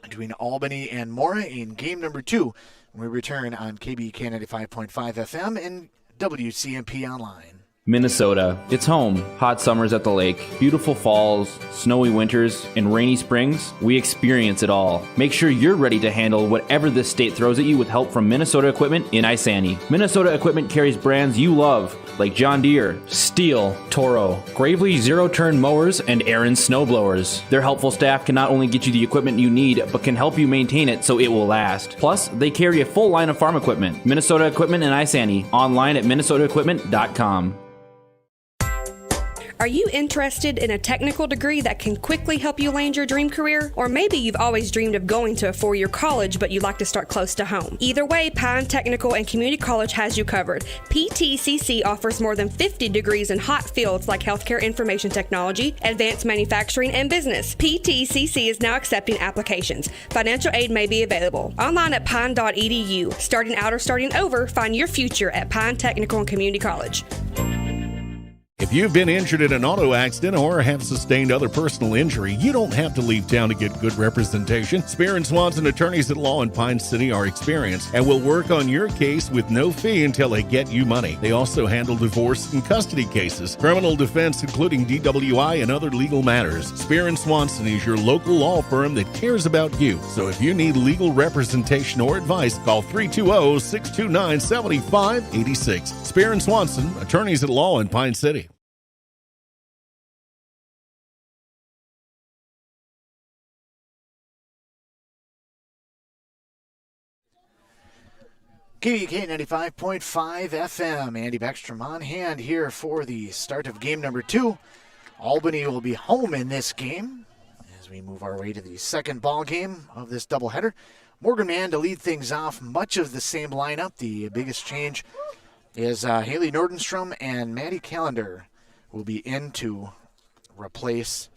between Albany and Mora in game number 2 when we return on KBK 95.5 FM and WCMP Online. Minnesota. It's home. Hot summers at the lake, beautiful falls, snowy winters, and rainy springs. We experience it all. Make sure you're ready to handle whatever this state throws at you with help from Minnesota Equipment in Isani. Minnesota Equipment carries brands you love, like John Deere, Steel, Toro, Gravely zero-turn mowers, and Aaron snowblowers. Their helpful staff can not only get you the equipment you need, but can help you maintain it so it will last. Plus, they carry a full line of farm equipment. Minnesota Equipment in Isani. Online at minnesotaequipment.com. Are you interested in a technical degree that can quickly help you land your dream career? Or maybe you've always dreamed of going to a four-year college, but you'd like to start close to home. Either way, Pine Technical and Community College has you covered. PTCC offers more than 50 degrees in hot fields like healthcare information technology, advanced manufacturing, and business. PTCC is now accepting applications. Financial aid may be available. Online at pine.edu. Starting out or starting over, find your future at Pine Technical and Community College. If you've been injured in an auto accident or have sustained other personal injury, you don't have to leave town to get good representation. Spear & Swanson attorneys at law in Pine City are experienced and will work on your case with no fee until they get you money. They also handle divorce and custody cases, criminal defense, including DWI and other legal matters. Spear & Swanson is your local law firm that cares about you. So if you need legal representation or advice, call 320-629-7586. Spear & Swanson, attorneys at law in Pine City. KBK 95.5 FM. Andy Beckstrom on hand here for the start of game number 2. Albany will be home in this game As we move our way to the second ball game of this doubleheader, Morgan Man to lead things off. Much of the same lineup. The biggest change is Haley Nordenstrom and Maddie Callender will be in to replace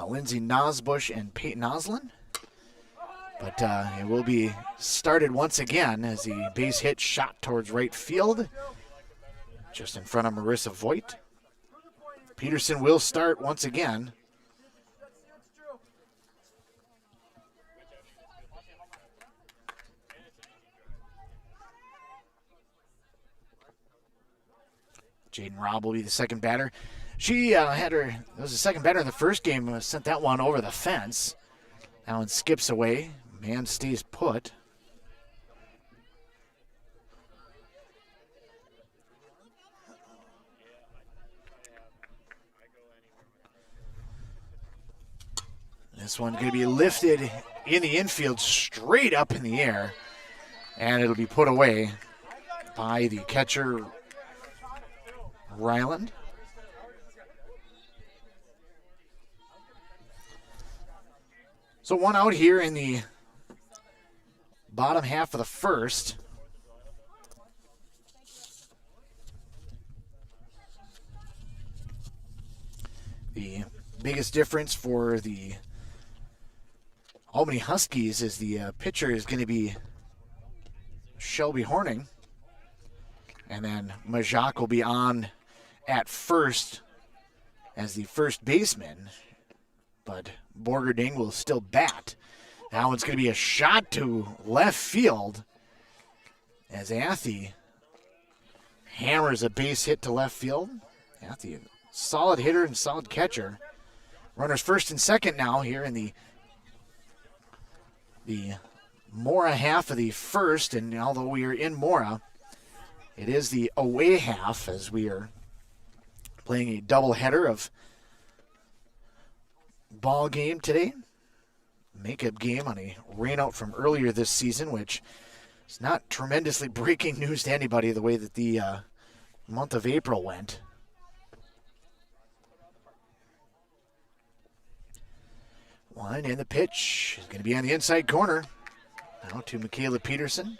Lindsay Nosbush and Peyton Oslin. But it will be started once again as the base hit shot towards right field, just in front of Marissa Voigt. Peterson will start once again. Jaden Robb will be the second batter. She was the second batter in the first game, sent that one over the fence. That one skips away. Man stays put. This one's going to be lifted in the infield, straight up in the air, and it'll be put away by the catcher, Ryland. So one out here in the bottom half of the first. The biggest difference for the Albany Huskies is the pitcher is going to be Shelby Horning. And then Majak will be on at first as the first baseman. But Borgerding will still bat. That one's going to be a shot to left field as Athey hammers a base hit to left field. Athey, solid hitter and solid catcher. Runners first and second now here in the Mora half of the first. And although we are in Mora, it is the away half as we are playing a doubleheader of ball game today. Makeup game on a rainout from earlier this season, which is not tremendously breaking news to anybody the way that the month of April went. One, and the pitch is going to be on the inside corner. Now to Michaela Peterson.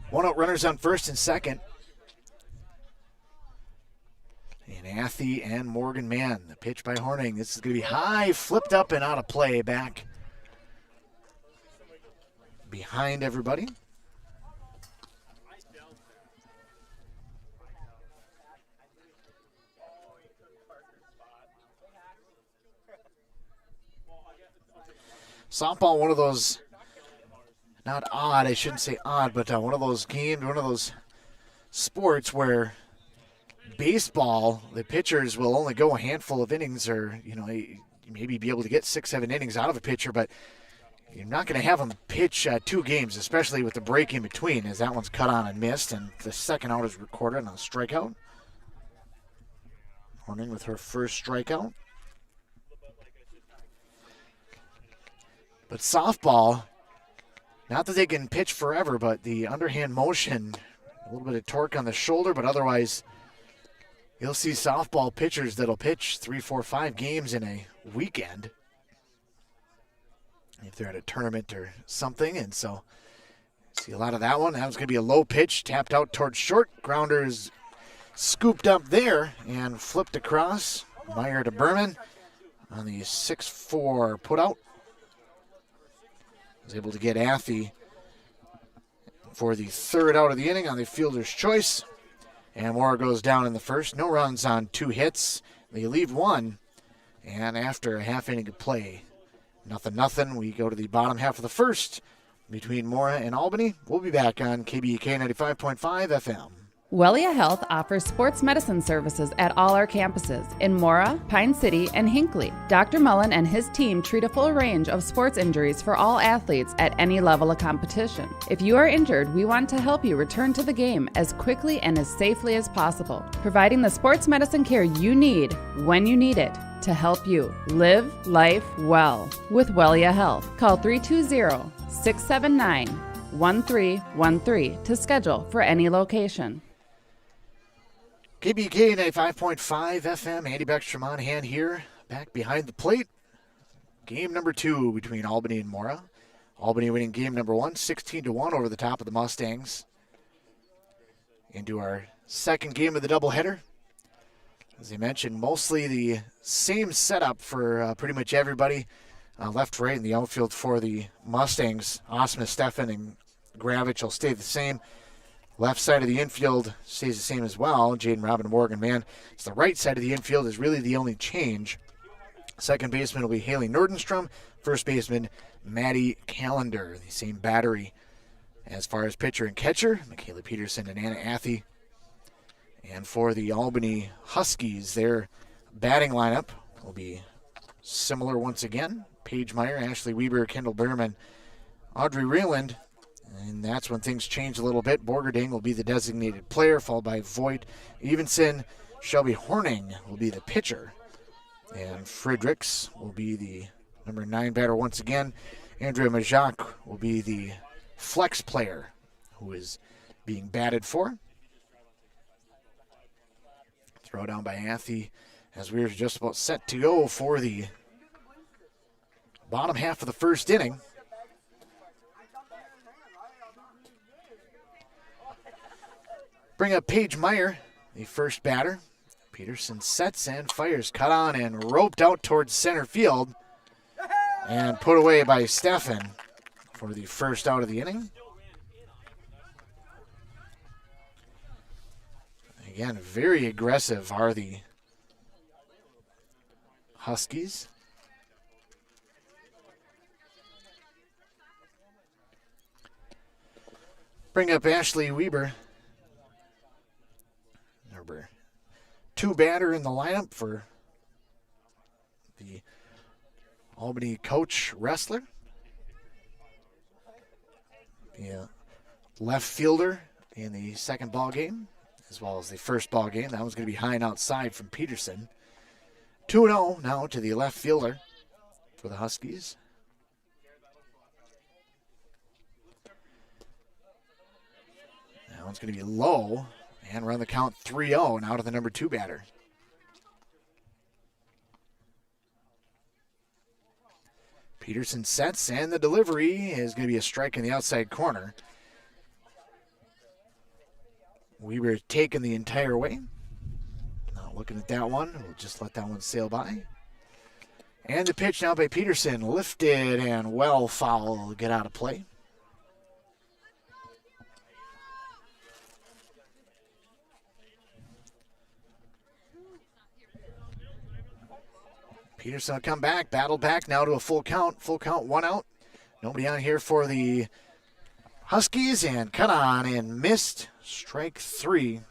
One out, runners on first and second. And Athey and Morgan Mann. The pitch by Horning. This is going to be high, flipped up and out of play, back behind everybody. Softball, one of those, not odd, I shouldn't say odd, but one of those games, one of those sports where baseball, the pitchers will only go a handful of innings, or, maybe be able to get 6-7 innings out of a pitcher, but you're not going to have them pitch 2 games, especially with the break in between, as that one's cut on and missed, and the second out is recorded on a strikeout. Horning with her first strikeout. But softball, not that they can pitch forever, but the underhand motion, a little bit of torque on the shoulder, but otherwise you'll see softball pitchers that'll pitch 3, 4, 5 games in a weekend if they're at a tournament or something. And so see a lot of that one. That was going to be a low pitch, tapped out towards short. Grounder is scooped up there and flipped across. Meyer to Berman on the 6-4 put out. Was able to get Athey for the third out of the inning on the fielder's choice. And Mora goes down in the first. No runs on 2 hits. They leave 1. And after a half inning of play, 0-0, we go to the bottom half of the first between Mora and Albany. We'll be back on KBEK 95.5 FM. Wellia Health offers sports medicine services at all our campuses in Mora, Pine City, and Hinckley. Dr. Mullen and his team treat a full range of sports injuries for all athletes at any level of competition. If you are injured, we want to help you return to the game as quickly and as safely as possible, providing the sports medicine care you need when you need it to help you live life well with Wellia Health. Call 320-679-1313 to schedule for any location. KBK 95.5 FM. Andy Beckstrom on hand here, back behind the plate. Game number 2 between Albany and Mora. Albany winning game number 1, 16-1 over the top of the Mustangs. Into our second game of the doubleheader. As I mentioned, mostly the same setup for pretty much everybody. Left, right in the outfield for the Mustangs. Osma, Stefan, and Gravich will stay the same. Left side of the infield stays the same as well. Jaden, Robin, Morgan, man. It's the right side of the infield is really the only change. Second baseman will be Haley Nordenstrom. First baseman, Maddie Callender. The same battery as far as pitcher and catcher. Michaela Peterson and Anna Athey. And for the Albany Huskies, their batting lineup will be similar once again. Paige Meyer, Ashley Weber, Kendall Behrman, Audrey Reeland. And that's when things change a little bit. Borgerding will be the designated player, followed by Voigt, Evenson. Shelby Horning will be the pitcher. And Fredericks will be the number 9 batter once again. Andrea Majak will be the flex player who is being batted for. Throw down by Athey as we're just about set to go for the bottom half of the first inning. Bring up Paige Meyer, the first batter. Peterson sets and fires, cut on and roped out towards center field. And put away by Stefan for the first out of the inning. Again, very aggressive are the Huskies. Bring up Ashley Weber. Number 2 batter in the lineup for the Albany coach wrestler. The left fielder in the second ball game, as well as the first ball game. That one's going to be high and outside from Peterson. 2-0 now to the left fielder for the Huskies. That one's going to be low and run the count 3-0 now to the number 2 batter. Peterson sets, and the delivery is going to be a strike in the outside corner. Weber taking the entire way. Not looking at that one. We'll just let that one sail by. And the pitch now by Peterson. Lifted and well foul. Get out of play. Peterson will come back, battle back now to a full count. Full count, 1 out. Nobody on here for the Huskies, and cut on and missed. Strike 3.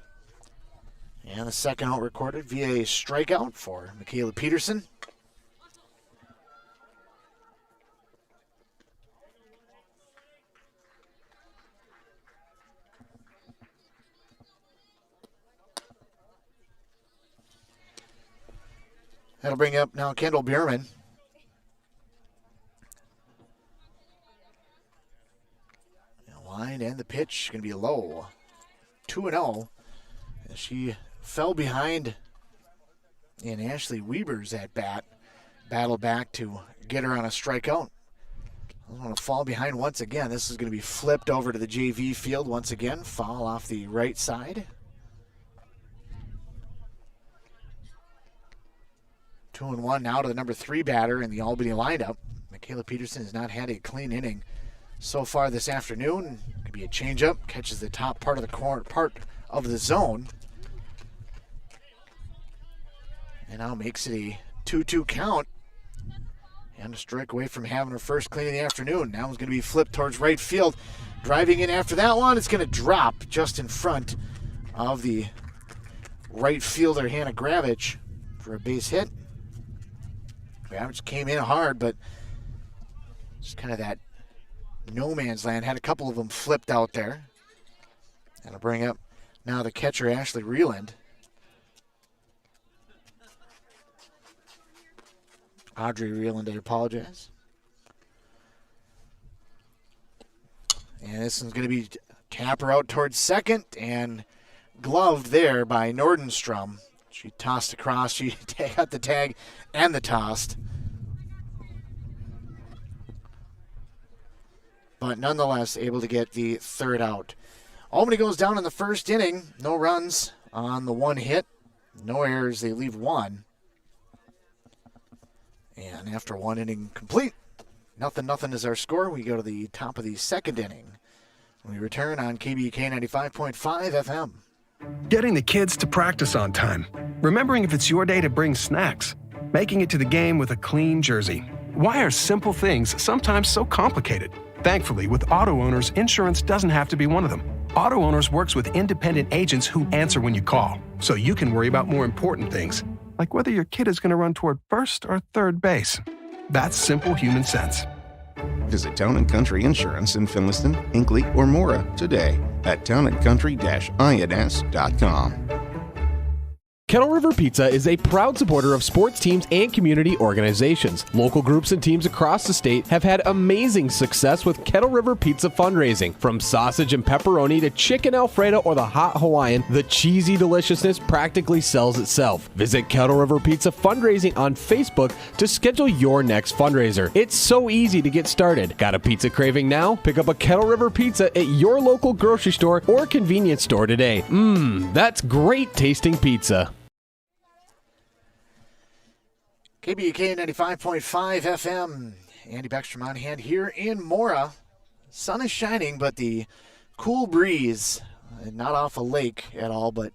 And the second out recorded via a strikeout for Michaela Peterson. That'll bring up now Kendall Bierman. Line and the pitch going to be low. 2-0. She fell behind in Ashley Weber's at bat. Battle back to get her on a strikeout. I want to fall behind once again. This is going to be flipped over to the JV field once again. Foul off the right side. 2-1 now to the number 3 batter in the Albany lineup. Michaela Peterson has not had a clean inning so far this afternoon. Could be a changeup. Catches the top part of the part of the zone. And now makes it a 2-2 count. And a strike away from having her first clean in the afternoon. Now it's going to be flipped towards right field. Driving in after that one. It's going to drop just in front of the right fielder, Hannah Gravich, for a base hit. Gravich came in hard, but just kind of that no man's land. Had a couple of them flipped out there. That'll bring up now the catcher, Ashley Reeland. Audrey Reeland, I apologize. And this one's going to be tapper out towards second, and gloved there by Nordenstrom. She tossed across. She got the tag and the tossed. But nonetheless, able to get the third out. Albany goes down in the first inning. No runs on the one hit. No errors. They leave one. And after one inning complete, 0-0 is our score. We go to the top of the second inning. We return on KBK 95.5 FM. Getting the kids to practice on time. Remembering if it's your day to bring snacks. Making it to the game with a clean jersey. Why are simple things sometimes so complicated? Thankfully, with auto owners, insurance doesn't have to be one of them. Auto Owners works with independent agents who answer when you call, so you can worry about more important things, like whether your kid is going to run toward first or third base. That's simple human sense. Visit Town & Country Insurance in Finliston, Hinckley, or Mora today at townandcountry-ins.com. Kettle River Pizza is a proud supporter of sports teams and community organizations. Local groups and teams across the state have had amazing success with Kettle River Pizza fundraising. From sausage and pepperoni to chicken Alfredo or the hot Hawaiian, the cheesy deliciousness practically sells itself. Visit Kettle River Pizza fundraising on Facebook to schedule your next fundraiser. It's so easy to get started. Got a pizza craving now? Pick up a Kettle River Pizza at your local grocery store or convenience store today. That's great tasting pizza. KBK 95.5 FM. Andy Beckstrom on hand here in Mora. Sun is shining, but the cool breeze, not off a lake at all, but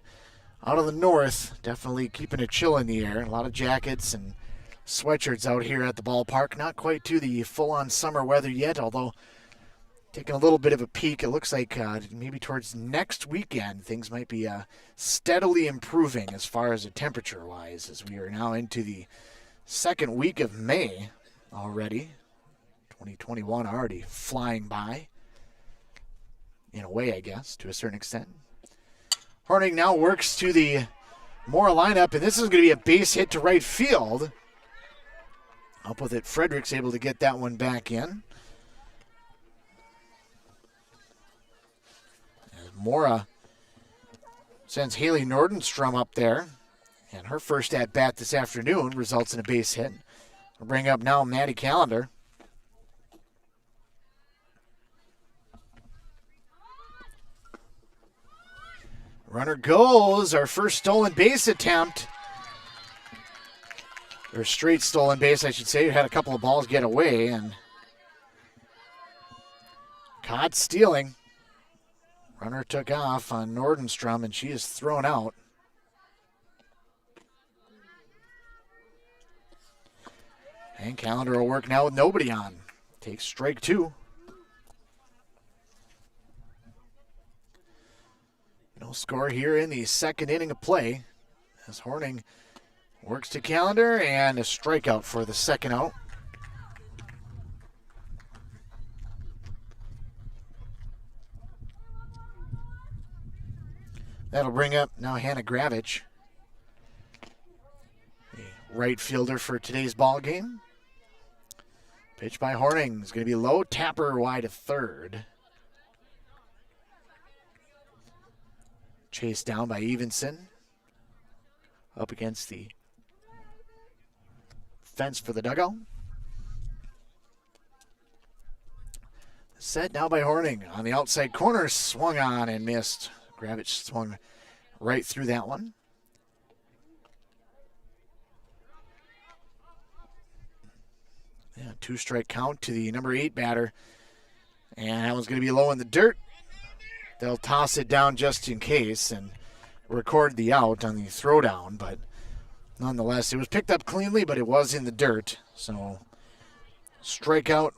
out of the north, definitely keeping a chill in the air. A lot of jackets and sweatshirts out here at the ballpark. Not quite to the full-on summer weather yet, although taking a little bit of a peek, it looks like maybe towards next weekend, things might be steadily improving as far as the temperature-wise, as we are now into the second week of May already. 2021 already flying by. In a way, I guess, to a certain extent. Horning now works to the Mora lineup, and this is going to be a base hit to right field. Up with it, Frederick's able to get that one back in. As Mora sends Haley Nordenstrom up there. And her first at-bat this afternoon results in a base hit. We'll bring up now Maddie Callender. Runner goes. Our first stolen base attempt. Or straight stolen base, I should say. We had a couple of balls get away. And caught stealing. Runner took off on Nordenstrom, and she is thrown out. And Callender will work now with nobody on. Takes strike two. No score here in the second inning of play. As Horning works to Callender and a strikeout for the second out. That'll bring up now Hannah Gravich, the right fielder for today's ball game. Pitch by Horning is going to be low. Tapper wide of third. Chased down by Evenson. Up against the fence for the dugout. Set now by Horning on the outside corner. Swung on and missed. Gravich swung right through that one. Yeah, 2-strike count to the number 8 batter. And that one's going to be low in the dirt. They'll toss it down just in case and record the out on the throwdown. But nonetheless, it was picked up cleanly, but it was in the dirt. So strikeout,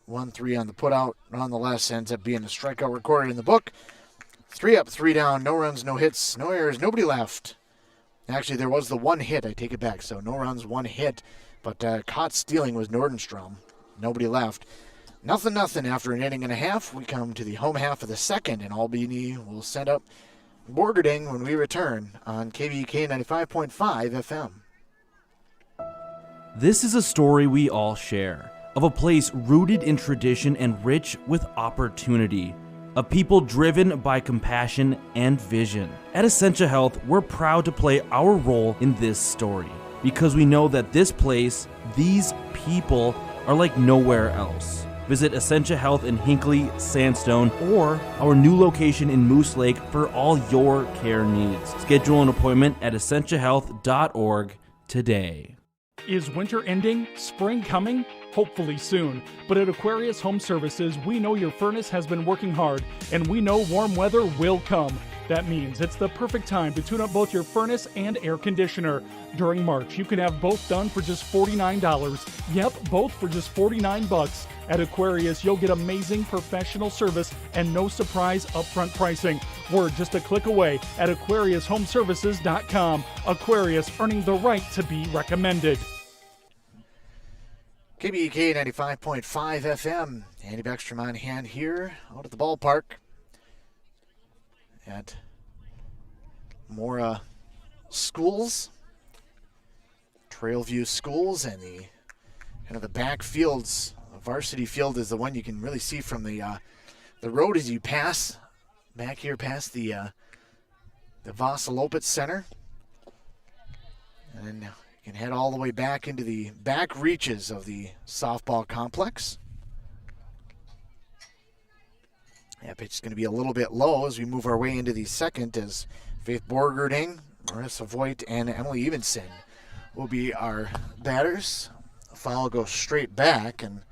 1-3 on the putout. Nonetheless, ends up being a strikeout recorded in the book. 3 up, 3 down, no runs, no hits, no errors, nobody left. Actually, there was the one hit. I take it back. So no runs, one hit. But caught stealing was Nordenstrom. Nobody left. 0-0 after an inning and a half. We come to the home half of the second, and Albany will send up Borgerding when we return on KBK 95.5 FM. This is a story we all share, of a place rooted in tradition and rich with opportunity. of people driven by compassion and vision. At Essentia Health, we're proud to play our role in this story because we know that this place, these people, are like nowhere else. Visit Essentia Health in Hinckley, Sandstone, or our new location in Moose Lake for all your care needs. Schedule an appointment at essentiahealth.org today. Is winter ending? Spring coming? Hopefully soon. But at Aquarius Home Services, we know your furnace has been working hard, and we know warm weather will come. That means it's the perfect time to tune up both your furnace and air conditioner. During March, you can have both done for just $49. Yep, both for just $49. At Aquarius, you'll get amazing professional service and no surprise upfront pricing. We're just a click away at AquariusHomeservices.com. Aquarius, earning the right to be recommended. KBEK 95.5 FM. Andy Beckstrom on hand here out at the ballpark at Mora Schools, Trailview Schools, and the back fields. Varsity field is the one you can really see from the road as you pass back here past the Vasilopet Center, and then you can head all the way back into the back reaches of the softball complex. That pitch is going to be a little bit low as we move our way into the second, as Faith Borgerding, Marissa Voigt, and Emily Evenson will be our batters. The foul will go straight back and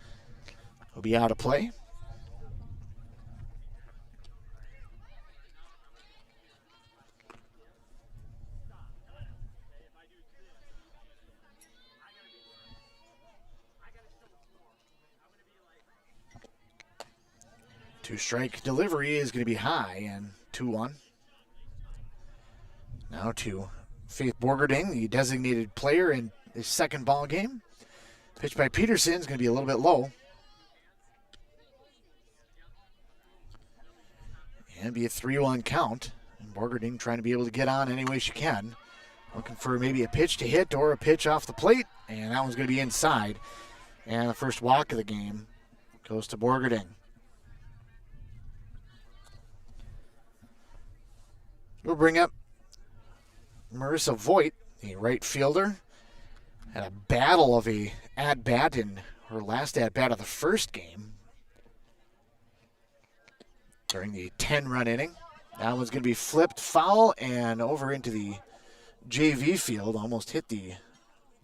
will be out of play. Two-strike delivery is going to be high, and 2-1. Now to Faith Borgerding, the designated player in his second ball game. Pitch by Peterson is going to be a little bit low. And be a 3-1 count. And Borgerding trying to be able to get on any way she can. Looking for maybe a pitch to hit or a pitch off the plate. And that one's going to be inside. And the first walk of the game goes to Borgerding. We'll bring up Marissa Voigt, the right fielder. Had a battle of a at-bat in her last at-bat of the first game during the 10-run inning. That one's going to be flipped foul and over into the JV field. Almost hit the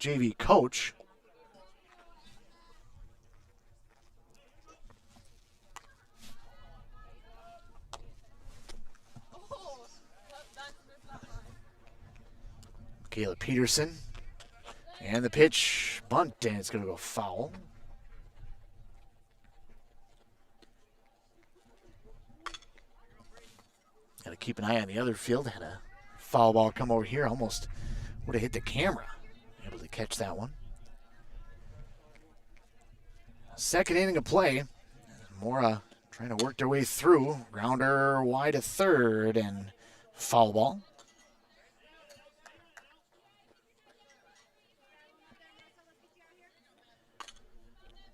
JV coach. Kayla Peterson. And the pitch, bunt, and it's going to go foul. Got to keep an eye on the other field. Had a foul ball come over here. Almost would have hit the camera. Able to catch that one. Second inning of play. Mora trying to work their way through. Grounder wide to third and foul ball.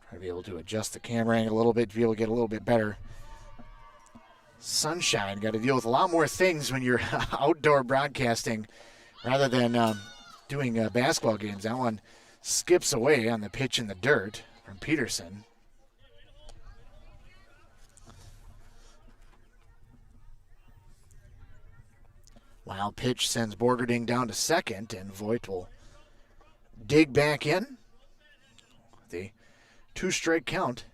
Try to be able to adjust the camera angle a little bit to be able to get a little bit better sunshine. Got to deal with a lot more things when you're outdoor broadcasting rather than doing basketball games. That one skips away on the pitch in the dirt from Peterson. Wild pitch sends Borgerding down to second, and Voigt will dig back in. The two-strike count.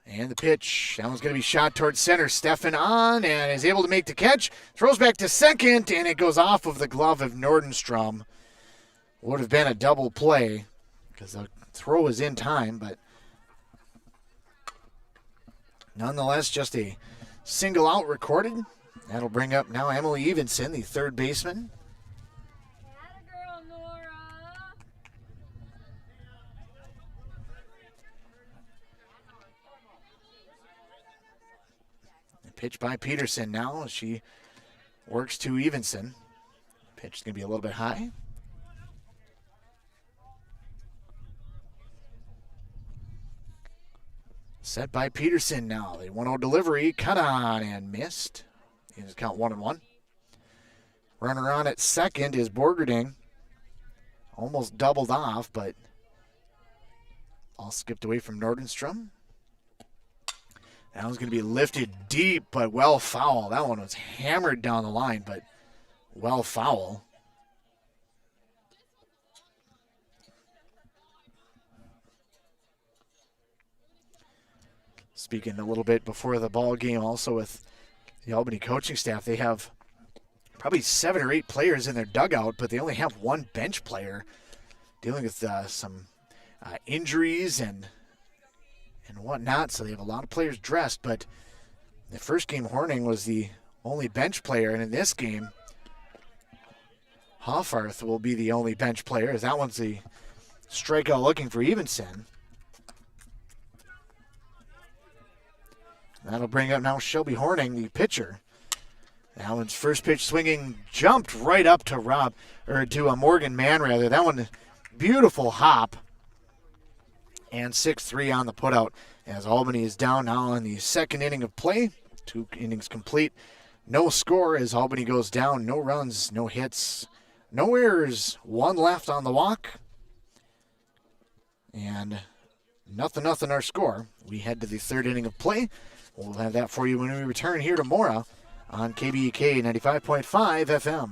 And the pitch, that one's going to be shot towards center. Steffen on and is able to make the catch. Throws back to second, and it goes off of the glove of Nordenstrom. Would have been a double play because the throw was in time, but nonetheless, just a single out recorded. That'll bring up now Emily Evenson, the third baseman. Pitch by Peterson now as she works to Evenson. Pitch is going to be a little bit high. Set by Peterson now. The 1-0 delivery, cut on and missed. It's count 1-1. Runner on at second is Borgerding. Almost doubled off, but all skipped away from Nordenstrom. That one's going to be lifted deep, but well foul. That one was hammered down the line, but well foul. Speaking a little bit before the ball game, also with the Albany coaching staff, they have probably 7 or 8 players in their dugout, but they only have one bench player dealing with some injuries and whatnot, so they have a lot of players dressed, but the first game, Horning was the only bench player, and in this game, Hoffarth will be the only bench player, as that one's the strikeout looking for Evenson. That'll bring up now Shelby Horning, the pitcher. That one's first pitch swinging, jumped right up to Morgan Mann, rather. That one, beautiful hop. And 6-3 on the putout as Albany is down now in the second inning of play. 2 innings complete. No score as Albany goes down. No runs, no hits, no errors. 1 left on the walk. And nothing our score. We head to the third inning of play. We'll have that for you when we return here to Mora on KBEK 95.5 FM.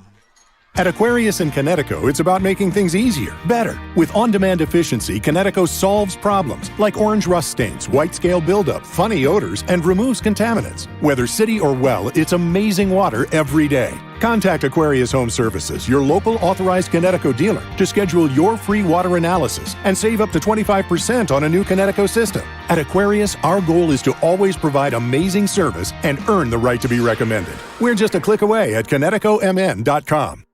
At Aquarius in Connecticut, it's about making things easier, better. With on-demand efficiency, Connecticut solves problems like orange rust stains, white scale buildup, funny odors, and removes contaminants. Whether city or well, it's amazing water every day. Contact Aquarius Home Services, your local authorized Connecticut dealer, to schedule your free water analysis and save up to 25% on a new Connecticut system. At Aquarius, our goal is to always provide amazing service and earn the right to be recommended. We're just a click away at ConnecticutMN.com.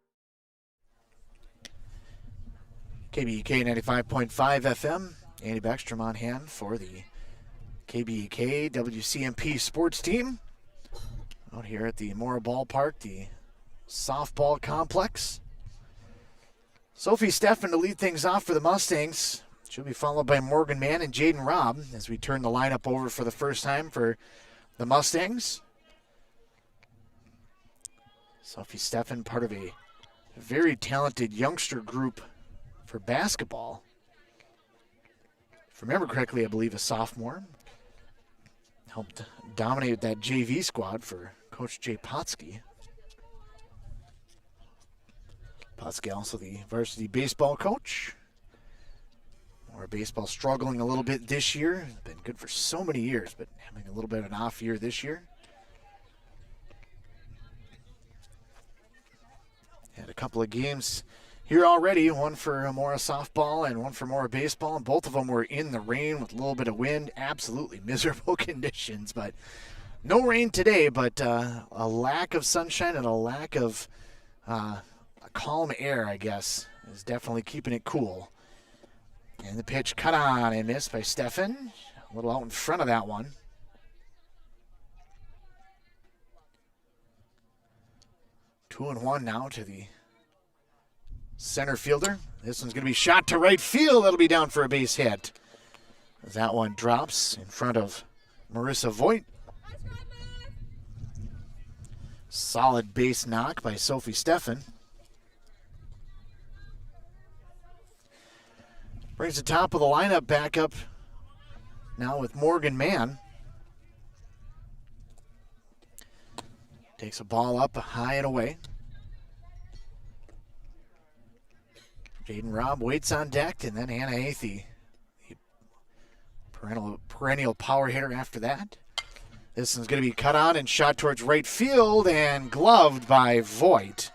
KBEK 95.5 FM. Andy Beckstrom on hand for the KBEK WCMP sports team. Out here at the Mora Ballpark, the softball complex. Sophie Steffen to lead things off for the Mustangs. She'll be followed by Morgan Mann and Jaden Robb as we turn the lineup over for the first time for the Mustangs. Sophie Steffen, part of a very talented youngster group for basketball. If I remember correctly, I believe a sophomore. Helped dominate that JV squad for Coach Jay Potsky. Potsky also the varsity baseball coach. Or baseball struggling a little bit this year. Been good for so many years, but having a little bit of an off year this year. Had a couple of games here already, one for Mora softball and one for Mora baseball, and both of them were in the rain with a little bit of wind. Absolutely miserable conditions, but no rain today, but a lack of sunshine and a lack of a calm air, I guess, is definitely keeping it cool. And the pitch cut on and missed by Steffen. A little out in front of that one. Two and one now to the center fielder. This one's going to be shot to right field. That'll be down for a base hit. That one drops in front of Marissa Voigt. Solid base knock by Sophie Steffen. Brings the top of the lineup back up now with Morgan Mann. Takes a ball up high and away. Jaden Robb waits on deck, and then Hannah Athey, perennial power hitter after that. This one's going to be cut on and shot towards right field and gloved by Voigt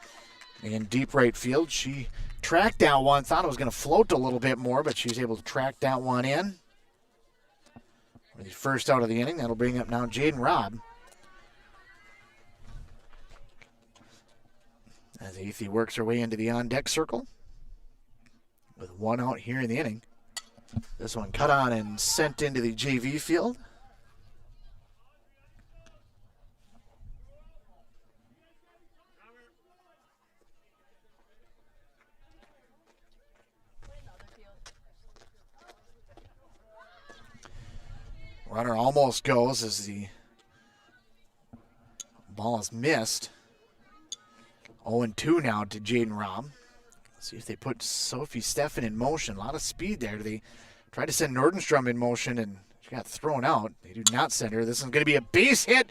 in deep right field. She tracked that one, thought it was going to float a little bit more, but she was able to track that one in. For the first out of the inning, that'll bring up now Jaden Robb. As Athey works her way into the on-deck circle. With one out here in the inning. This one cut on and sent into the JV field. Runner almost goes as the ball is missed. 0-2 now to Jaden Robb. See if they put Sophie Steffen in motion. A lot of speed there. They tried to send Nordenstrom in motion, and she got thrown out. They do not send her. This is going to be a base hit.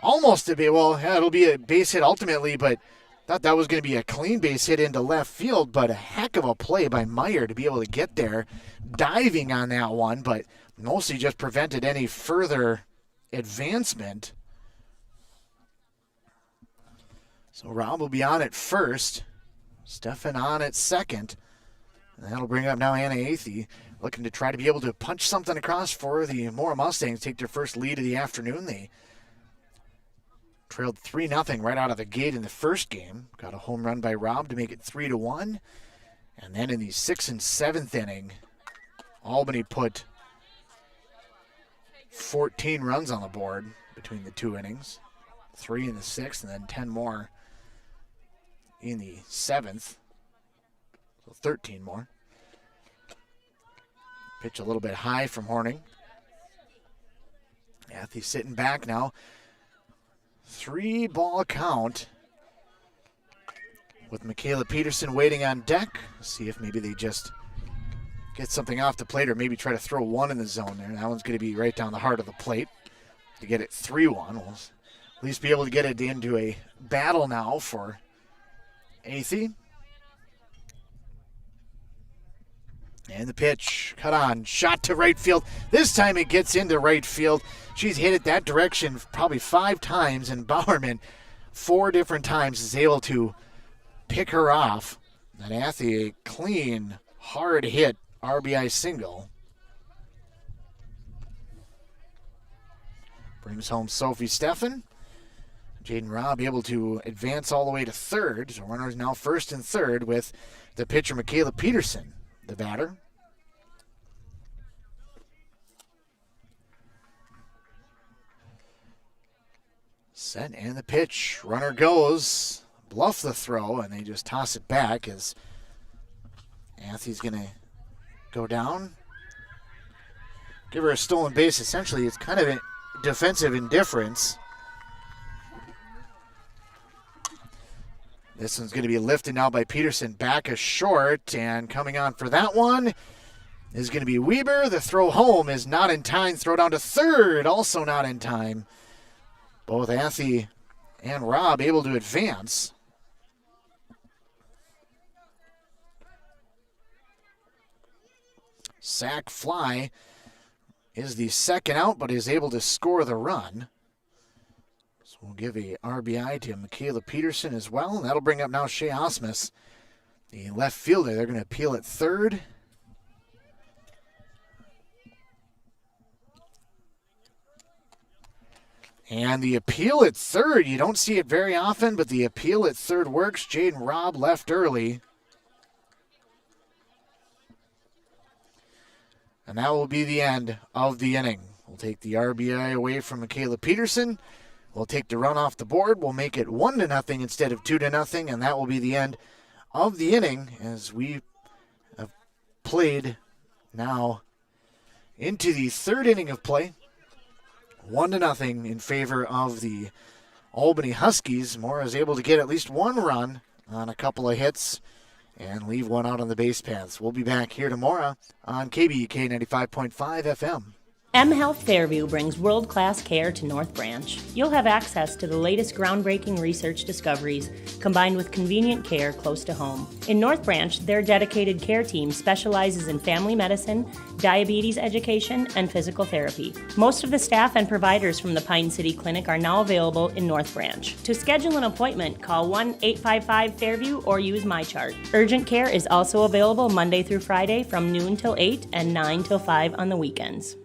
Almost to be, well, yeah, it'll be a base hit ultimately, but thought that was going to be a clean base hit into left field, but a heck of a play by Meyer to be able to get there, diving on that one, but mostly just prevented any further advancement. So Rob will be on at first. Steffen on at second. And that'll bring up now Anna Athey, looking to try to be able to punch something across for the Mora Mustangs, take their first lead of the afternoon. They trailed 3-0 right out of the gate in the first game. Got a home run by Rob to make it 3-1. And then in the 6th and 7th inning, Albany put 14 runs on the board between the two innings. 3 in the 6th and then 10 more in the 7th. So 13 more. Pitch a little bit high from Horning. Athey sitting back now. 3-ball count with Michaela Peterson waiting on deck. See if maybe they just get something off the plate or maybe try to throw one in the zone there. That one's going to be right down the heart of the plate to get it 3-1. We'll at least be able to get it into a battle now for Athey. And the pitch, cut on, shot to right field. This time it gets into right field. She's hit it that direction probably 5 times, and Bowerman 4 different times is able to pick her off. And Athey, a clean, hard hit RBI single. Brings home Sophie Steffen. Jaden Robb able to advance all the way to third. So runners now first and third with the pitcher Michaela Peterson, the batter. Set and the pitch. Runner goes. Bluff the throw, and they just toss it back as Athey's going to go down. Give her a stolen base. Essentially, it's kind of a defensive indifference. This one's going to be lifted now by Peterson. Back a short, and coming on for that one is going to be Weber. The throw home is not in time. Throw down to third, also not in time. Both Athey and Robb able to advance. Sack fly is the second out, but is able to score the run. So we'll give a RBI to Michaela Peterson as well. And that'll bring up now Shea Osmus, the left fielder. They're going to appeal at third. And the appeal at third, you don't see it very often, but the appeal at third works. Jaden Robb left early. And that will be the end of the inning. We'll take the RBI away from Michaela Peterson. We'll take the run off the board. We'll make it 1-0 instead of 2-0, and that will be the end of the inning as we have played now into the third inning of play. 1-0 in favor of the Albany Huskies. Mora is able to get at least one run on a couple of hits and leave one out on the base paths. We'll be back here tomorrow on KBUK 95.5 FM. M Health Fairview brings world-class care to North Branch. You'll have access to the latest groundbreaking research discoveries combined with convenient care close to home. In North Branch, their dedicated care team specializes in family medicine, diabetes education, and physical therapy. Most of the staff and providers from the Pine City Clinic are now available in North Branch. To schedule an appointment, call 1-855-FAIRVIEW or use MyChart. Urgent care is also available Monday through Friday from noon till 8 and 9 till 5 on the weekends.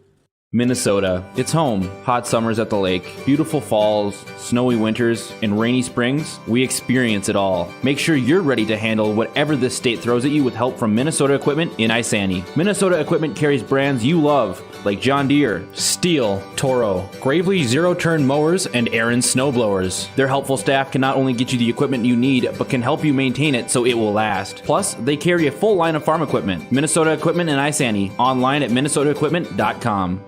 Minnesota. It's home. Hot summers at the lake, beautiful falls, snowy winters, and rainy springs. We experience it all. Make sure you're ready to handle whatever this state throws at you with help from Minnesota Equipment in Isani. Minnesota Equipment carries brands you love, like John Deere, Steel, Toro, Gravely zero-turn mowers, and Aaron snowblowers. Their helpful staff can not only get you the equipment you need, but can help you maintain it so it will last. Plus, they carry a full line of farm equipment. Minnesota Equipment in Isani. Online at minnesotaequipment.com.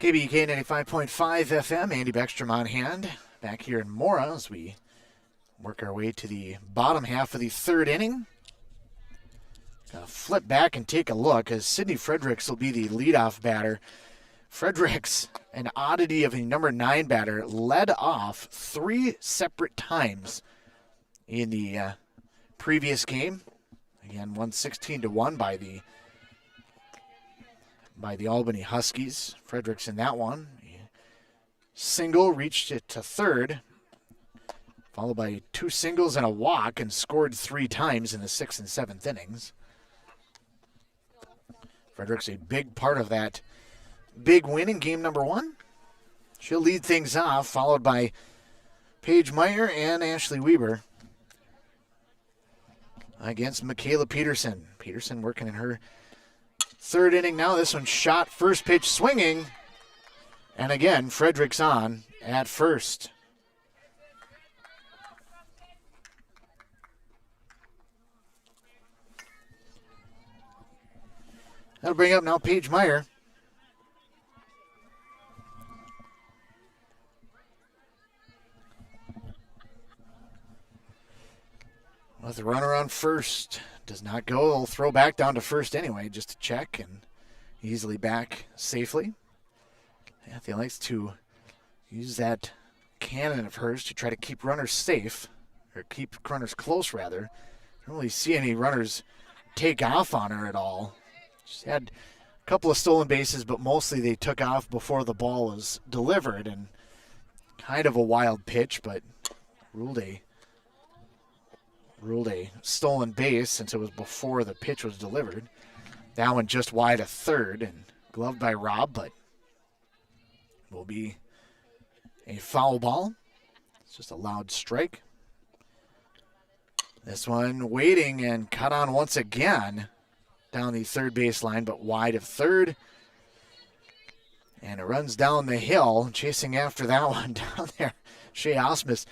KBK 95.5 FM, Andy Beckstrom on hand. Back here in Mora as we work our way to the bottom half of the third inning. Gonna flip back and take a look as Sidney Fredericks will be the leadoff batter. Fredericks, an oddity of a number 9 batter, led off 3 separate times in the previous game. Again, won 16-1 by the Albany Huskies. Fredericks in that one. Single reached it to third, followed by 2 singles and a walk, and scored 3 times in the 6th and 7th innings. Fredericks a big part of that big win in game number 1. She'll lead things off, followed by Paige Meyer and Ashley Weber against Michaela Peterson. Peterson working in her third inning now. This one shot, first pitch swinging. And again, Fredericks on at first. That'll bring up now Paige Meyer. With the runner on first. Does not go. They'll throw back down to first anyway, just to check and easily back safely. Anthony likes to use that cannon of hers to try to keep runners safe, or keep runners close rather. Don't really see any runners take off on her at all. She's had a couple of stolen bases, but mostly they took off before the ball was delivered, and kind of a wild pitch, but ruled a stolen base since it was before the pitch was delivered. That one just wide of third and gloved by Robb, but will be a foul ball. It's just a loud strike. This one waiting and cut on once again down the third baseline, but wide of third. And it runs down the hill, chasing after that one down there. Shea Osmus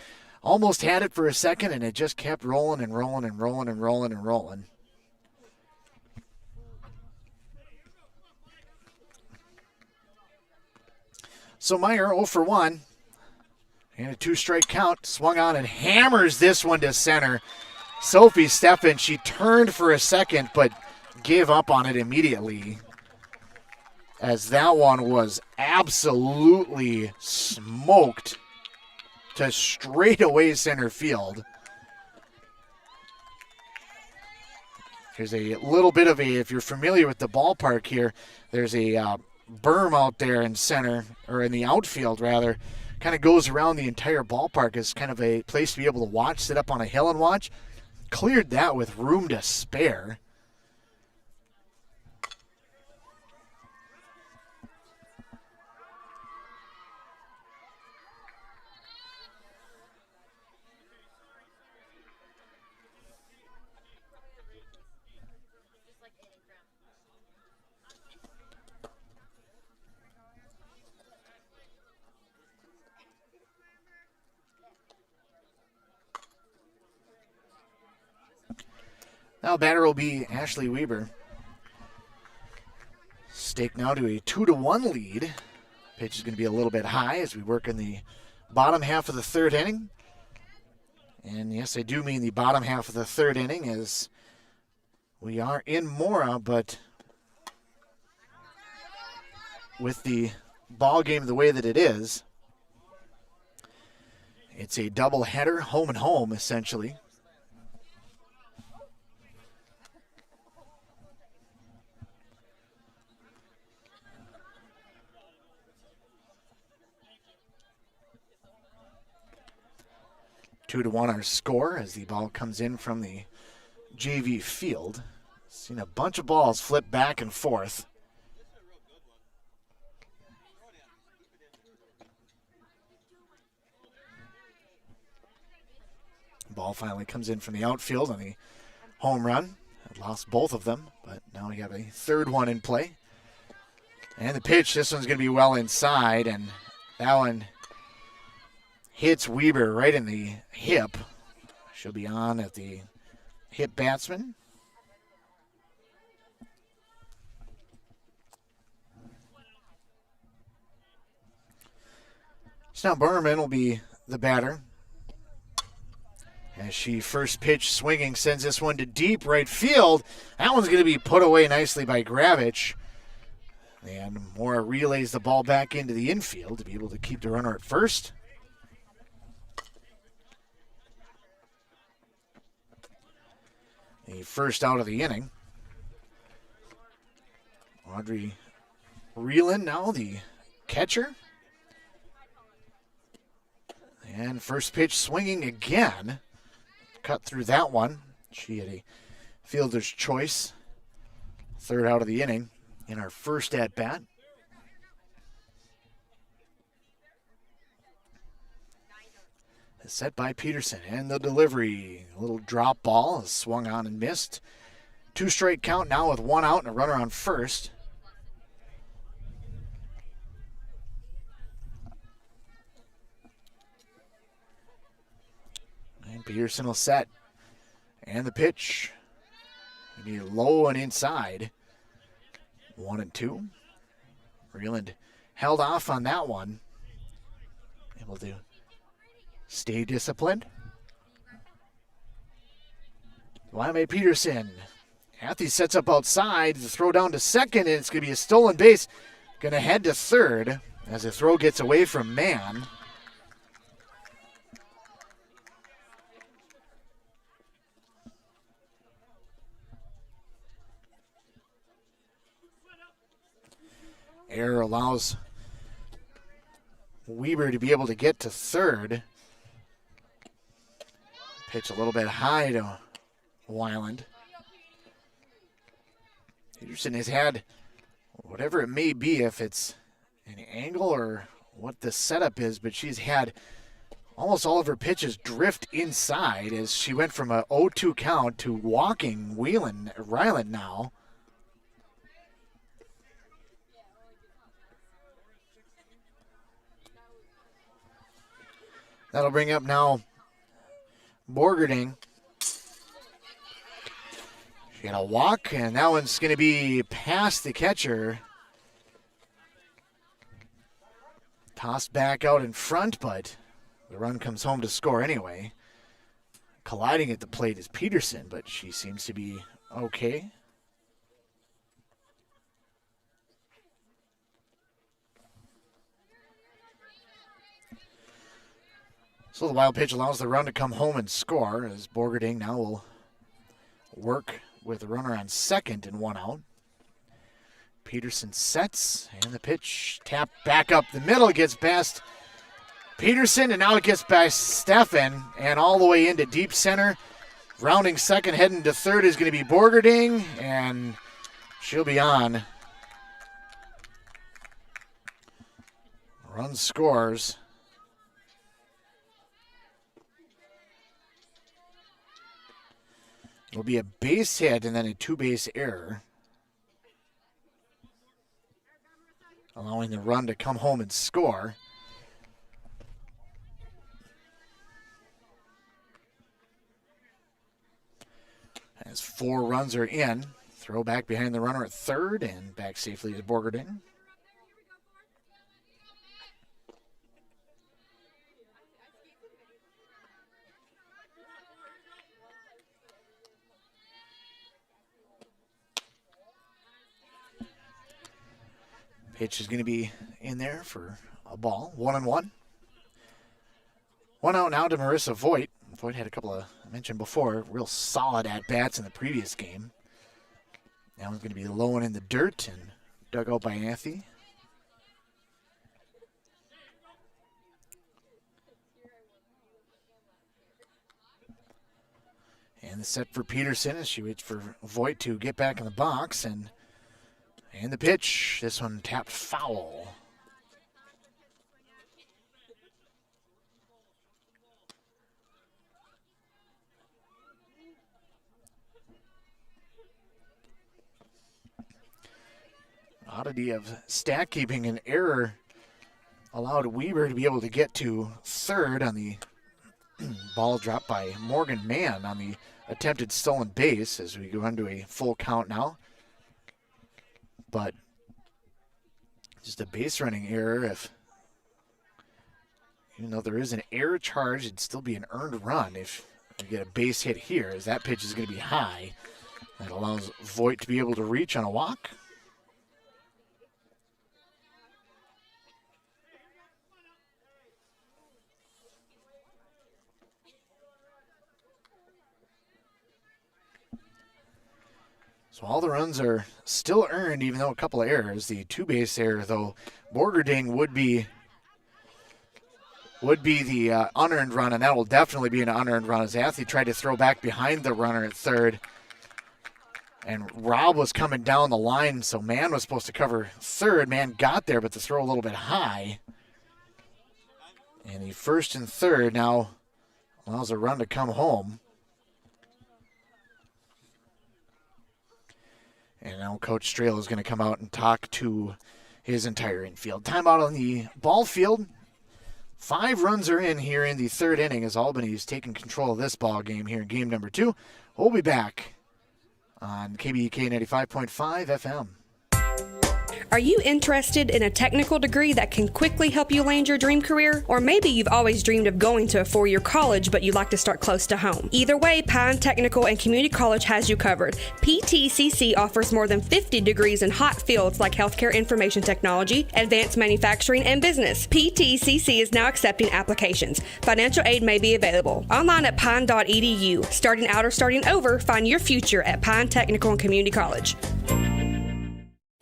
almost had it for a second, and it just kept rolling and rolling and rolling and rolling and rolling. So Meyer 0 for 1. And a 2-strike count. Swung on and hammers this one to center. Sophie Steffen, she turned for a second, but gave up on it immediately, as that one was absolutely smoked to straightaway center field. There's a little bit of a, if you're familiar with the ballpark here, there's a berm out there in center, or in the outfield rather, kind of goes around the entire ballpark as kind of a place to be able to watch, sit up on a hill and watch. Cleared that with room to spare. Now batter will be Ashley Weber. Stake now to a 2-1 lead. Pitch is going to be a little bit high as we work in the bottom half of the third inning. And yes, I do mean the bottom half of the third inning, as we are in Mora, but with the ball game the way that it is, it's a double header, home and home essentially. Two to 1 our score as the ball comes in from the JV field. Seen a bunch of balls flip back and forth. Ball finally comes in from the outfield on the home run. I'd lost both of them, but now we have a third one in play. And the pitch, this one's going to be well inside, and that one hits Weber right in the hip. She'll be on at the hip batsman. So now Berman will be the batter. As she first pitch swinging, sends this one to deep right field. That one's going to be put away nicely by Gravich. And Mora relays the ball back into the infield to be able to keep the runner at first. The first out of the inning. Audrey Reeland now the catcher. And first pitch swinging again. Cut through that one. She had a fielder's choice. Third out of the inning in our first at-bat. Set by Peterson, and the delivery. A little drop ball, swung on and missed. 2 straight count now with 1 out and a runner on first. And Peterson will set. And the pitch. Maybe low and inside. 1-2. Reeland held off on that one. Able to stay disciplined. Wyoming Peterson. Athy sets up outside. The throw down to second, and it's going to be a stolen base. Going to head to third as the throw gets away from Mann. Error allows Weber to be able to get to third. Pitch a little bit high to Weiland. Peterson has had whatever it may be, if it's an angle or what the setup is, but she's had almost all of her pitches drift inside as she went from a 0-2 count to walking Ryland now. That'll bring up now Borgerding. She got a walk, and that one's going to be past the catcher. Tossed back out in front, but the run comes home to score anyway. Colliding at the plate is Peterson, but she seems to be okay. So the wild pitch allows the run to come home and score, as Borgerding now will work with the runner on second and 1 out. Peterson sets, and the pitch tapped back up the middle. It gets past Peterson, and now it gets past Steffen, and all the way into deep center. Rounding second, heading to third is going to be Borgerding, and she'll be on. Run scores. It'll be a base hit and then a 2-base error, allowing the run to come home and score. As 4 runs are in, throw back behind the runner at third and back safely to Borgerding. Pitch is going to be in there for a ball. 1-1. 1 out now to Marissa Voigt. Voigt had a couple of, I mentioned before, real solid at-bats in the previous game. That one's going to be low and in the dirt and dug out by Athy. And the set for Peterson as she waits for Voigt to get back in the box. And the pitch, this one tapped foul. Oddity of stat keeping, an error allowed Weber to be able to get to third on the ball dropped by Morgan Mann on the attempted stolen base as we go into a full count now. But just a base running error if Even though there is an error charge, it'd still be an earned run if you get a base hit here, as that pitch is going to be high. That allows Voigt to be able to reach on a walk. So all the runs are still earned, even though a couple of errors. The two-base error, though, Borgerding would be the unearned run, and that will definitely be an unearned run as the athlete tried to throw back behind the runner at third. And Rob was coming down the line, so Mann was supposed to cover third. Mann got there, but the throw a little bit high. And the first and third now allows a run to come home. And now Coach Strela is going to come out and talk to his entire infield. Timeout on the ball field. 5 runs are in here in the third inning as Albany is taking control of this ball game here in game number 2. We'll be back on KBEK 95.5 FM. Are you interested in a technical degree that can quickly help you land your dream career? Or maybe you've always dreamed of going to a 4-year college, but you'd like to start close to home. Either way, Pine Technical and Community College has you covered. PTCC offers more than 50 degrees in hot fields like healthcare information technology, advanced manufacturing, and business. PTCC is now accepting applications. Financial aid may be available. Online at pine.edu. Starting out or starting over, find your future at Pine Technical and Community College.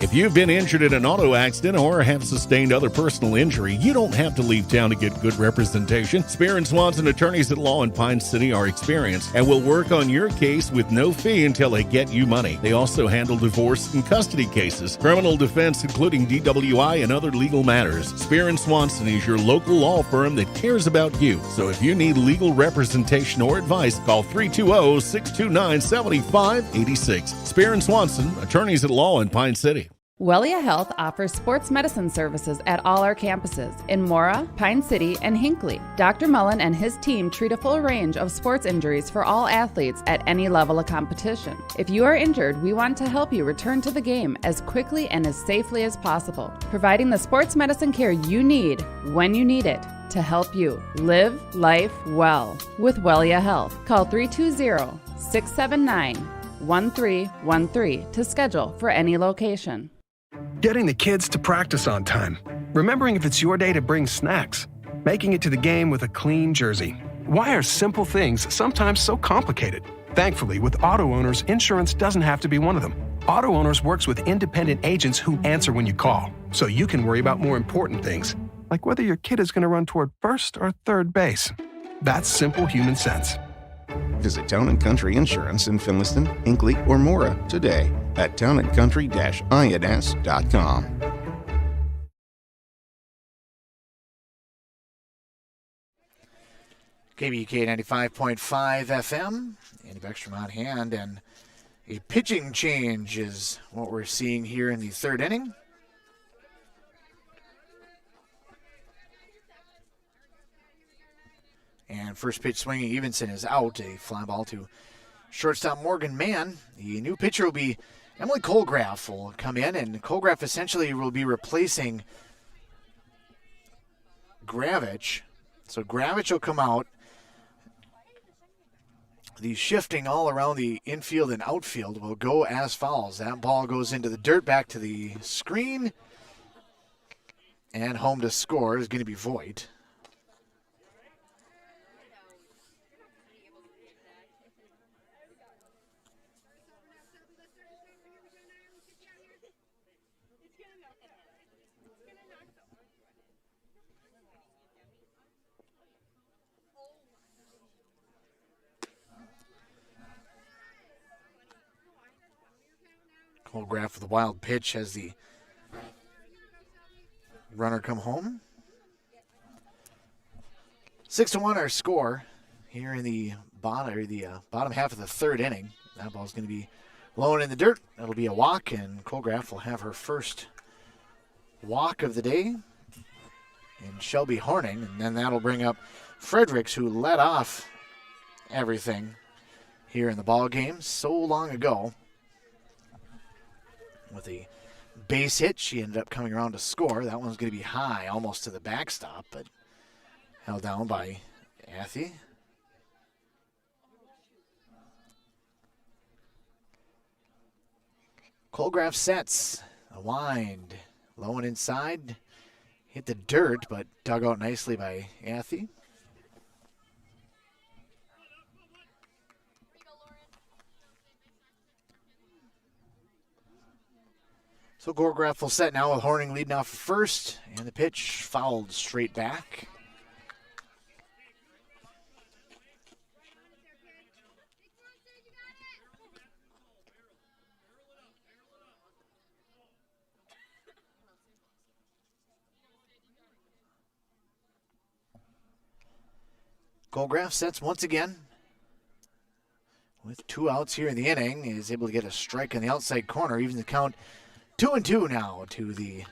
If you've been injured in an auto accident or have sustained other personal injury, you don't have to leave town to get good representation. Spear & Swanson attorneys at law in Pine City are experienced and will work on your case with no fee until they get you money. They also handle divorce and custody cases, criminal defense, including DWI and other legal matters. Spear & Swanson is your local law firm that cares about you. So if you need legal representation or advice, call 320-629-7586. Spear & Swanson, attorneys at law in Pine City. Wellia Health offers sports medicine services at all our campuses in Mora, Pine City, and Hinckley. Dr. Mullen and his team treat a full range of sports injuries for all athletes at any level of competition. If you are injured, we want to help you return to the game as quickly and as safely as possible, providing the sports medicine care you need when you need it to help you live life well with Wellia Health. Call 320-679-1313 to schedule for any location. Getting the kids to practice on time. Remembering if it's your day to bring snacks. Making it to the game with a clean jersey. Why are simple things sometimes so complicated? Thankfully, with auto owners, insurance doesn't have to be one of them. Auto Owners works with independent agents who answer when you call, so you can worry about more important things, like whether your kid is going to run toward first or third base. That's simple human sense. Visit Town & Country Insurance in Finliston, Hinckley, or Mora today at townandcountry-ins.com. KBEK 95.5 FM. Andy Beckstrom on hand, and a pitching change is what we're seeing here in the third inning. And first pitch swinging, Evenson is out. A fly ball to shortstop Morgan Mann. The new pitcher will be Emily Colgraff will come in, and Colgraff essentially will be replacing Gravich. So Gravich will come out. The shifting all around the infield and outfield will go as follows. That ball goes into the dirt, back to the screen, and home to score is going to be Voigt. Colgraff with a wild pitch as the runner come home. 6-1 our score here in the bottom half of the third inning. That ball's going to be low in the dirt. That'll be a walk, and Colgraff will have her first walk of the day in Shelby Horning, and then that'll bring up Fredericks, who led off everything here in the ball game so long ago. With a base hit, she ended up coming around to score. That one's going to be high, almost to the backstop, but Held down by Athy. Colgraf sets. A wind. Low and inside. Hit the dirt, but dug out nicely by Athy. So Colgraf will set now with Horning leading off first, and the pitch fouled straight back. Colgraf sets once again. With 2 outs here in the inning, is able to get a strike on the outside corner, even the count 2-2 now to the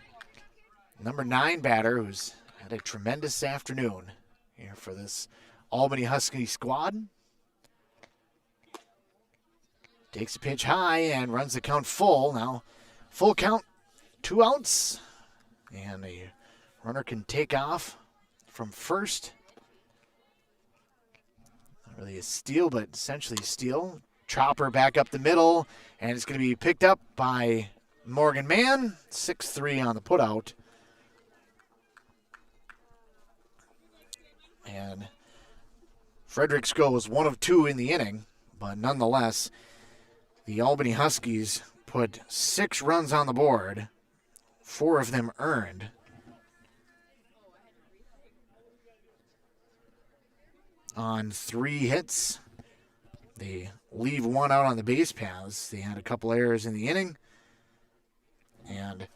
number 9 batter, who's had a tremendous afternoon here for this Albany Husky squad. Takes a pitch high and runs the count full. Now full count, 2 outs, and a runner can take off from first. Not really a steal, but essentially a steal. Chopper back up the middle, and it's going to be picked up by Morgan Mann. 6-3 on the putout. And Fredericks goes 1 of 2 in the inning, but nonetheless, the Albany Huskies put 6 runs on the board, 4 of them earned. On 3 hits. They leave 1 out on the base paths. They had a couple errors in the inning. And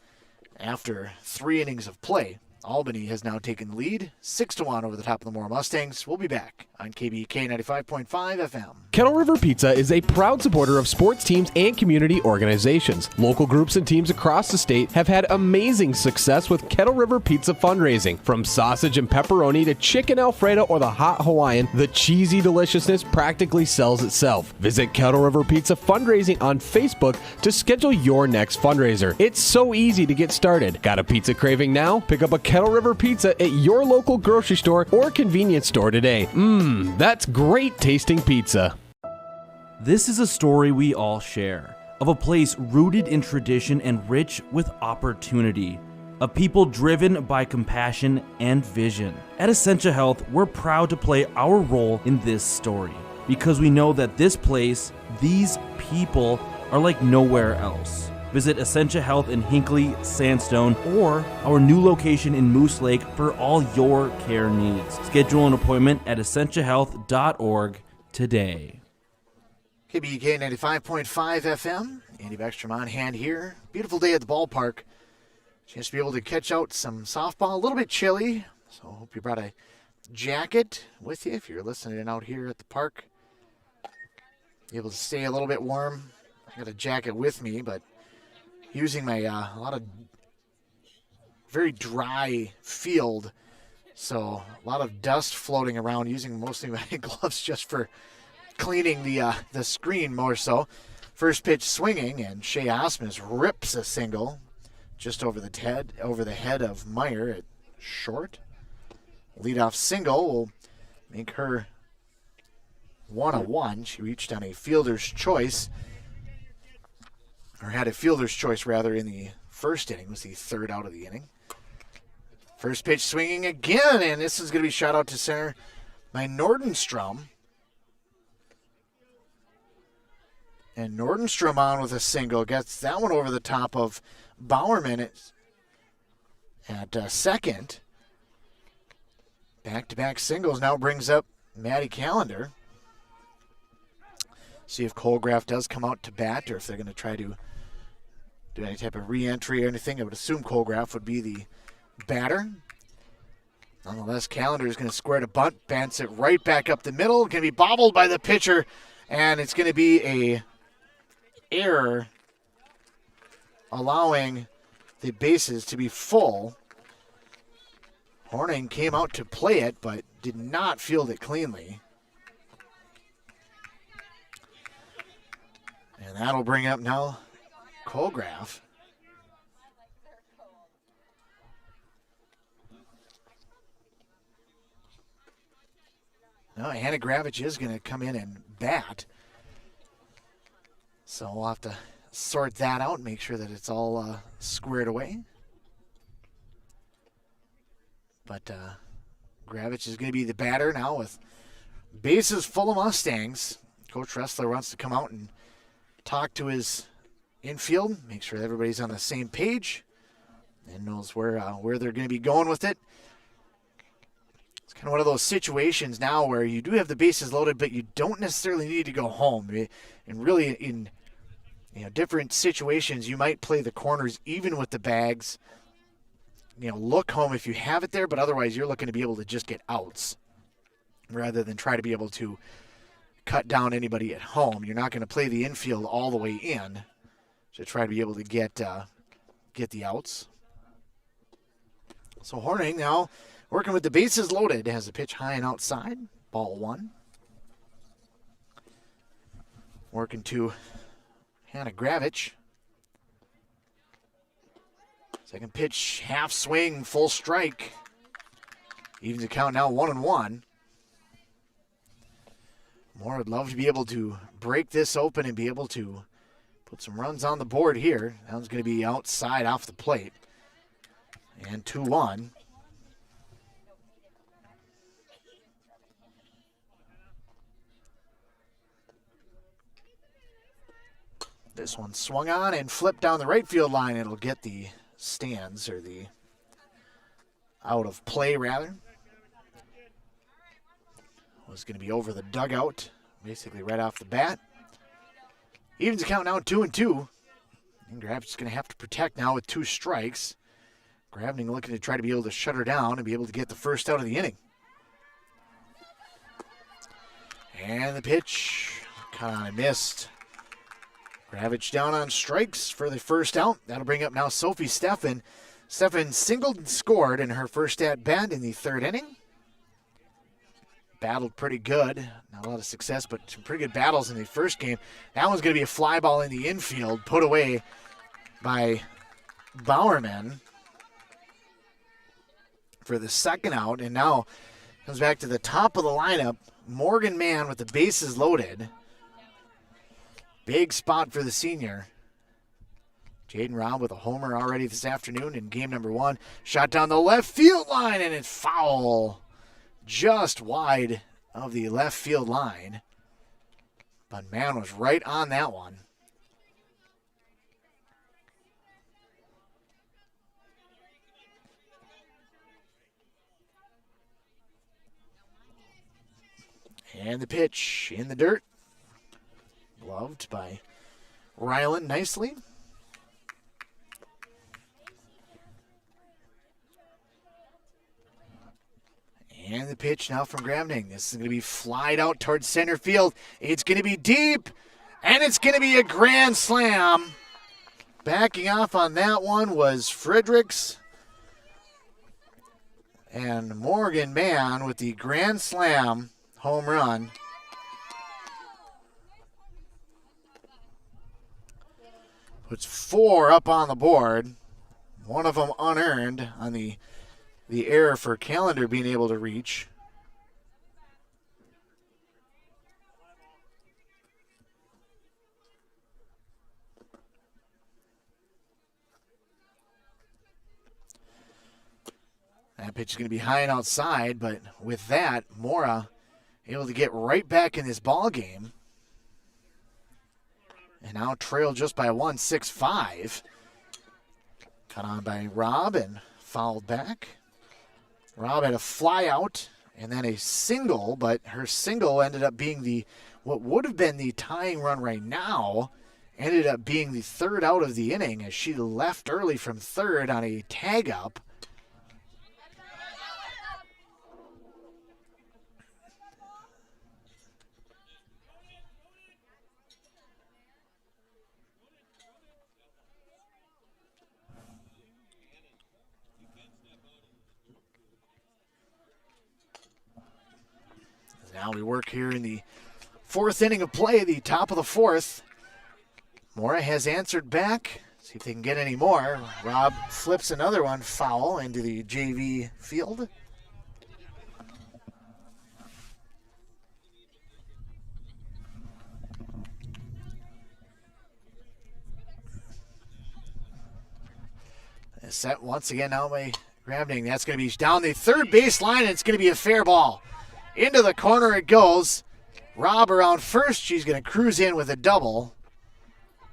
after 3 innings of play, Albany has now taken the lead, 6-1 over the top of the Mora Mustangs. We'll be back on KBK 95.5 FM. Kettle River Pizza is a proud supporter of sports teams and community organizations. Local groups and teams across the state have had amazing success with Kettle River Pizza fundraising. From sausage and pepperoni to chicken Alfredo or the hot Hawaiian, the cheesy deliciousness practically sells itself. Visit Kettle River Pizza fundraising on Facebook to schedule your next fundraiser. It's so easy to get started. Got a pizza craving now? Pick up a Kettle River Pizza at your local grocery store or convenience store today. That's great tasting pizza. This is a story we all share, of a place rooted in tradition and rich with opportunity, a people driven by compassion and vision. At Essentia Health, we're proud to play our role in this story, because we know that this place, these people, are like nowhere else. Visit Essentia Health in Hinckley, Sandstone, or our new location in Moose Lake for all your care needs. Schedule an appointment at essentiahealth.org today. KBK 95.5 FM. Andy Beckstrom on hand here. Beautiful day at the ballpark. Chance to be able to catch out some softball. A little bit chilly, so I hope you brought a jacket with you if you're listening out here at the park. Be able to stay a little bit warm. I got a jacket with me, but using my a lot of very dry field, so a lot of dust floating around, using mostly my gloves just for cleaning the screen more so. First pitch swinging, and Shea Osmus rips a single just over the head of Meyer at short. Leadoff single will make her 1-1. She reached on a fielder's choice, or had a fielder's choice rather, in the first inning. It was the 3rd out of the inning. First pitch swinging again, and this is going to be shot out to center by Nordenstrom. And Nordenstrom on with a single. Gets that one over the top of Bowerman at second. Back-to-back singles now brings up Maddie Callender. See if Colgraf does come out to bat, or if they're going to try to do any type of re-entry or anything. I would assume Colgraf would be the batter. Nonetheless, Callender is going to square to bunt, bants it right back up the middle. Going to be bobbled by the pitcher, and it's going to be a error, allowing the bases to be full. Horning came out to play it, but did not field it cleanly. And that'll bring up now Colgraf. No, Hannah Gravich is going to come in and bat. So we'll have to sort that out and make sure that it's all squared away. But Gravich is going to be the batter now with bases full of Mustangs. Coach Ressler wants to come out and talk to his infield, make sure that everybody's on the same page and knows where they're going to be going with it. It's kind of one of those situations now where you do have the bases loaded, but you don't necessarily need to go home. And really, in different situations, you might play the corners even with the bags. Look home if you have it there, but otherwise you're looking to be able to just get outs rather than try to be able to cut down anybody at home. You're not going to play the infield all the way in to try to be able to get the outs. So Horning now working with the bases loaded, has a pitch high and outside, ball 1. Working to Hannah Gravich. Second pitch, half swing, full strike. Evens the count now 1-1. Mora would love to be able to break this open and be able to put some runs on the board here. That one's going to be outside off the plate. And 2-1. This one swung on and flipped down the right field line. It'll get the stands, or the out of play rather. Was going to be over the dugout, basically right off the bat. Evens the count now 2-2. And Gravich is going to have to protect now with 2 strikes. Gravning looking to try to be able to shut her down and be able to get the first out of the inning. And the pitch, kind of missed. Gravich down on strikes for the first out. That'll bring up now Sophie Steffen. Steffen singled and scored in her first at bat in the 3rd inning. Battled pretty good. Not a lot of success, but some pretty good battles in the first game. That one's going to be a fly ball in the infield, put away by Bowerman for the second out. And now comes back to the top of the lineup. Morgan Mann with the bases loaded. Big spot for the senior. Jaden Robb with a homer already this afternoon in game number 1. Shot down the left field line, and it's foul. Just wide of the left field line. But Mann was right on that one. And the pitch in the dirt. Gloved by Ryland nicely. And the pitch now from Gravning. This is going to be flied out towards center field. It's going to be deep, and it's going to be a grand slam. Backing off on that one was Fredericks. And Morgan Mann with the grand slam home run. Puts 4 up on the board. One of them unearned on the error for Callender being able to reach. That pitch is going to be high and outside, but with that, Mora able to get right back in this ball game. And now trail just by 1, 6-5. Cut on by Robb and fouled back. Robb had a fly out and then a single, but her single ended up being what would have been the tying run right now, ended up being the 3rd out of the inning as she left early from 3rd on a tag up. Now we work here in the 4th inning of play, the top of the 4th. Mora has answered back. See if they can get any more. Robb flips another one foul into the JV field. set once again now by Grabning. That's going to be down the third baseline, and it's going to be a fair ball. Into the corner it goes. Rob around first. She's going to cruise in with a double,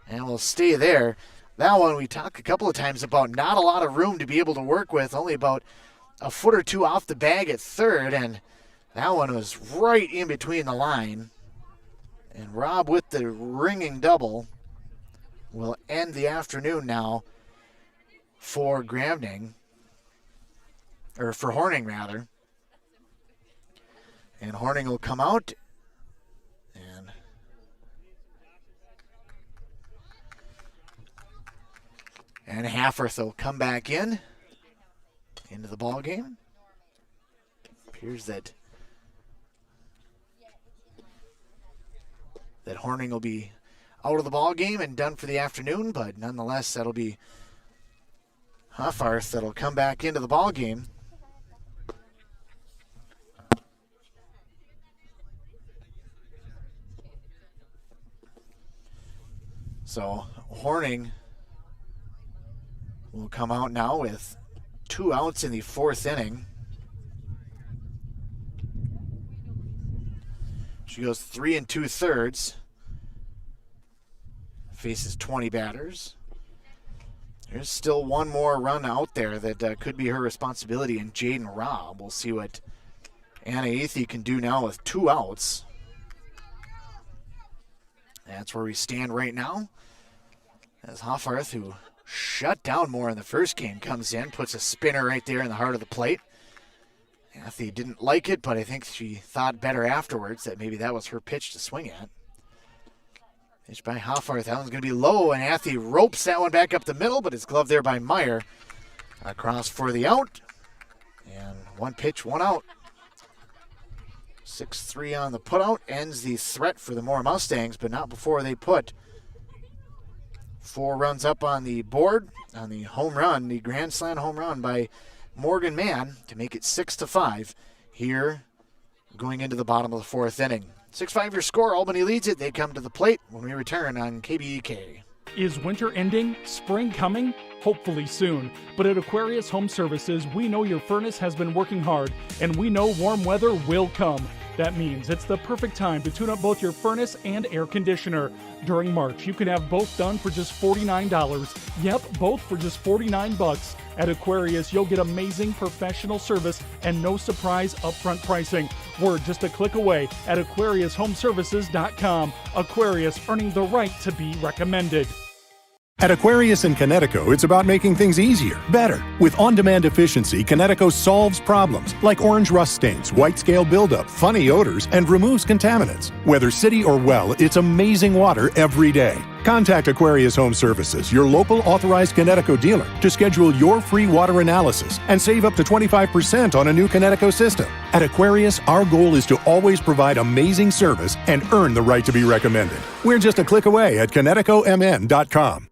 and will stay there. That one we talked a couple of times about not a lot of room to be able to work with, only about a foot or two off the bag at third, and that one was right in between the line. And Rob with the ringing double will end the afternoon now for Grabning, or for Horning rather. And Horning will come out, and Hafforth will come back into the ball game. Appears that Horning will be out of the ball game and done for the afternoon, but nonetheless that'll be Hafforth that'll come back into the ball game. So Horning will come out now with 2 outs in the 4th inning. She goes 3 2/3. Faces 20 batters. There's still one more run out there that could be her responsibility, and Jaden Robb. We'll see what Anna Athey can do now with 2 outs. That's where we stand right now. As Hafforth, who shut down Mora in the first game, comes in, puts a spinner right there in the heart of the plate. Athey didn't like it, but I think she thought better afterwards that maybe that was her pitch to swing at. Pitch by Hafforth. That one's going to be low, and Athey ropes that one back up the middle, but it's gloved there by Meyer. Across for the out. And 1 pitch, 1 out. 6-3 on the putout. Ends the threat for the Mora Mustangs, but not before they put 4 runs up on the board on the home run, the grand slam home run by Morgan Mann to make it 6-5 here going into the bottom of the 4th inning. 6-5 your score. Albany leads it. They come to the plate when we return on KBEK. Is winter ending? Spring coming? Hopefully soon. But at Aquarius Home Services, we know your furnace has been working hard, and we know warm weather will come. That means it's the perfect time to tune up both your furnace and air conditioner. During March, you can have both done for just $49. Yep, both for just $49. At Aquarius, you'll get amazing professional service and no surprise upfront pricing. We're just a click away at AquariusHomeservices.com. Aquarius, earning the right to be recommended. At Aquarius in Connecticut, it's about making things easier, better. With on-demand efficiency, Connecticut solves problems like orange rust stains, white scale buildup, funny odors, and removes contaminants. Whether city or well, it's amazing water every day. Contact Aquarius Home Services, your local authorized Connecticut dealer, to schedule your free water analysis and save up to 25% on a new Connecticut system. At Aquarius, our goal is to always provide amazing service and earn the right to be recommended. We're just a click away at ConnecticutMN.com.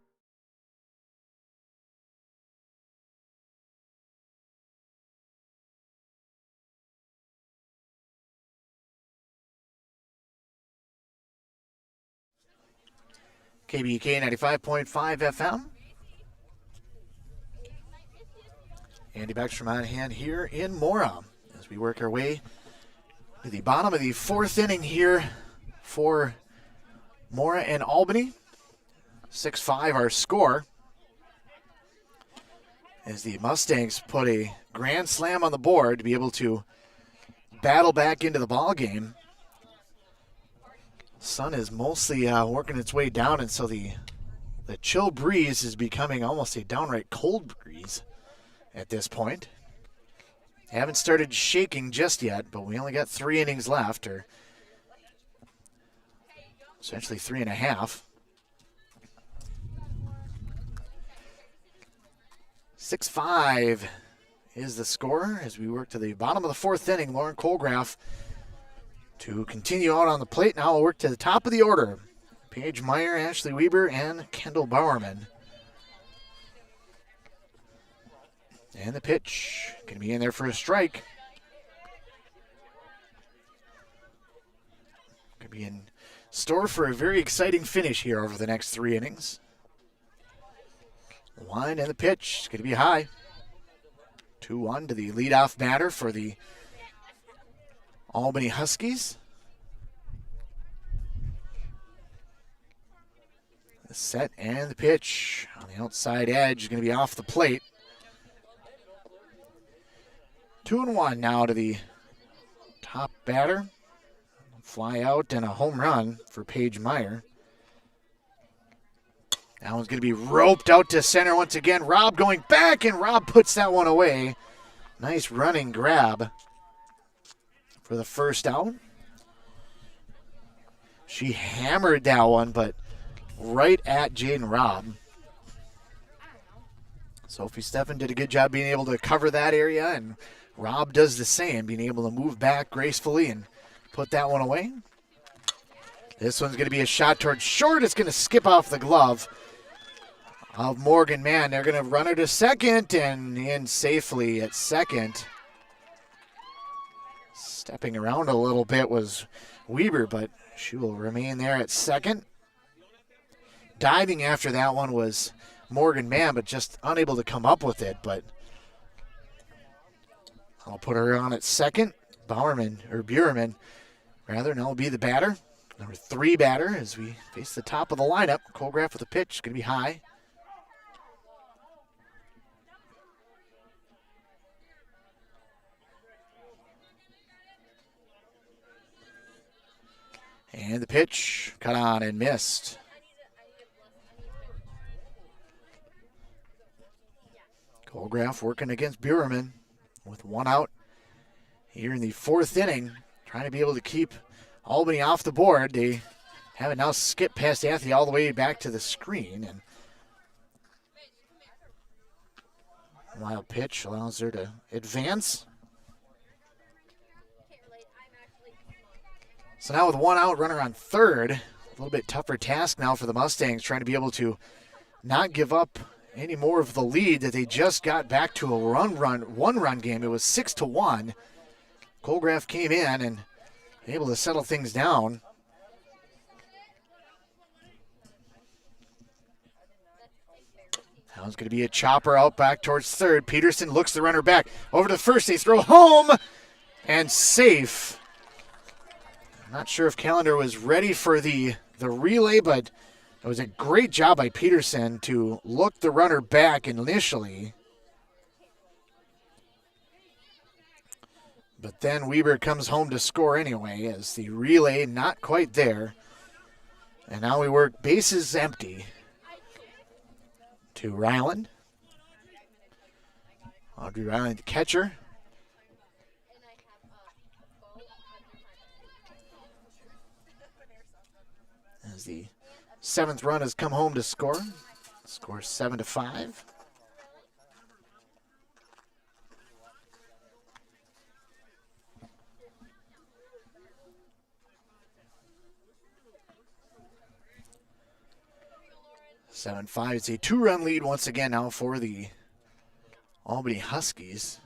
KBK 95.5 FM. Andy Beckstrom on hand here in Mora as we work our way to the bottom of the 4th inning here for Mora and Albany. 6-5 our score as the Mustangs put a grand slam on the board to be able to battle back into the ball game. Sun is mostly working its way down, and so the chill breeze is becoming almost a downright cold breeze at this point. Haven't started shaking just yet, but we only got 3 innings left, or essentially 3.5. 6-5 is the score as we work to the bottom of the 4th inning. Lauren Colgraf to continue out on the plate. Now we'll work to the top of the order. Paige Meyer, Ashley Weber, and Kendall Bowerman. And the pitch going to be in there for a strike. Going to be in store for a very exciting finish here over the next 3 innings. 1 and the pitch is going to be high. 2-1 to the leadoff batter for the Albany Huskies. The set and the pitch on the outside edge is going to be off the plate. 2-1 now to the top batter. Fly out and a home run for Paige Meyer. That one's going to be roped out to center once again. Robb going back, and Robb puts that one away. Nice running grab for the first out. She hammered that one, but right at Jaden Robb. Sophie Steffen did a good job being able to cover that area, and Robb does the same, being able to move back gracefully and put that one away. This one's going to be a shot towards short. It's going to skip off the glove of Morgan Mann. They're going to run her to second and in safely at second. Stepping around a little bit was Weber, but she will remain there at second. Diving after that one was Morgan Mann, but just unable to come up with it. But I'll put her on at second. Buerman, rather, now will be the batter. Number 3 batter as we face the top of the lineup. Colgraf with a pitch, going to be high. And the pitch, cut on and missed. Colgraf working against Buerman with 1 out here in the 4th inning, trying to be able to keep Albany off the board. They have it now skipped past Athey all the way back to the screen. And wild pitch allows her to advance. So now with 1 out, runner on third, a little bit tougher task now for the Mustangs, trying to be able to not give up any more of the lead that they just got back to a one-run game. It was 6-1. Colgraf came in and able to settle things down. Now it's going to be a chopper out back towards third. Peterson looks the runner back. Over to first, they throw home and safe. I'm not sure if Callender was ready for the relay, but it was a great job by Peterson to look the runner back initially. But then Weber comes home to score anyway, as the relay not quite there. And now we work bases empty to Ryland. Audrey Ryland, the catcher. As the 7th run has come home to score. Score 7-5. It's a 2-run lead once again now for the Albany Huskies.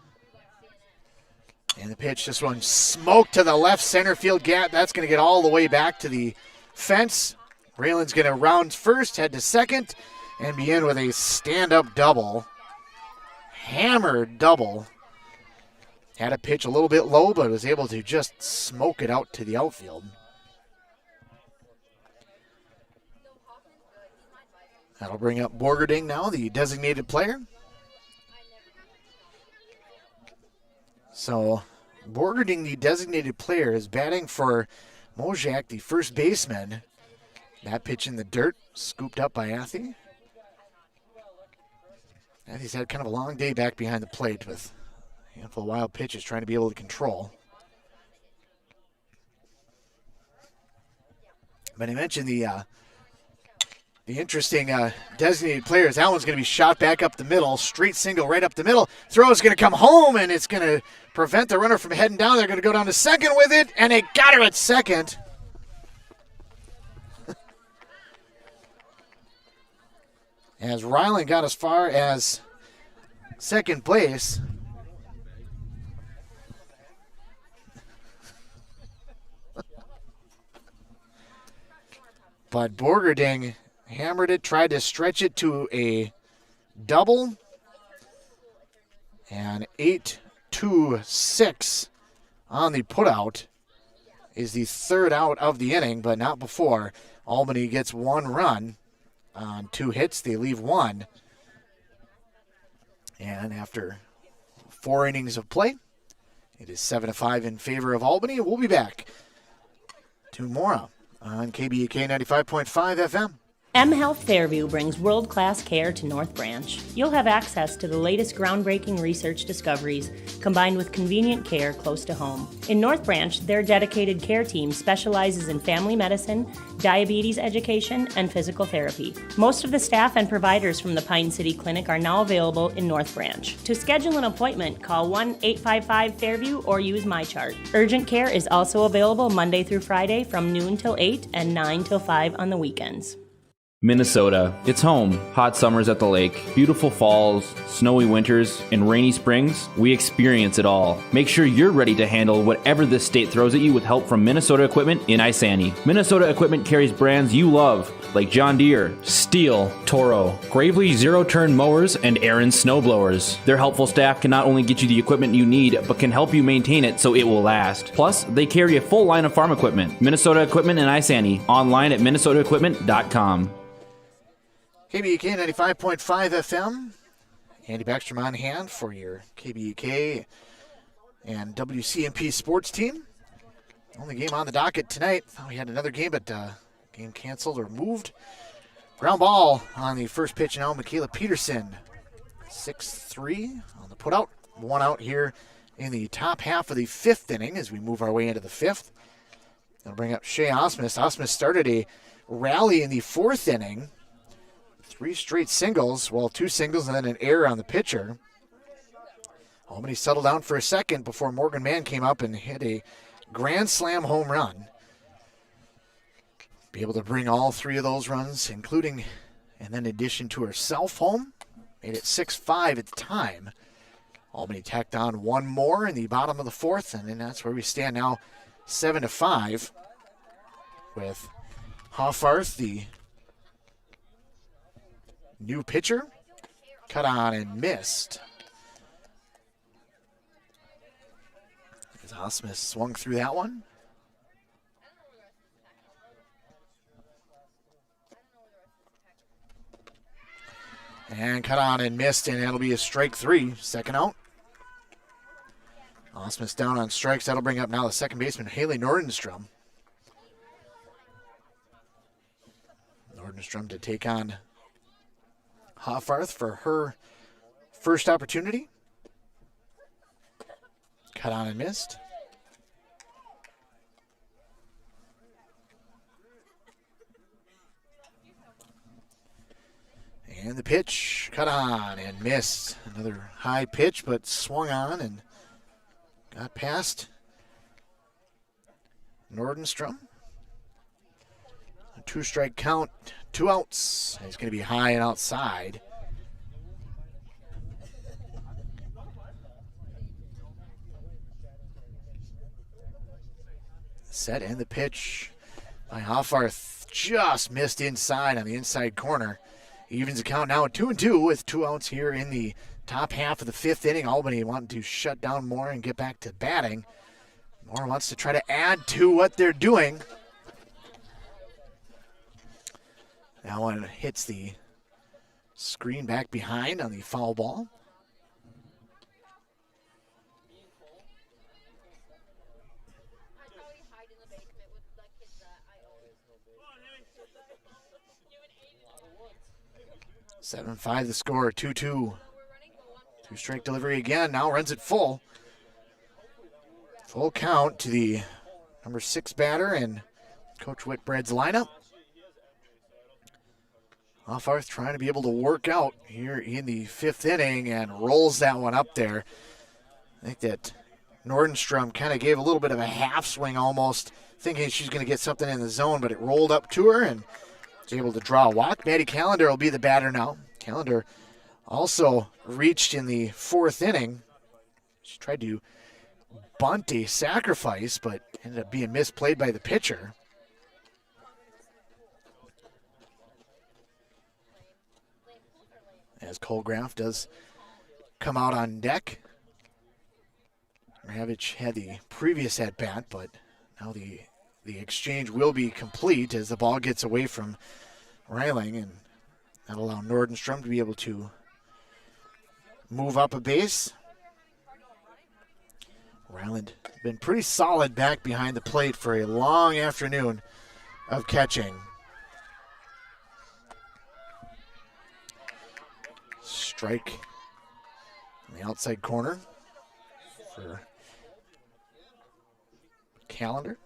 And the pitch, this one smoked to the left center field gap. That's going to get all the way back to the fence. Raylan's going to round first, head to second, and begin with a stand-up double. Hammered double. Had a pitch a little bit low, but was able to just smoke it out to the outfield. That'll bring up Borgerding now, the designated player. So Borgerding, the designated player, is batting for Mojak, the first baseman. That pitch in the dirt, scooped up by Athey. Athey's had kind of a long day back behind the plate with a handful of wild pitches trying to be able to control. But I mentioned the interesting designated players. That one's going to be shot back up the middle, straight single right up the middle. Throw is going to come home, and it's going to prevent the runner from heading down. They're going to go down to second with it, and they got her at second. As Ryland got as far as second place. But Borgerding hammered it, tried to stretch it to a double. And 8-2-6 on the putout is the third out of the inning, but not before. Albany gets one run on 2 hits. They leave 1. And after 4 innings of play, it is 7-5 in favor of Albany. We'll be back to Mora on KBEK 95.5 FM. M Health Fairview brings world-class care to North Branch. You'll have access to the latest groundbreaking research discoveries combined with convenient care close to home. In North Branch, their dedicated care team specializes in family medicine, diabetes education, and physical therapy. Most of the staff and providers from the Pine City Clinic are now available in North Branch. To schedule an appointment, call 1-855-FAIRVIEW or use MyChart. Urgent care is also available Monday through Friday from noon till 8 and 9 till 5 on the weekends. Minnesota. It's home. Hot summers at the lake, beautiful falls, snowy winters, and rainy springs. We experience it all. Make sure you're ready to handle whatever this state throws at you with help from Minnesota Equipment in Isani. Minnesota Equipment carries brands you love, like John Deere, Steel, Toro, Gravely zero-turn mowers, and Aaron snowblowers. Their helpful staff can not only get you the equipment you need, but can help you maintain it so it will last. Plus, they carry a full line of farm equipment. Minnesota Equipment in Isani. Online at minnesotaequipment.com. KBEK 95.5 FM. Andy Backstrom on hand for your KBEK and WCMP sports team. Only game on the docket tonight. Thought we had another game, but game canceled or moved. Ground ball on the first pitch now, Michaela Peterson. 6-3 on the putout. 1 out here in the top half of the 5th inning as we move our way into the 5th. That'll bring up Shea Osmus. Osmus started a rally in the 4th inning. 3 straight singles, well, 2 singles and then an error on the pitcher. Albany settled down for a second before Morgan Mann came up and hit a grand slam home run. Be able to bring all 3 of those runs, including, and then addition to herself, home. Made it 6-5 at the time. Albany tacked on 1 more in the bottom of the 4th, and then that's where we stand now, 7-5, with Hoffarth, the new pitcher, cut on and missed. As Osmus swung through that one. And cut on and missed, and that'll be a strike 3, 2nd out. Osmus down on strikes. That'll bring up now the second baseman, Haley Nordenstrom. Nordenstrom to take on Hoffarth for her first opportunity. Cut on and missed. And the pitch, cut on and missed. Another high pitch, but swung on and got past Nordenstrom. A 2-strike count, 2 outs. He's going to be high and outside. Set and the pitch by Hoffarth. Just missed inside on the inside corner. Evens the count now at 2-2 with 2 outs here in the top half of the 5th inning. Albany wanting to shut down Mora and get back to batting. Mora wants to try to add to what they're doing. That one hits the screen back behind on the foul ball. (7-5) the score, 2-2. 2-strike delivery again, now runs it full. Full count to the number 6 batter and Coach Whitbread's lineup. Hoffarth trying to be able to work out here in the 5th inning and rolls that one up there. I think that Nordenstrom kind of gave a little bit of a half swing almost, thinking she's going to get something in the zone, but it rolled up to her and was able to draw a walk. Maddie Callender will be the batter now. Callender also reached in the 4th inning. She tried to bunt a sacrifice, but ended up being misplayed by the pitcher. as Colgraf does come out on deck. Ravitch had the previous at-bat, but now the exchange will be complete as the ball gets away from Reiling, and that'll allow Nordenstrom to be able to move up a base. Ryland been pretty solid back behind the plate for a long afternoon of catching. Strike in the outside corner for Callender.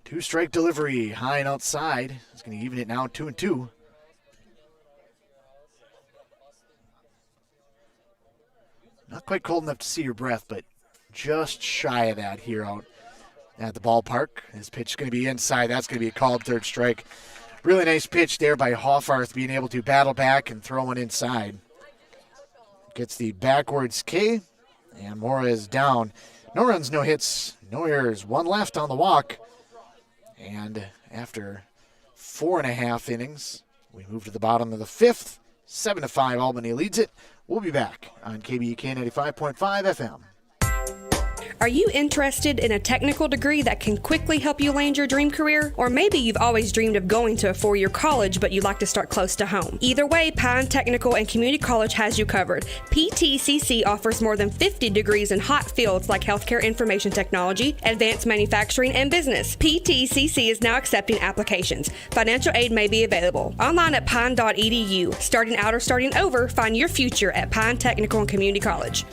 2-strike delivery, high and outside. It's going to even it now, 2-2. Not quite cold enough to see your breath, but just shy of that here out at the ballpark. His pitch is going to be inside. That's going to be a called third strike. Really nice pitch there by Hoffarth, being able to battle back and throw one inside. Gets the backwards K, and Mora is down. No runs, no hits, no errors. One left on the walk. And after 4.5 innings, we move to the bottom of the fifth. 7-5, Albany leads it. We'll be back on KBEK 95.5 FM. Are you interested in a technical degree that can quickly help you land your dream career? Or maybe you've always dreamed of going to a 4-year college, but you'd like to start close to home. Either way, Pine Technical and Community College has you covered. PTCC offers more than 50 degrees in hot fields like healthcare information technology, advanced manufacturing, and business. PTCC is now accepting applications. Financial aid may be available. Online at pine.edu. Starting out or starting over, find your future at Pine Technical and Community College.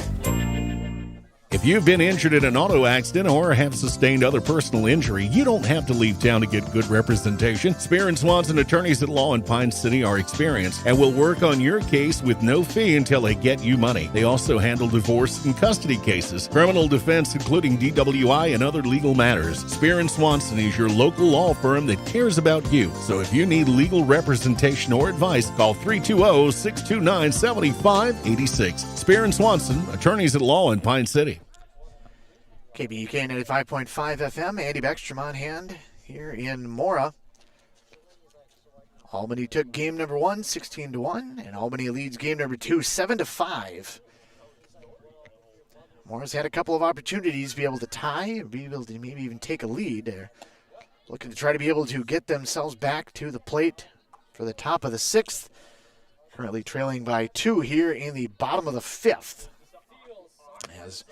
If you've been injured in an auto accident or have sustained other personal injury, you don't have to leave town to get good representation. Spear and Swanson attorneys at law in Pine City are experienced and will work on your case with no fee until they get you money. They also handle divorce and custody cases, criminal defense, including DWI and other legal matters. Spear and Swanson is your local law firm that cares about you. So if you need legal representation or advice, call 320-629-7586. Spear and Swanson, attorneys at law in Pine City. KBEK 95.5 FM, Andy Beckstrom on hand here in Mora. Albany took game number 1, 16-1, and Albany leads game number 2, 7-5. Mora's had a couple of opportunities to be able to tie, or be able to maybe even take a lead. They're looking to try to be able to get themselves back to the plate for the top of the 6th. Currently trailing by 2 here in the bottom of the 5th. As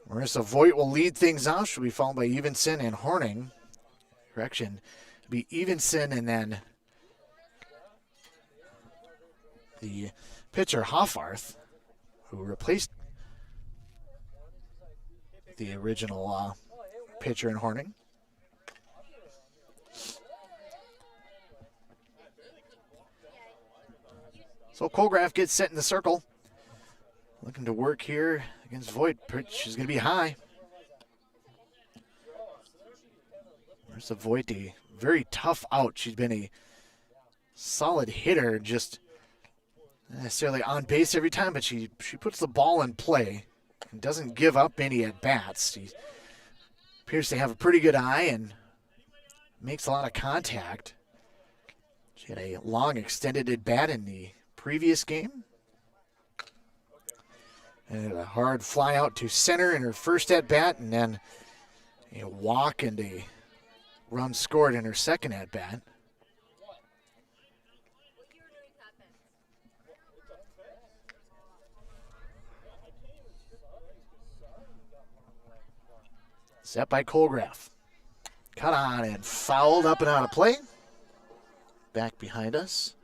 Marissa Voigt will lead things off. She'll be followed by Evenson and Horning. Correction, it'll be Evenson and then the pitcher Hoffarth, who replaced the original pitcher in Horning. So Colgraf gets set in the circle. Looking to work here against Voigt. Pitch is going to be high. Marissa Voigt, a very tough out. She's been a solid hitter, just not necessarily on base every time, but she puts the ball in play and doesn't give up any at-bats. She appears to have a pretty good eye and makes a lot of contact. She had a long extended at-bat in the previous game. And a hard fly out to center in her first at-bat, and then a walk and a run scored in her second at-bat. Set by Colgraf. Cut on and fouled up and out of play. Back behind us.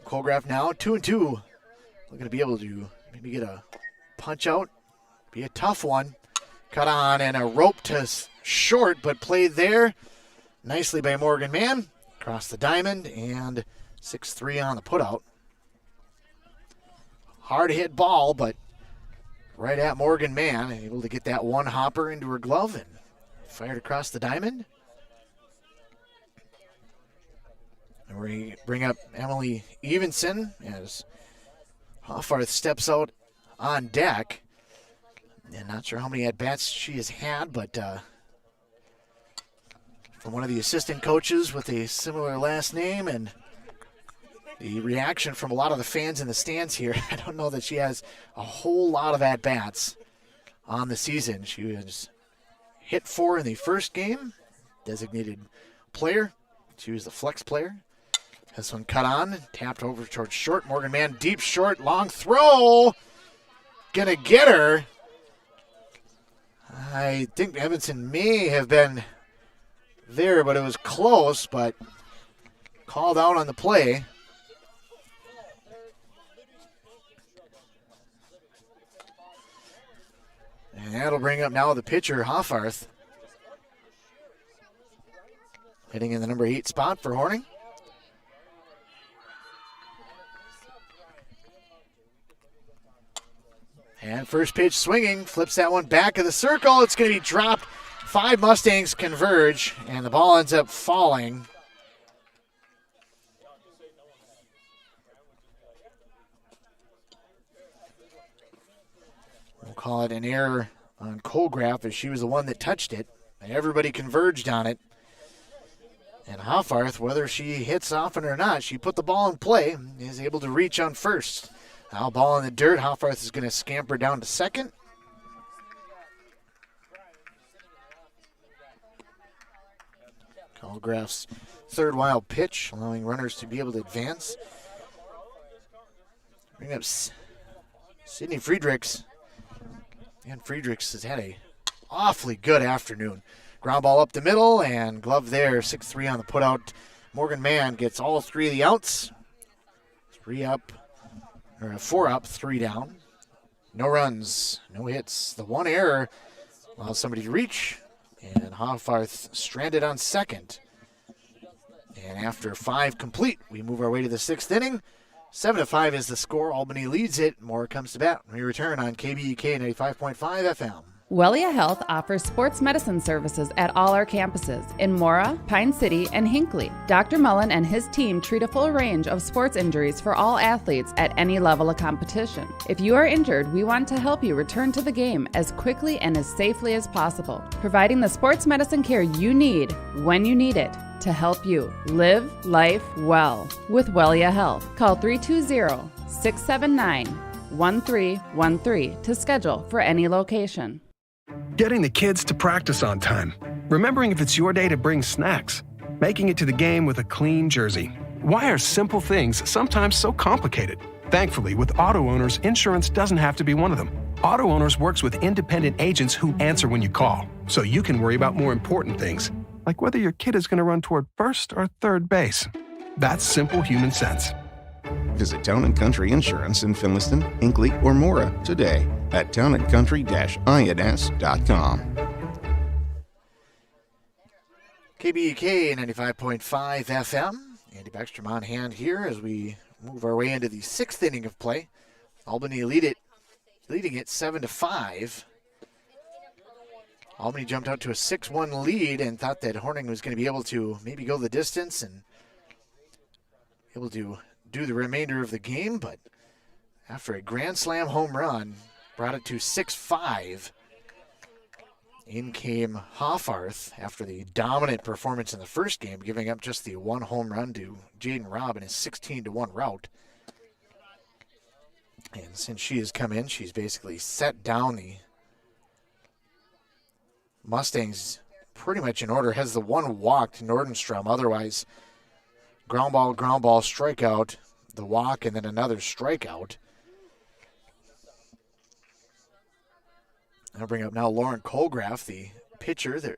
Colgraf now 2-2. Looking to be able to maybe get a punch out. Be a tough one. Cut on and a rope to short, but played there nicely by Morgan Mann. Across the diamond and 6-3 on the putout. Hard hit ball, but right at Morgan Mann. Able to get that one hopper into her glove and fired across the diamond. And we bring up Emily Evenson as Hoffarth steps out on deck. And not sure how many at-bats she has had, but from one of the assistant coaches with a similar last name, and the reaction from a lot of the fans in the stands here, I don't know that she has a whole lot of at-bats on the season. She was hit 4 in the first game, designated player. She was the flex player. This one cut on, tapped over towards short. Morgan Mann, deep short, long throw. Gonna get her. I think Evanson may have been there, but it was close, but called out on the play. And that'll bring up now the pitcher, Hoffarth. Hitting in the number 8 spot for Horning. And first pitch swinging, flips that one back of the circle. It's going to be dropped. 5 Mustangs converge, and the ball ends up falling. We'll call it an error on Colgraf, as she was the one that touched it. Everybody converged on it. And Hoffarth, whether she hits often or not, she put the ball in play, is able to reach on first. Now ball in the dirt. Hoffarth is going to scamper down to second. Colgraf's third wild pitch, allowing runners to be able to advance. Bring up Sydney Friedrichs. And Friedrichs has had a awfully good afternoon. Ground ball up the middle and glove there. 6-3 on the putout. Morgan Mann gets all 3 of the outs. 4 up, 3 down. No runs, no hits. The one error allows somebody to reach, and Hoffarth stranded on second. And after 5 complete, we move our way to the 6th inning. 7-5 is the score. Albany leads it. Mora comes to bat. We return on KBEK 95.5 FM. Wellia Health offers sports medicine services at all our campuses in Mora, Pine City, and Hinckley. Dr. Mullen and his team treat a full range of sports injuries for all athletes at any level of competition. If you are injured, we want to help you return to the game as quickly and as safely as possible, providing the sports medicine care you need when you need it to help you live life well with Wellia Health. Call 320-679-1313 to schedule for any location. Getting the kids to practice on time. Remembering if it's your day to bring snacks. Making it to the game with a clean jersey. Why are simple things sometimes so complicated? Thankfully, with auto owners, insurance doesn't have to be one of them. Auto Owners works with independent agents who answer when you call, so you can worry about more important things, like whether your kid is going to run toward first or third base. That's simple human sense. Visit Town & Country Insurance in Finliston, Hinckley, or Mora today at townandcountry-ins.com. KBEK 95.5 FM. Andy Beckstrom on hand here as we move our way into the 6th inning of play. Albany leading it 7-5. Albany jumped out to a 6-1 lead and thought that Horning was going to be able to maybe go the distance and able to do the remainder of the game, but after a grand slam home run, brought it to 6-5. In came Hoffarth after the dominant performance in the first game, giving up just the 1 home run to Jaden Robb in his 16-1 rout. And since she has come in, she's basically set down the Mustangs pretty much in order. Has the 1 walk to Nordenstrom. Otherwise, ground ball, strikeout, the walk, and then another strikeout. I'll bring up now Lauren Colgraf, the pitcher that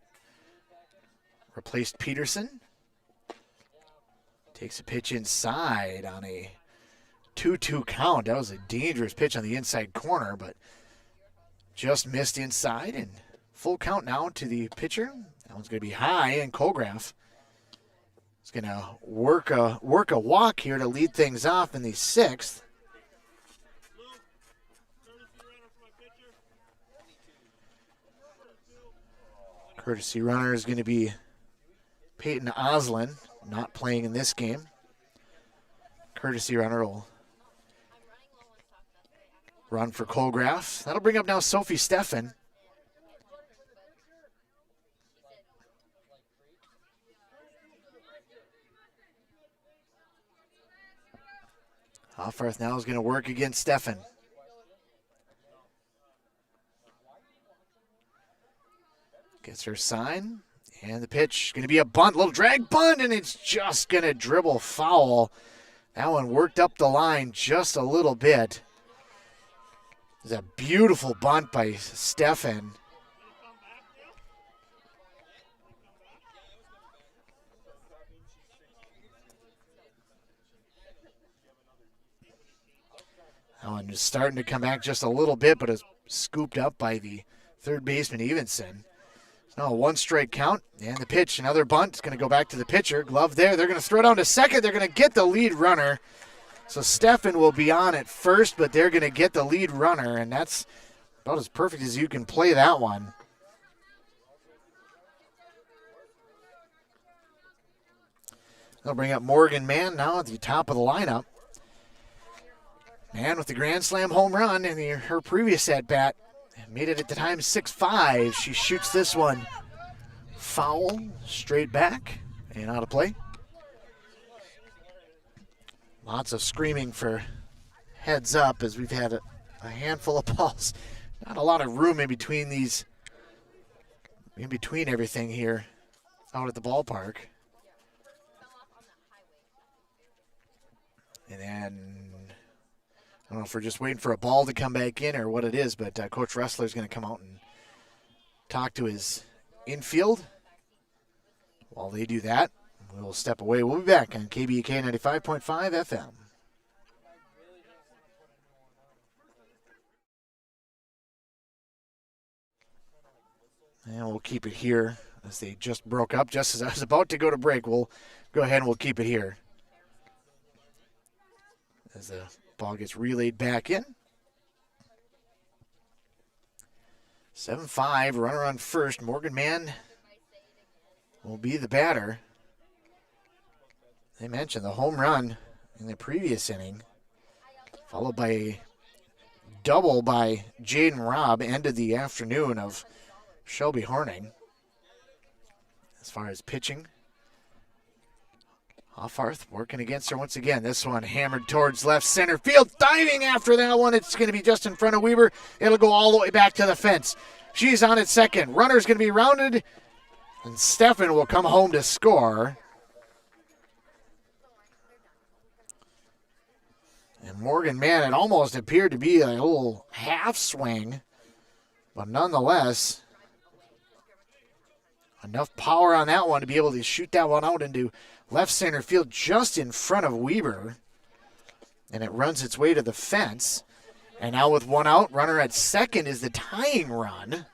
replaced Peterson. Takes a pitch inside on a 2-2 count. That was a dangerous pitch on the inside corner, but just missed inside. And full count now to the pitcher. That one's going to be high, and Colgraf is going to work a walk here to lead things off in the 6th. Courtesy runner is going to be Peyton Oslin, not playing in this game. Courtesy runner will run for Colgraf. That'll bring up now Sophie Steffen. Hoffarth now is going to work against Steffen. Gets her sign. And the pitch going to be a bunt, little drag bunt, and it's just going to dribble foul. That one worked up the line just a little bit. It's a beautiful bunt by Steffen. That one is starting to come back just a little bit, but is scooped up by the third baseman, Evenson. It's now a 1-strike count, and the pitch, another bunt. It's going to go back to the pitcher. Glove there. They're going to throw down to second. They're going to get the lead runner. So Steffen will be on at first, but they're going to get the lead runner, and that's about as perfect as you can play that one. They'll bring up Morgan Mann now at the top of the lineup. Mann with the grand slam home run in her previous at-bat. Made it at the time 6-5. She shoots this one foul, straight back, and out of play. Lots of screaming for heads up as we've had a handful of balls. Not a lot of room in between everything here out at the ballpark. And then, I don't know if we're just waiting for a ball to come back in or what it is, but Coach Ressler's going to come out and talk to his infield. While they do that, we'll step away. We'll be back on KBK 95.5 FM. And we'll keep it here as they just broke up. Just as I was about to go to break, we'll go ahead and we'll keep it here. As the ball gets relayed back in. 7-5, runner on first. Morgan Mann will be the batter. They mentioned the home run in the previous inning, followed by a double by Jaden Robb, ended the afternoon of Shelby Horning. As far as pitching, Hoffarth working against her once again. This one hammered towards left center field. Diving after that one. It's going to be just in front of Weber. It'll go all the way back to the fence. She's on at second. Runner's going to be rounded. And Steffen will come home to score. And Morgan Mann, it almost appeared to be a little half swing. But nonetheless, enough power on that one to be able to shoot that one out into left center field just in front of Weber. And it runs its way to the fence. And now with one out, runner at second is the tying run.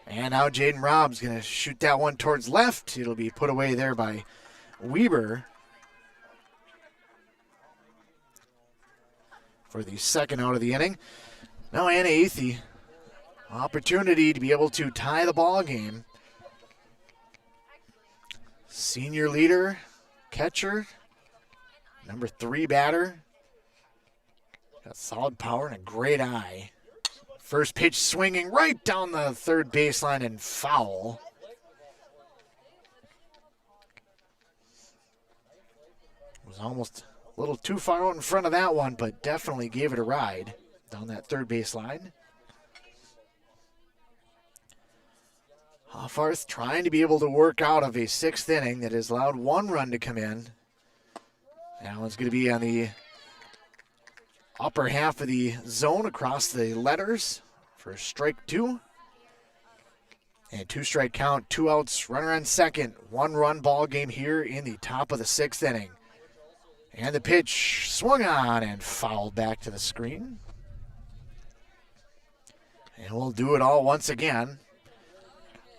And now Jaden Robb's going to shoot that one towards left. It'll be put away there by Weber for the second out of the inning. Now Anna Athey, opportunity to be able to tie the ball game. Senior leader, catcher, number 3 batter. Got solid power and a great eye. First pitch swinging right down the third baseline and foul. Was almost a little too far out in front of that one, but definitely gave it a ride down that third baseline. Hoffarth trying to be able to work out of a 6th inning that has allowed 1 run to come in. That one's going to be on the upper half of the zone across the letters for strike 2. And 2-strike count, 2 outs, runner on second. 1-run ball game here in the top of the 6th inning. And the pitch swung on and fouled back to the screen. And we'll do it all once again.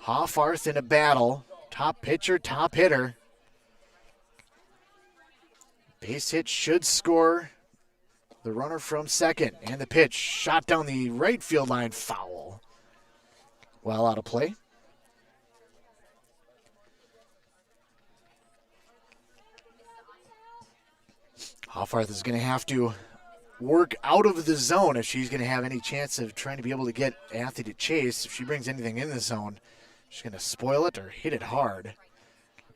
Hoffarth in a battle. Top pitcher, top hitter. Base hit should score the runner from second. And the pitch shot down the right field line, foul. Well out of play. Hoffarth is going to have to work out of the zone if she's going to have any chance of trying to be able to get Athy to chase. If she brings anything in the zone, she's going to spoil it or hit it hard.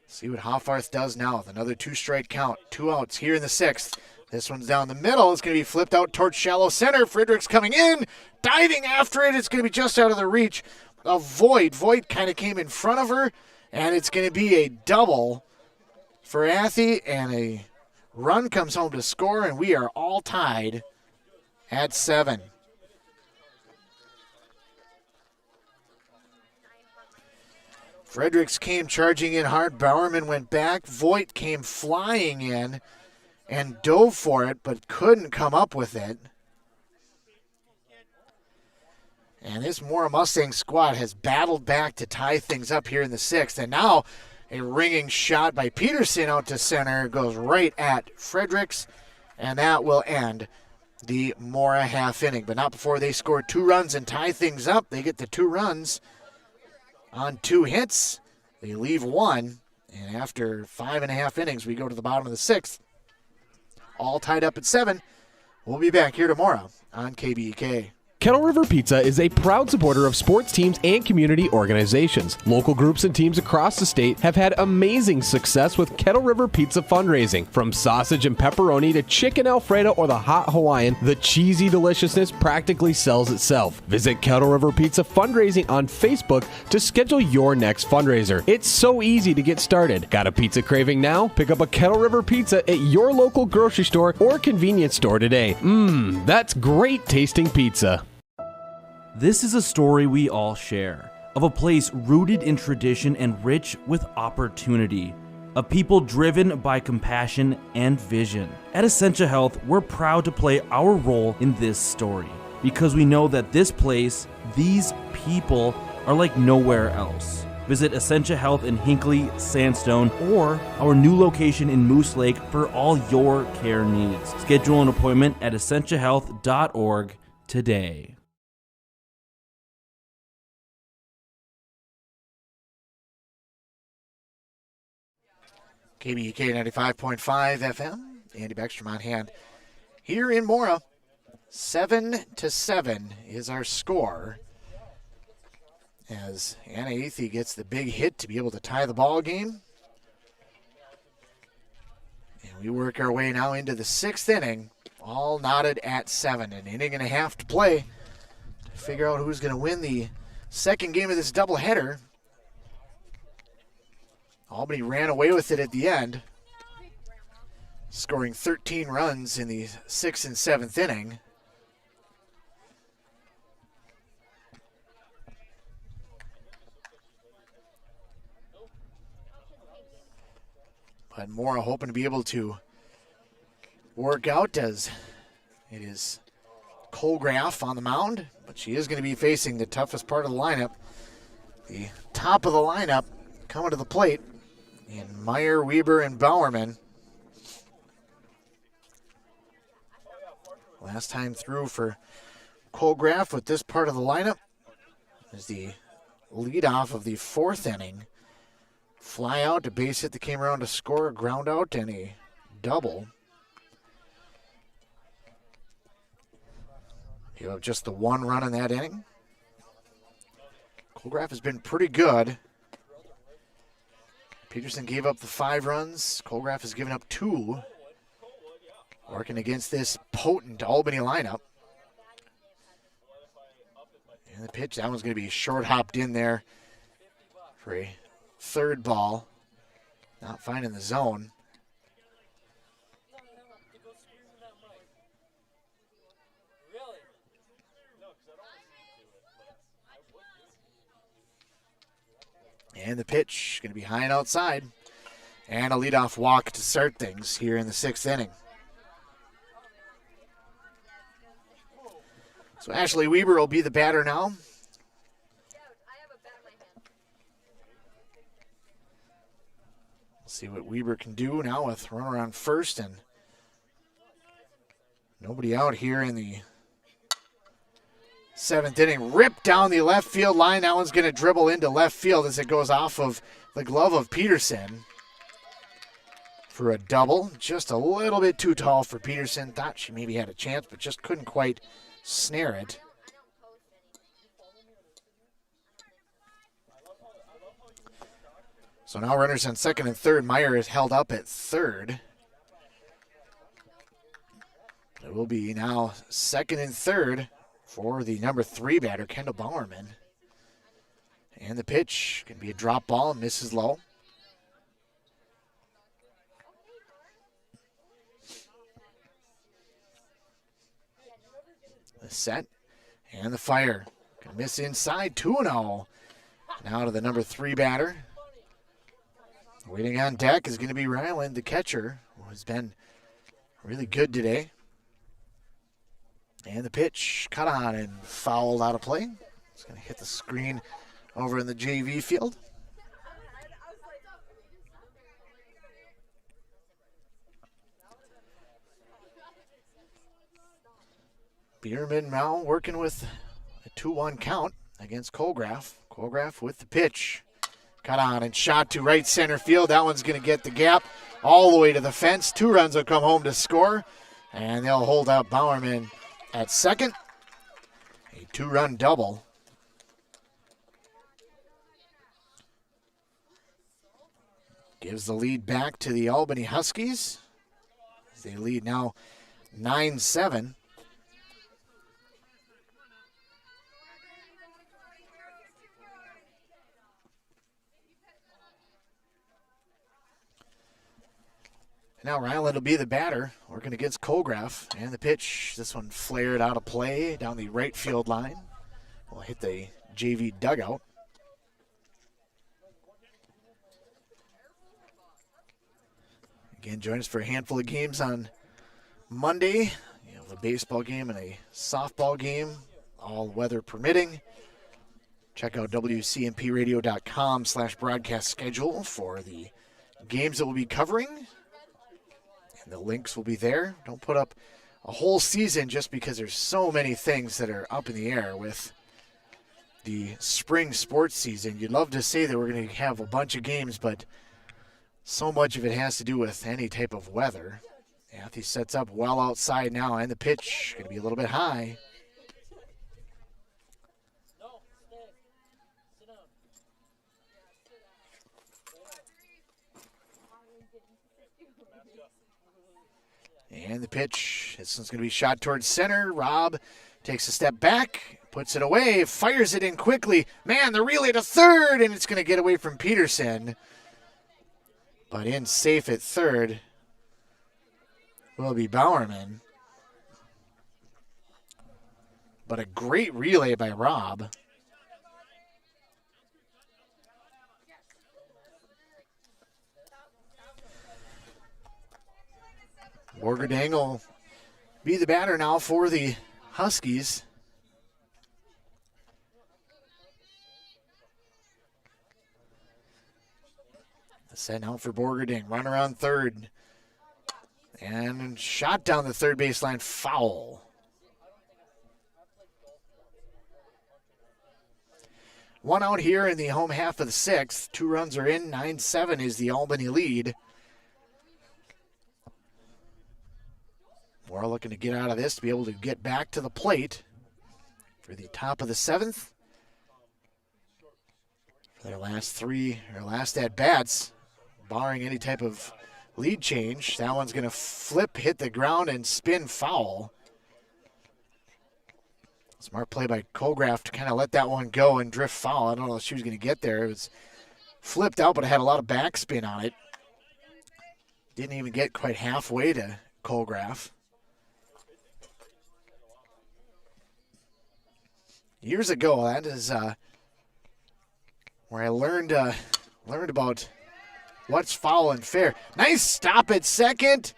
See what Hoffarth does now with another 2-strike count. 2 outs here in the 6th. This one's down the middle. It's going to be flipped out towards shallow center. Friedrichs coming in, diving after it. It's going to be just out of the reach of Voigt. Voigt kind of came in front of her, and it's going to be a double for Athy, and a run comes home to score, and we are all tied at 7. Fredericks came charging in hard. Bowerman went back. Voigt came flying in and dove for it, but couldn't come up with it. And this Mora Mustang squad has battled back to tie things up here in the 6th. And now a ringing shot by Peterson out to center goes right at Fredericks, and that will end the Mora half inning. But not before they score 2 runs and tie things up. They get the 2 runs on 2 hits. They leave 1, and after 5.5 innings, we go to the bottom of the 6th. All tied up at 7. We'll be back here tomorrow on KBEK. Kettle River Pizza is a proud supporter of sports teams and community organizations. Local groups and teams across the state have had amazing success with Kettle River Pizza fundraising. From sausage and pepperoni to chicken Alfredo or the hot Hawaiian, the cheesy deliciousness practically sells itself. Visit Kettle River Pizza Fundraising on Facebook to schedule your next fundraiser. It's so easy to get started. Got a pizza craving now? Pick up a Kettle River Pizza at your local grocery store or convenience store today. That's great tasting pizza. This is a story we all share, of a place rooted in tradition and rich with opportunity, a people driven by compassion and vision. At Essentia Health, we're proud to play our role in this story, because we know that this place, these people, are like nowhere else. Visit Essentia Health in Hinckley, Sandstone, or our new location in Moose Lake for all your care needs. Schedule an appointment at essentiahealth.org today. KBEK 95.5 FM. Andy Beckstrom on hand here in Mora. 7-7 is our score, as Anna Athy gets the big hit to be able to tie the ball game. And we work our way now into the 6th inning, all knotted at 7. An inning and a half to play to figure out who's going to win the second game of this doubleheader. Albany ran away with it at the end, scoring 13 runs in the 6th and 7th inning. But Mora hoping to be able to work out, as it is Colgraf on the mound, but she is going to be facing the toughest part of the lineup. The top of the lineup coming to the plate in Meyer, Weber, and Bowerman. Last time through for Colgraf with this part of the lineup is the leadoff of the 4th inning. Fly out, a base hit that came around to score, a ground out, and a double. You have just the 1 run in that inning. Colgraf has been pretty good. Peterson gave up the 5 runs. Colgraf has given up 2. Working against this potent Albany lineup. And the pitch, that one's going to be short hopped in there for a 3rd ball. Not finding the zone. And the pitch going to be high and outside. And a leadoff walk to start things here in the 6th inning. So Ashley Weber will be the batter now. We'll see what Weber can do now with runner on first and nobody out here in the 7th inning. Ripped down the left field line. That one's going to dribble into left field as it goes off of the glove of Peterson. for a double. Just a little bit too tall for Peterson. Thought she maybe had a chance, but just couldn't quite snare it. So now runners on second and third. Meyer is held up at third. It will be now second and third for the number 3 batter, Kendall Bowerman. And the pitch can be a drop ball, misses low. The set and the fire. Gonna miss inside, 2-0. Now to the number 3 batter. Waiting on deck is going to be Ryland, the catcher, who has been really good today. And the pitch cut on and fouled out of play. It's going to hit the screen over in the JV field. Bierman now working with a 2-1 count against Colgraf. Colgraf with the pitch. Cut on and shot to right center field. That one's going to get the gap all the way to the fence. 2 runs will come home to score. And they'll hold out Bowerman at second. A 2-run double. Gives the lead back to the Albany Huskies. They lead now 9-7. Now Ryland will be the batter, working against Colgraf. And the pitch, this one flared out of play down the right field line. Will hit the JV dugout. Again, join us for a handful of games on Monday. You have a baseball game and a softball game, all weather permitting. Check out WCMPradio.com/broadcast schedule for the games that we'll be covering. And the links will be there. Don't put up a whole season just because there's so many things that are up in the air with the spring sports season. You'd love to say that we're going to have a bunch of games, but so much of it has to do with any type of weather. Athy sets up well outside now, and the pitch going to be a little bit high. And the pitch, this one's going to be shot towards center. Robb takes a step back, puts it away, fires it in quickly. Man, the relay to third, and it's going to get away from Peterson. But in safe at third will be Bowerman. But a great relay by Robb. Borgerdang will be the batter now for the Huskies. The set out for Borgerdang. Run around third. And shot down the third baseline. Foul. One out here in the home half of the sixth. 2 runs are in. 9-7 is the Albany lead. Mora looking to get out of this to be able to get back to the plate for the top of the seventh. For their last at-bats, barring any type of lead change. That one's going to flip, hit the ground, and spin foul. Smart play by Colgraf to kind of let that one go and drift foul. I don't know if she was going to get there. It was flipped out, but it had a lot of backspin on it. Didn't even get quite halfway to Colgraf. Years ago, that is where I learned about what's foul and fair. Nice stop at second.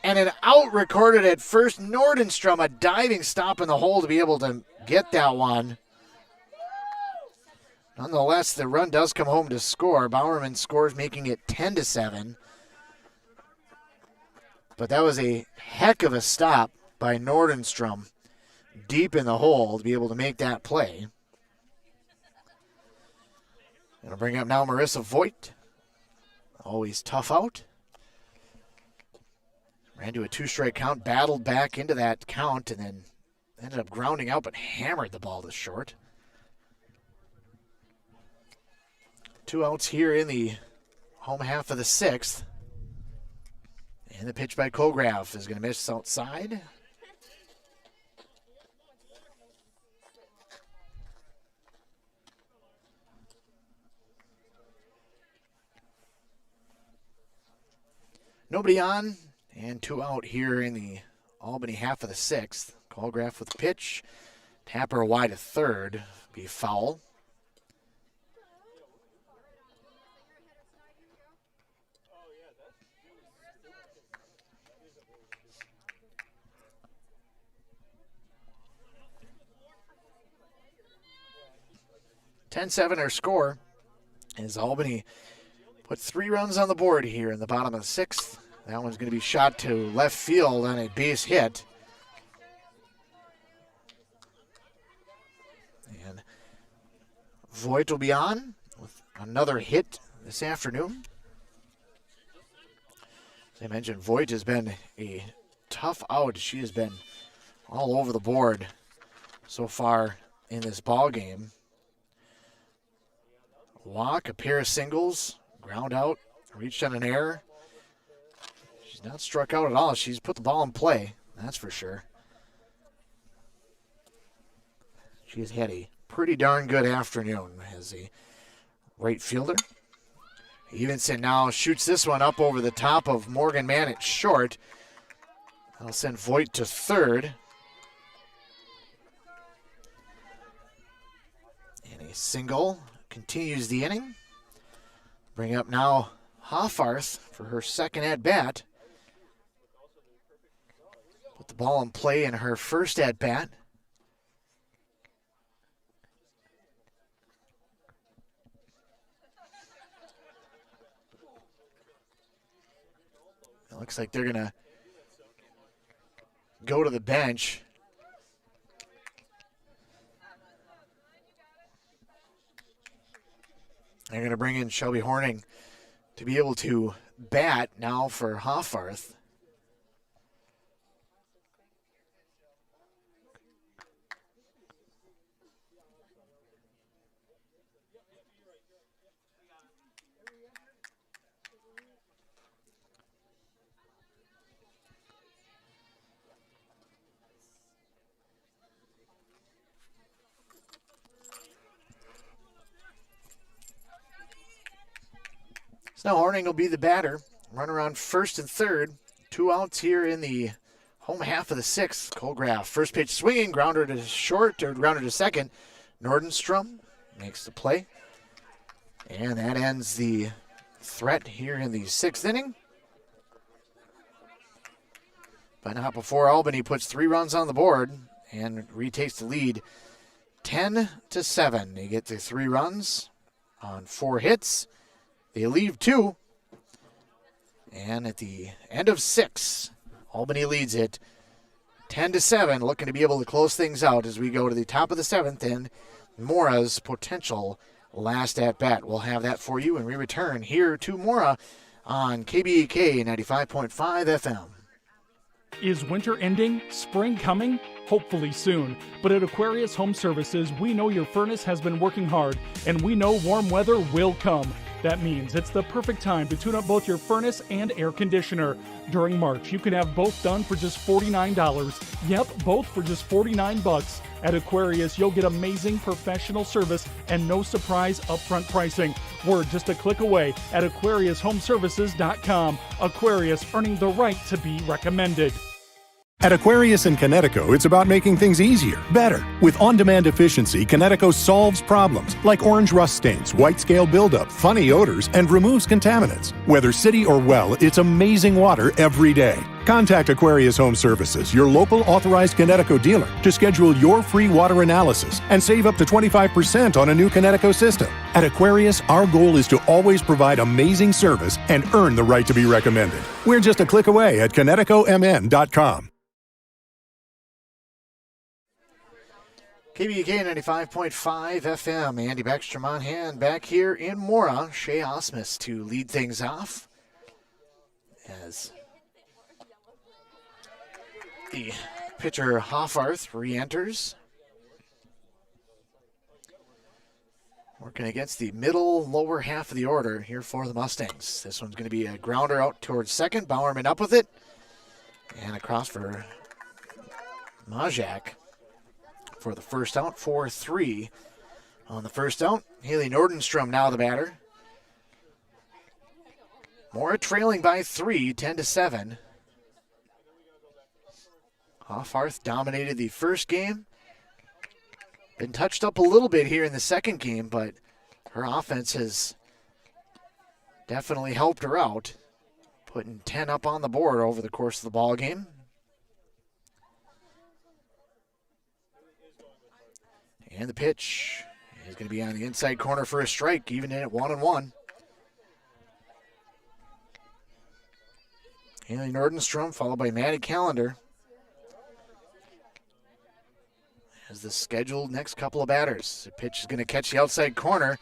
And an out recorded at first. Nordenstrom, a diving stop in the hole to be able to get that one. Nonetheless, the run does come home to score. Bowerman scores, making it 10-7. But that was a heck of a stop by Nordenstrom deep in the hole to be able to make that play. Going to bring up now Marissa Voigt. Always tough out. Ran to a 2-strike count, battled back into that count, and then ended up grounding out but hammered the ball to short. 2 outs here in the home half of the 6th. And the pitch by Colgraf is going to miss outside. Nobody on, and 2 out here in the Albany half of the 6th. Colgraf with the pitch. Tapper wide of third. Be foul. (10-7) our score as Albany put 3 runs on the board here in the bottom of the 6th. That one's going to be shot to left field on a base hit. And Voigt will be on with another hit this afternoon. As I mentioned, Voigt has been a tough out. She has been all over the board so far in this ball game. Walk, a pair of singles, ground out, reached on an error. She's not struck out at all. She's put the ball in play, that's for sure. She has had a pretty darn good afternoon as a right fielder. Evenson now shoots this one up over the top of Morgan Mann at short. That'll send Voigt to third. And a single continues the inning. Bring up now Hoffarth for her second at-bat. Put the ball in play in her first at-bat. It looks like they're going to go to the bench. They're going to bring in Shelby Horning to be able to bat now for Hoffarth. So now Horning will be the batter. Runner on first and third. 2 outs here in the home half of the 6th. Colgraf, first pitch swinging, grounder to short, or grounder to second. Nordenstrom makes the play. And that ends the threat here in the 6th inning. But not before Albany puts 3 runs on the board and retakes the lead 10-7. They get to 3 runs on 4 hits. They leave 2, and at the end of 6, Albany leads it 10-7, looking to be able to close things out as we go to the top of the 7th and Mora's potential last at-bat. We'll have that for you when we return here to Mora on KBEK 95.5 FM. Is winter ending? Spring coming? Hopefully soon. But at Aquarius Home Services, we know your furnace has been working hard, and we know warm weather will come. That means it's the perfect time to tune up both your furnace and air conditioner. During March, you can have both done for just $49. Yep, both for just $49. At Aquarius, you'll get amazing professional service and no surprise upfront pricing. We're just a click away at AquariusHomeservices.com. Aquarius, earning the right to be recommended. At Aquarius in Connecticut, it's about making things easier, better. With on-demand efficiency, Connecticut solves problems like orange rust stains, white scale buildup, funny odors, and removes contaminants. Whether city or well, it's amazing water every day. Contact Aquarius Home Services, your local authorized Connecticut dealer, to schedule your free water analysis and save up to 25% on a new Connecticut system. At Aquarius, our goal is to always provide amazing service and earn the right to be recommended. We're just a click away at ConnecticutMN.com. KBEK 95.5 FM. Andy Backstrom on hand back here in Mora. Shea Osmus to lead things off as The pitcher Hoffarth re-enters. Working against the middle, lower half of the order here for the Mustangs. This one's going to be a grounder out towards second. Bowerman up with it. And across for Majak for the first out. 4-3 on the first out. Haley Nordenstrom now the batter. Mora trailing by 3, 10-7. Hoffarth dominated the first game. Been touched up a little bit here in the second game, but her offense has definitely helped her out, putting 10 up on the board over the course of the ball game. And the pitch is going to be on the inside corner for a strike, even in at 1-1. Haley Nordenstrom followed by Maddie Callender as the scheduled next couple of batters. The pitch is going to catch the outside corner.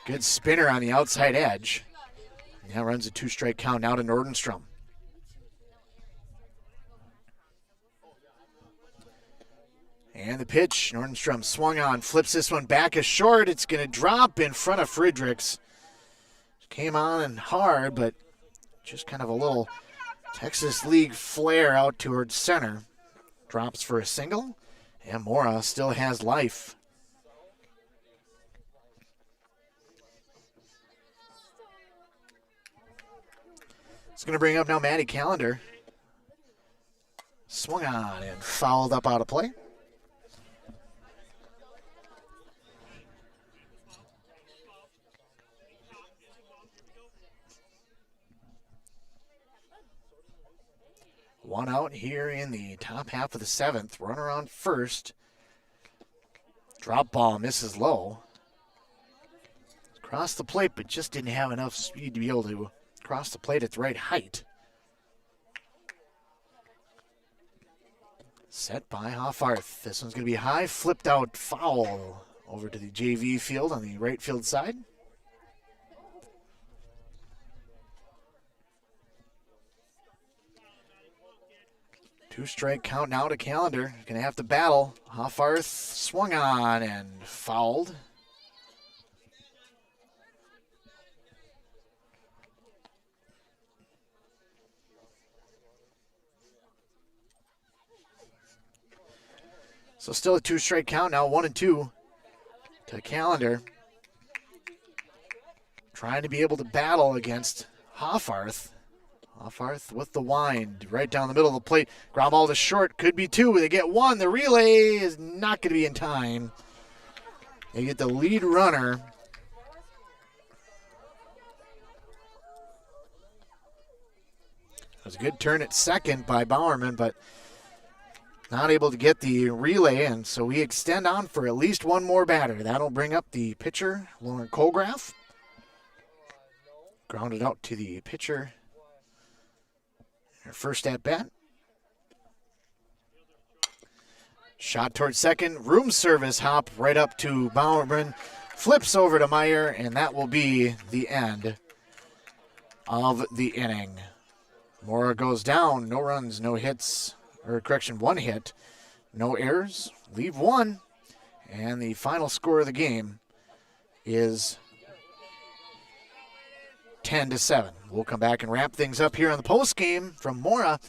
Good spinner on the outside edge. Now runs a 2-strike count now to Nordenstrom. And the pitch, Nordenstrom swung on, flips this one back a short. It's going to drop in front of Friedrichs. Came on and hard, but just kind of a little Texas League flare out towards center. Drops for a single. And Mora still has life. It's going to bring up now Maddie Callender. Swung on and fouled up out of play. One out here in the top half of the seventh. Runner on first. Drop ball misses low. Crossed the plate, but just didn't have enough speed to be able to cross the plate at the right height. Set by Hoffarth. This one's going to be high, flipped out foul over to the JV field on the right field side. Two-strike count now to Callender. Going to have to battle. Hoffarth swung on and fouled. So still a 2-strike count now, 1-2 to Callender. Trying to be able to battle against Hoffarth. Hoffarth with the wind right down the middle of the plate. Ground ball to short, could be 2. They get 1. The relay is not going to be in time. They get the lead runner. It was a good turn at second by Bowerman, but not able to get the relay in. So we extend on for at least one more batter. That'll bring up the pitcher, Lauren Colgraf. Grounded out to the pitcher. Her first at bat. Shot towards second. Room service hop right up to Bowerman. Flips over to Meyer, and that will be the end of the inning. Mora goes down. No runs, no hits. Or correction, 1 hit. No errors. Leave 1. And the final score of the game is 10-7. We'll come back and wrap things up here on the post game from Mora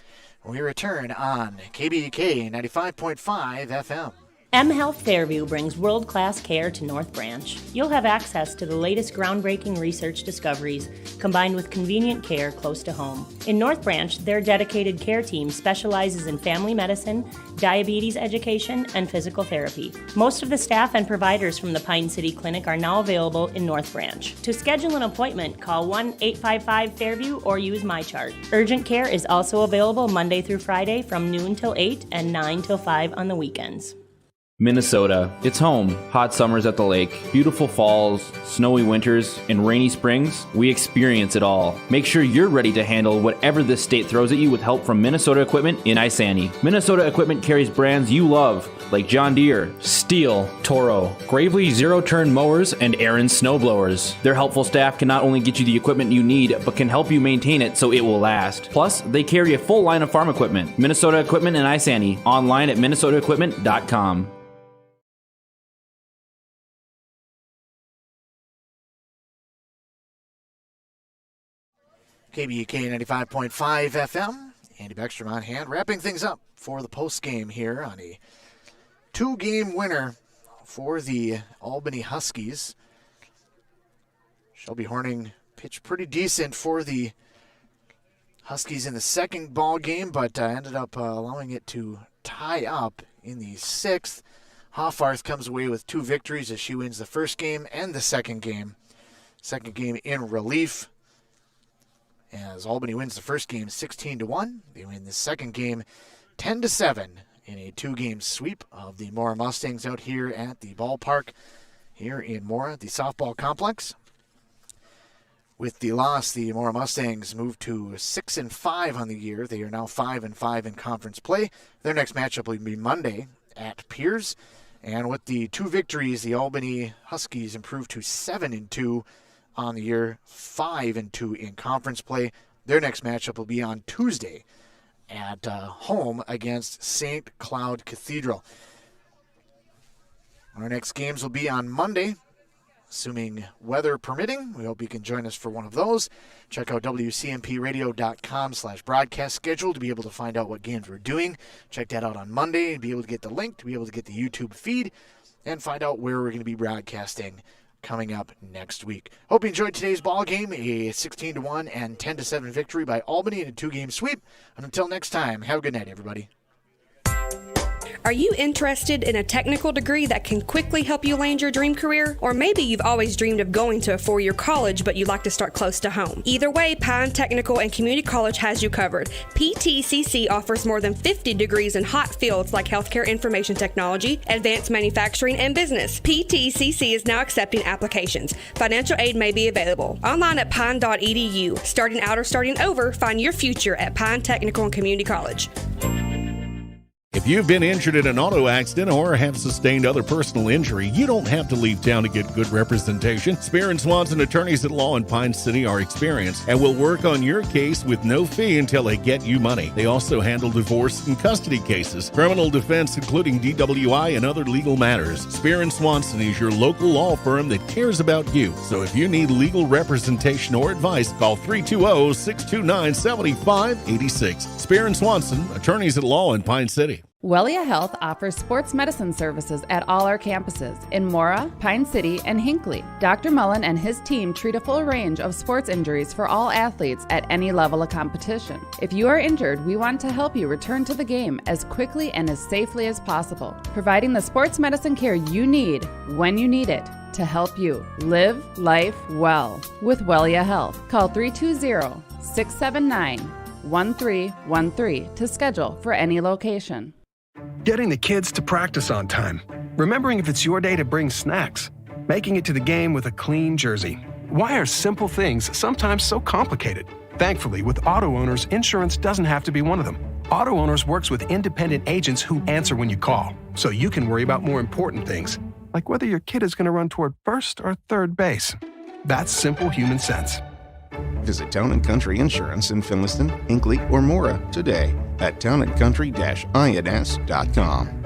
when we return on KBK 95.5 FM. M Health Fairview brings world-class care to North Branch. You'll have access to the latest groundbreaking research discoveries combined with convenient care close to home. In North Branch, their dedicated care team specializes in family medicine, diabetes education, and physical therapy. Most of the staff and providers from the Pine City Clinic are now available in North Branch. To schedule an appointment, call 1-855-FAIRVIEW or use MyChart. Urgent care is also available Monday through Friday from noon till 8 and 9 till 5 on the weekends. Minnesota, it's home. Hot summers at the lake, beautiful falls, snowy winters, and rainy springs. We experience it all. Make sure you're ready to handle whatever this state throws at you with help from Minnesota Equipment in Isani. Minnesota Equipment carries brands you love, like John Deere, Steel, Toro, Gravely zero-turn mowers, and Aaron snowblowers. Their helpful staff can not only get you the equipment you need, but can help you maintain it so it will last. Plus, they carry a full line of farm equipment. Minnesota Equipment in Isani, online at minnesotaequipment.com. KBUK 95.5 FM. Andy Beckstrom on hand, wrapping things up for the post game here on a 2-game winner for the Albany Huskies. Shelby Horning pitched pretty decent for the Huskies in the second ball game, but ended up allowing it to tie up in the 6th. Hoffarth comes away with 2 victories as she wins the first game and the second game. Second game in relief, as Albany wins the first game 16-1. They win the second game 10-7 in a 2-game sweep of the Mora Mustangs out here at the ballpark here in Mora, the softball complex. With the loss, the Mora Mustangs moved to 6-5 on the year. They are now 5-5 in conference play. Their next matchup will be Monday at Piers. And with the 2 victories, the Albany Huskies improved to 7-2 on the year, 5-2 in conference play. Their next matchup will be on Tuesday at home against St. Cloud Cathedral. Our next games will be on Monday, assuming weather permitting. We hope you can join us for one of those. Check out WCMPradio.com/broadcast schedule to be able to find out what games we're doing. Check that out on Monday and be able to get the link, to be able to get the YouTube feed, and find out where we're going to be broadcasting coming up next week. Hope you enjoyed today's ball game, a 16-1 and 10-7 victory by Albany in a 2-game sweep. And until next time, have a good night, everybody. Are you interested in a technical degree that can quickly help you land your dream career? Or maybe you've always dreamed of going to a 4-year college, but you'd like to start close to home. Either way, Pine Technical and Community College has you covered. PTCC offers more than 50 degrees in hot fields like healthcare information technology, advanced manufacturing, and business. PTCC is now accepting applications. Financial aid may be available. Online at pine.edu. Starting out or starting over, find your future at Pine Technical and Community College. If you've been injured in an auto accident or have sustained other personal injury, you don't have to leave town to get good representation. Spear and Swanson attorneys at law in Pine City are experienced and will work on your case with no fee until they get you money. They also handle divorce and custody cases, criminal defense, including DWI and other legal matters. Spear and Swanson is your local law firm that cares about you. So if you need legal representation or advice, call 320-629-7586. Spear and Swanson, attorneys at law in Pine City. Wellia Health offers sports medicine services at all our campuses in Mora, Pine City, and Hinckley. Dr. Mullen and his team treat a full range of sports injuries for all athletes at any level of competition. If you are injured, we want to help you return to the game as quickly and as safely as possible, providing the sports medicine care you need when you need it to help you live life well with Wellia Health. Call 320-679-1313 to schedule for any location. Getting the kids to practice on time. Remembering if it's your day to bring snacks. Making it to the game with a clean jersey. Why are simple things sometimes so complicated? Thankfully, with auto owners, insurance doesn't have to be one of them. Auto Owners works with independent agents who answer when you call, so you can worry about more important things, like whether your kid is going to run toward first or third base. That's simple human sense. Visit Town & Country Insurance in Finliston, Hinckley, or Mora today at townandcountry-ins.com.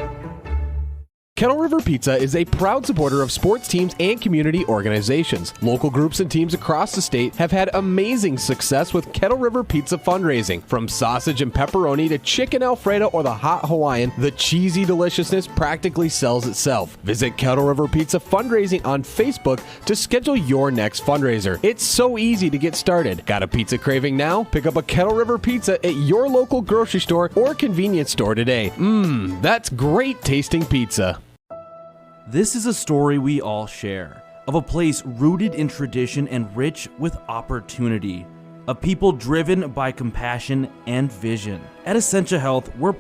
Kettle River Pizza is a proud supporter of sports teams and community organizations. Local groups and teams across the state have had amazing success with Kettle River Pizza fundraising. From sausage and pepperoni to chicken Alfredo or the hot Hawaiian, the cheesy deliciousness practically sells itself. Visit Kettle River Pizza Fundraising on Facebook to schedule your next fundraiser. It's so easy to get started. Got a pizza craving now? Pick up a Kettle River Pizza at your local grocery store or convenience store today. That's great tasting pizza. This is a story we all share, of a place rooted in tradition and rich with opportunity, of people driven by compassion and vision. At Essentia Health, we're